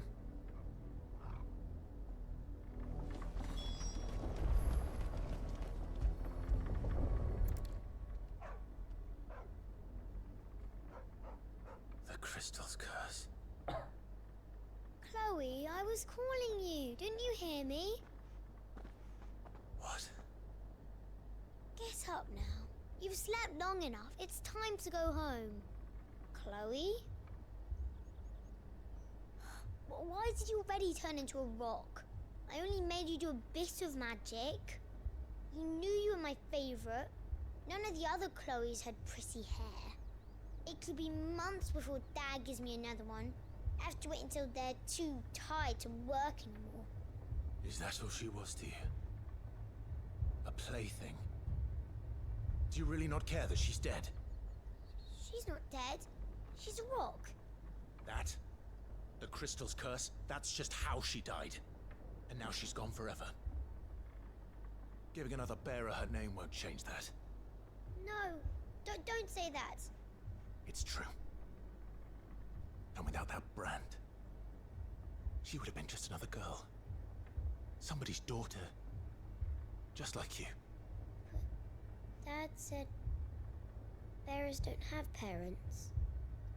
The crystal's curse. Chloe, I was calling you. Didn't you hear me? What? Get up now. You've slept long enough. It's time to go home. Chloe? Why did you already turn into a rock? I only made you do a bit of magic. You knew you were my favorite. None of the other Chloes had pretty hair. It could be months before Dad gives me another one. I have to wait until they're too tired to work anymore. Is that all she was to you? A plaything? Do you really not care that she's dead? She's not dead. She's a rock. That? The crystal's curse? That's just how she died. And now she's gone forever. Giving another bearer her name won't change that. No, don't say that. It's true. And without that brand, she would have been just another girl. Somebody's daughter. Just like you. Dad said bearers don't have parents.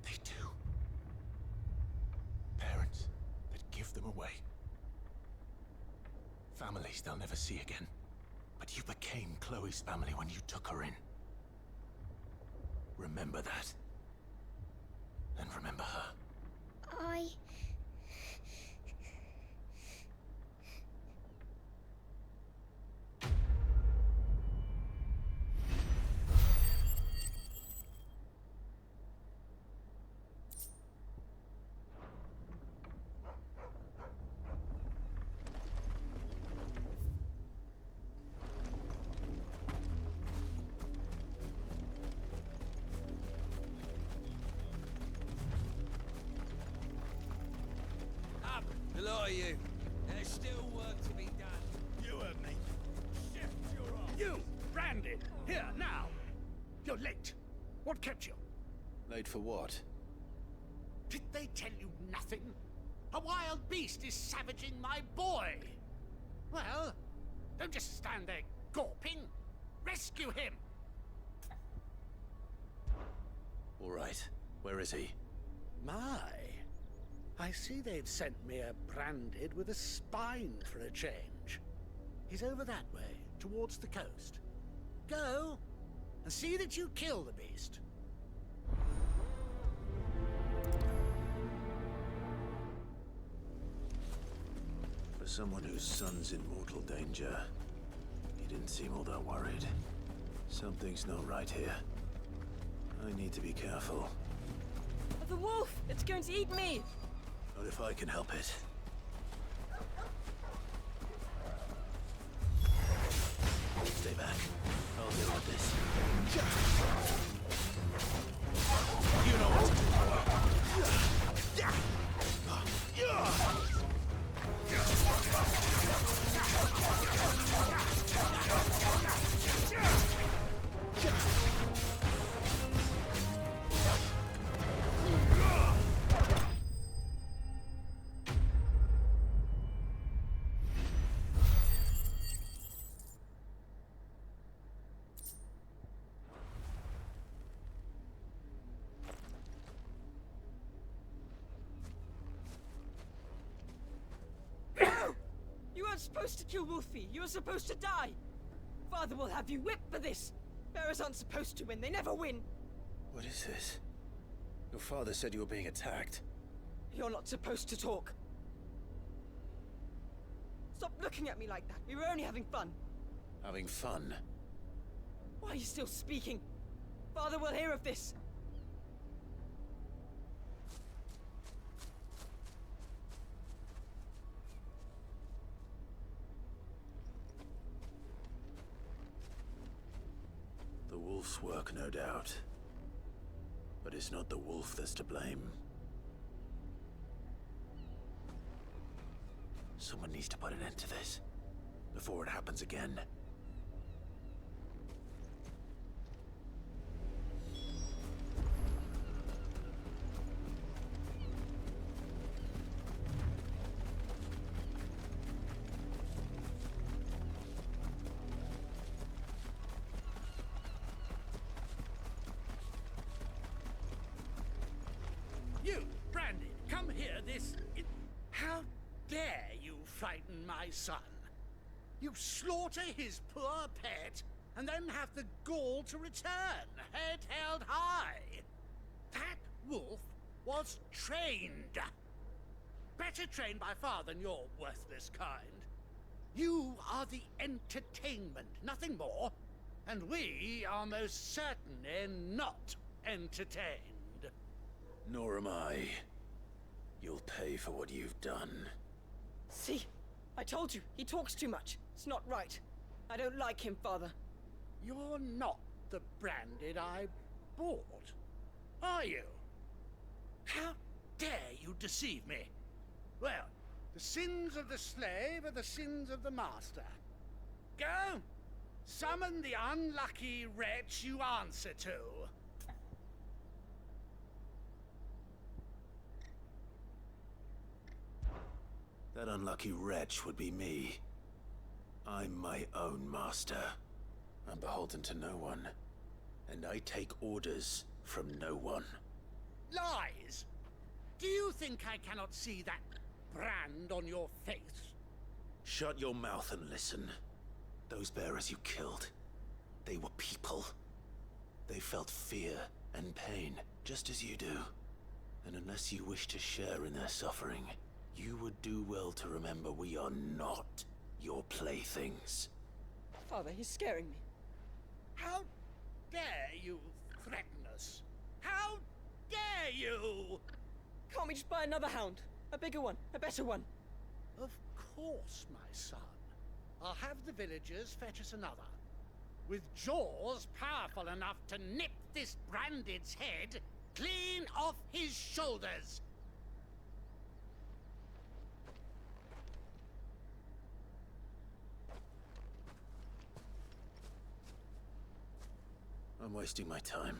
They do. Parents that give them away. Families they'll never see again. But you became Chloe's family when you took her in. Remember that. And remember her. Up, the lot of you. There's still work to be done. You heard me. Shift your arm. You, branded. Here, now. You're late. What kept you? Late for what? Did they tell you nothing? A wild beast is savaging my boy. Well, Don't just stand there gawping. Rescue him! All right. Where is he? My. I see they've sent me a branded with a spine for a change. He's over that way, towards the coast. Go, and see that you kill the beast. For someone whose son's in mortal danger, he didn't seem all that worried. Something's not right here. I need to be careful. The wolf! It's going to eat me! Not if I can help it. Stay back. I'll deal with this. You know what? You weren't supposed to kill Wolfie. You were supposed to die. Father will have you whipped for this. Bearers aren't supposed to win. They never win. What is this? Your father said you were being attacked. You're not supposed to talk. Stop looking at me like that. We were only having fun. Having fun? Why are you still speaking? Father will hear of this. The wolf's work, no doubt. But it's not the wolf that's to blame. Someone needs to put an end to this, before it happens again. You, Brandy, come here. How dare you frighten my son? You slaughter his poor pet, and then have the gall to return, head held high. That wolf was trained. Better trained by far than your worthless kind. You are the entertainment, nothing more. And we are most certainly not entertained. Nor am I. You'll pay for what you've done. See? I told you, he talks too much. It's not right. I don't like him, Father. You're not the Branded I bought, are you? How dare you deceive me? Well, the sins of the slave are the sins of the master. Go! Summon the unlucky wretch you answer to. That unlucky wretch would be me. I'm my own master. I'm beholden to no one. And I take orders from no one. Lies! Do you think I cannot see that brand on your face? Shut your mouth and listen. Those bearers you killed, they were people. They felt fear and pain, just as you do. And unless you wish to share in their suffering, you would do well to remember we are not your playthings. Father, he's scaring me. How dare you threaten us? How dare you? Can't we just buy another hound? A bigger one, a better one. Of course, my son. I'll have the villagers fetch us another. With jaws powerful enough to nip this Branded's head clean off his shoulders. I'm wasting my time.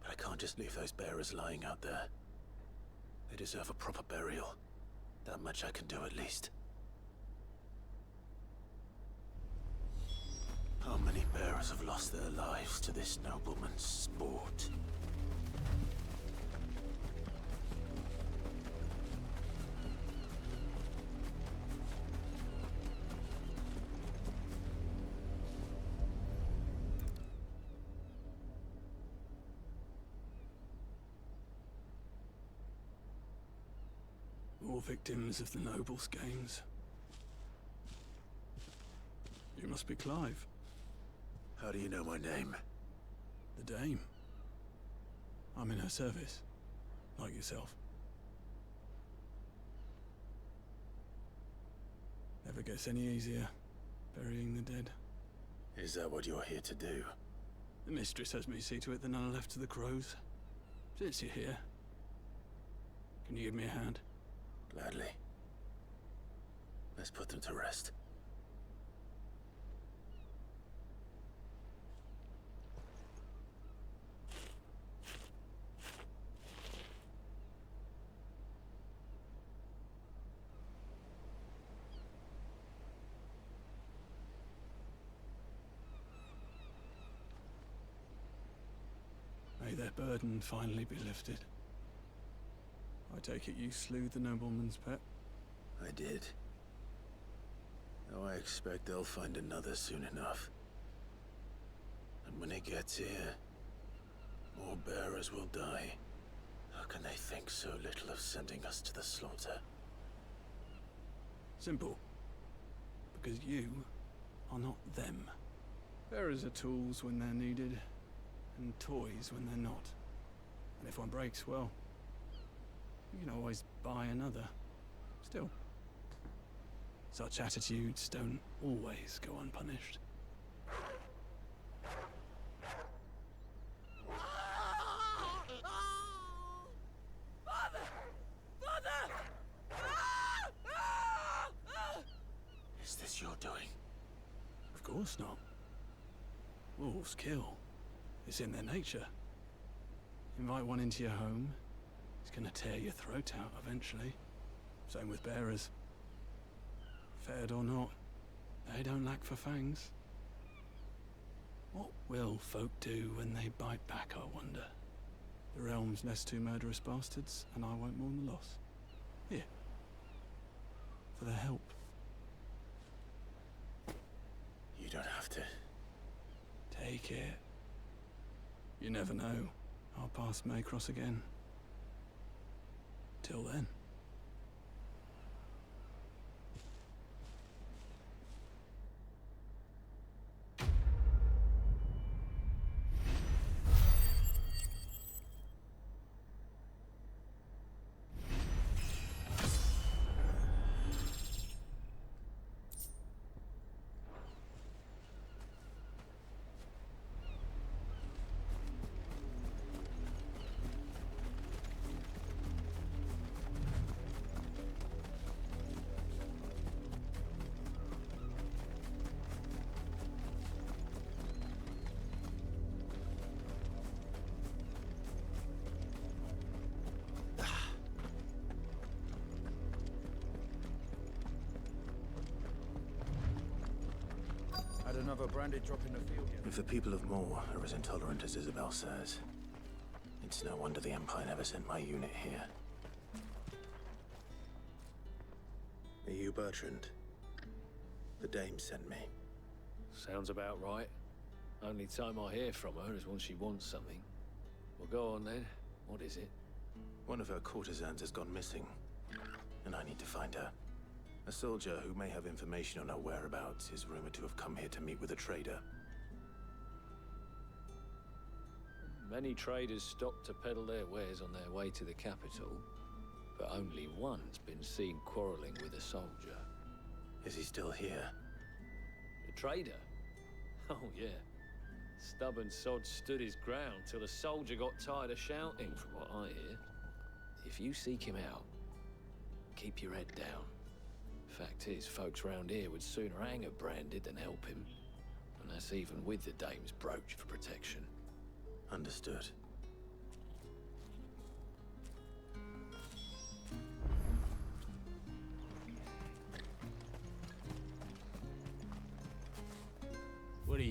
But I can't just leave those bearers lying out there. They deserve a proper burial. That much I can do at least. How many bearers have lost their lives to this nobleman's sport? All victims of the nobles' games. You must be Clive. How do you know my name? The Dame. I'm in her service, like yourself. Never gets any easier, burying the dead. Is that what you're here to do? The mistress has me see to it that none are left to the crows. Since you're here, can you give me a hand? Gladly. Let's put them to rest. May their burden finally be lifted. I take it you slew the nobleman's pet? I did. Now I expect they'll find another soon enough. And when it gets here, more bearers will die. How can they think so little of sending us to the slaughter? Simple. Because you are not them. Bearers are tools when they're needed, and toys when they're not. And if one breaks, well, you can always buy another. Still, such attitudes don't always go unpunished. Father! Father! Is this your doing? Of course not. Wolves kill. It's in their nature. Invite one into your home, it's gonna tear your throat out eventually. Same with bearers. Fed or not, they don't lack for fangs. What will folk do when they bite back, I wonder? The realm's nest two murderous bastards, and I won't mourn the loss. Here. For their help. You don't have to. Take it. You never know. Our paths may cross again. Till then. Had another branded drop in the field yet? If the people of Moor are as intolerant as Isabel says, it's no wonder the Empire never sent my unit here. Are you Bertrand? The Dame sent me. Sounds about right. Only time I hear from her is when she wants something. Well, go on then. What is it? One of her courtesans has gone missing, and I need to find her. A soldier who may have information on her whereabouts is rumored to have come here to meet with a trader. Many traders stop to peddle their wares on their way to the capital, but only one's been seen quarreling with a soldier. Is he still here? The trader? Oh, yeah. Stubborn sod stood his ground till the soldier got tired of shouting, from what I hear. If you seek him out, keep your head down. Fact is, folks round here would sooner hang a branded than help him. And that's even with the Dame's brooch for protection. Understood. What are you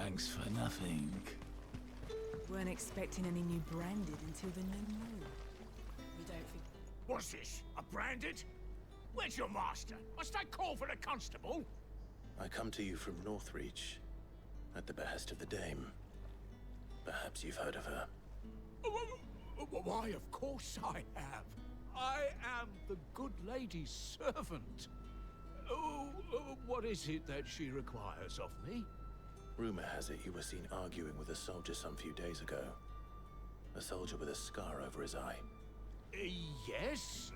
Thanks for nothing. Weren't expecting any new branded until the new moon. You don't think... What's this? A branded? Where's your master? Must I call for the constable? I come to you from Northreach, at the behest of the Dame. Perhaps you've heard of her. Why, of course I have. I am the good lady's servant. What is it that she requires of me? Rumor has it you were seen arguing with a soldier some few days ago. A soldier with a scar over his eye. Yes,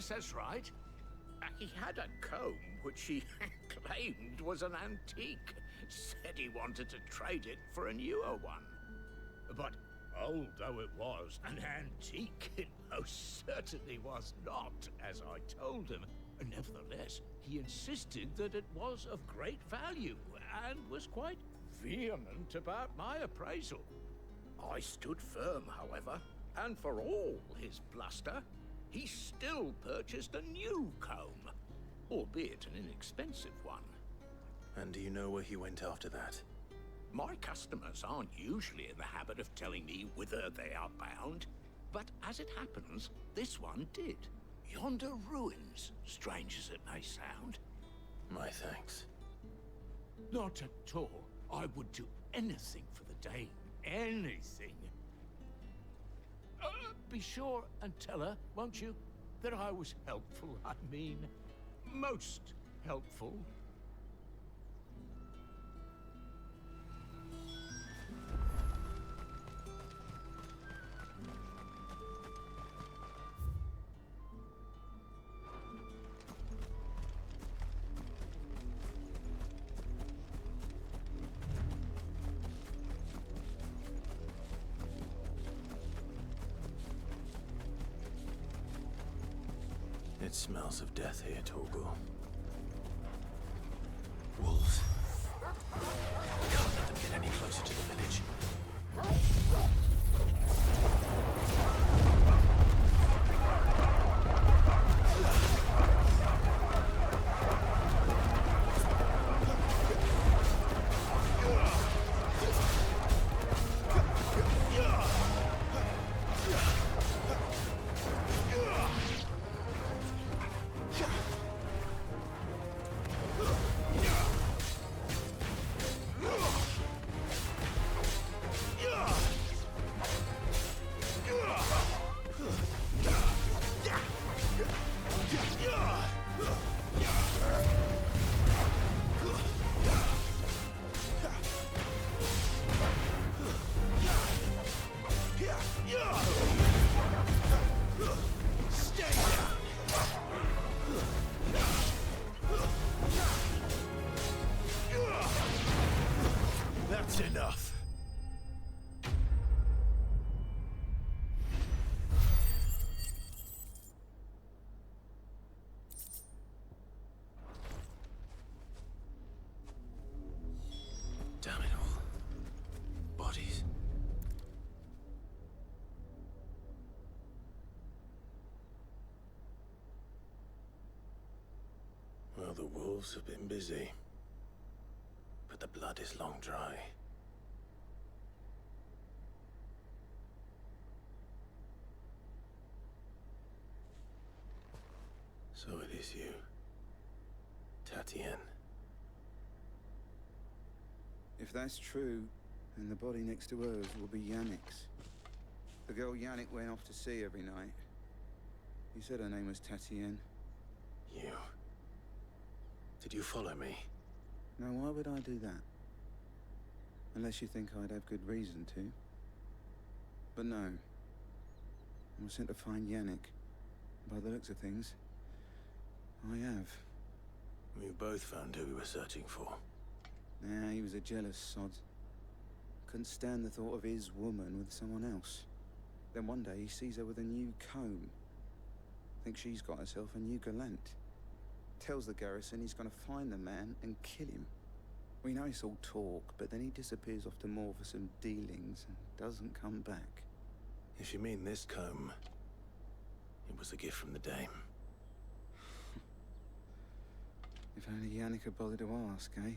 that's right. He had a comb which he claimed was an antique. Said he wanted to trade it for a newer one. But old though it was, an antique it most certainly was not, as I told him. Nevertheless, he insisted that it was of great value, and was quite vehement about my appraisal. I stood firm, however, and for all his bluster, he still purchased a new comb, albeit an inexpensive one. And do you know where he went after that? My customers aren't usually in the habit of telling me whither they are bound, but as it happens, this one did. Yonder ruins, strange as it may sound. My thanks. Not at all. I would do anything for the Dame. Anything. Be sure and tell her, won't you, that I was helpful. I mean, most helpful. It smells of death here, Torgal. Wolves. We can't let them get any closer to the village. That's enough. Damn it all. Bodies. Well, the wolves have been busy. But the blood is long dry. So it is you, Tatien. If that's true, then the body next to hers will be Yannick's. The girl Yannick went off to see every night. He said her name was Tatien. You. Did you follow me? Now, why would I do that? Unless you think I'd have good reason to. But no. I was sent to find Yannick. By the looks of things, I have. We both found who we were searching for. Nah, he was a jealous sod. Couldn't stand the thought of his woman with someone else. Then one day he sees her with a new comb. Thinks she's got herself a new gallant. Tells the garrison he's gonna find the man and kill him. We know it's all talk, but then he disappears off to Moor for some dealings and doesn't come back. If you mean this comb, it was a gift from the Dame. If only Yannick had bothered to ask, eh?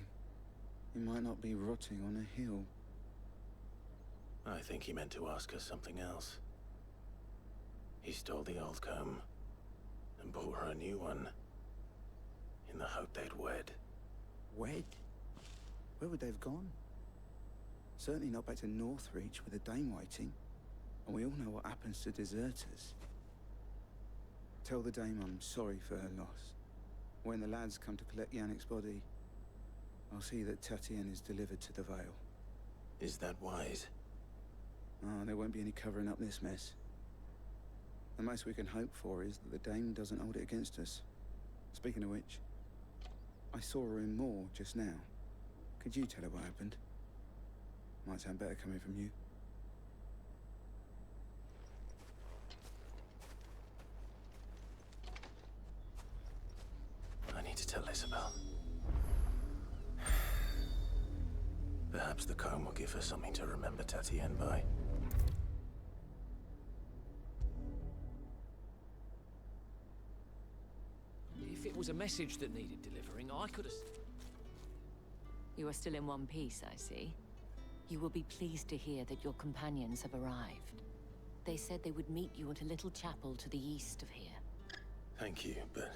he might not be rotting on a hill. I think he meant to ask us something else. He stole the old comb and bought her a new one in the hope they'd wed. Wed? Where would they have gone? Certainly not back to Northreach with a dame waiting. And we all know what happens to deserters. Tell the dame I'm sorry for her loss. When the lads come to collect Yannick's body, I'll see that Tatienne is delivered to the Vale. Is that wise? Oh, there won't be any covering up this mess. The most we can hope for is that the dame doesn't hold it against us. Speaking of which, I saw her in Moor just now. Could you tell her what happened? Might sound better coming from you. I need to tell Isabel. Perhaps the comb will give her something to remember Tatienne by. If it was a message that needed delivering, I could have... You are still in one piece, I see. You will be pleased to hear that your companions have arrived. They said they would meet you at a little chapel to the east of here. Thank you, but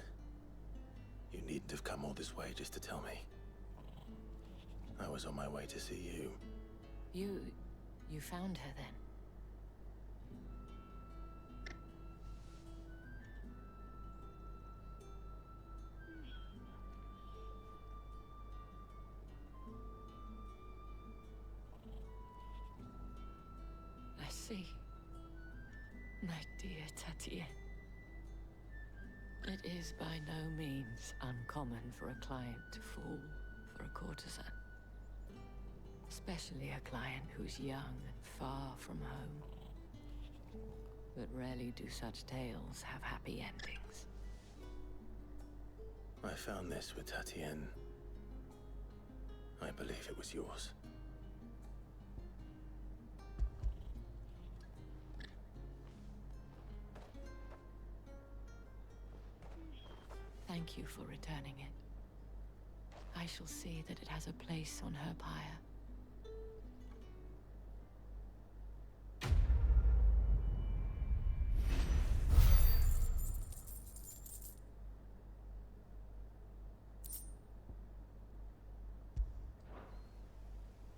you needn't have come all this way just to tell me. I was on my way to see you. You found her then? I see. My dear Tatienne. It is by no means uncommon for a client to fall for a courtesan. Especially a client who's young and far from home. But rarely do such tales have happy endings. I found this with Tatienne. I believe it was yours. Thank you for returning it. I shall see that it has a place on her pyre.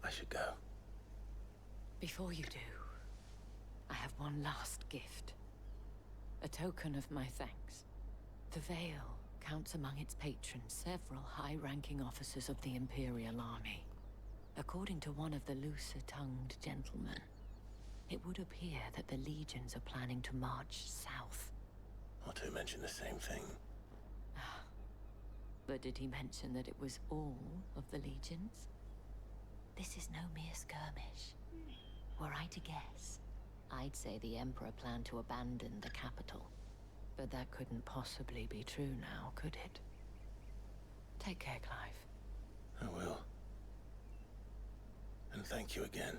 I should go. Before you do, I have one last gift. A token of my thanks. The Vale counts among its patrons several high-ranking officers of the Imperial Army. According to one of the looser-tongued gentlemen, it would appear that the legions are planning to march south. Otto mentioned the same thing. But did he mention that it was all of the legions? This is no mere skirmish. Were I to guess, I'd say the Emperor planned to abandon the capital. But that couldn't possibly be true now, could it? Take care, Clive. I will. And thank you again.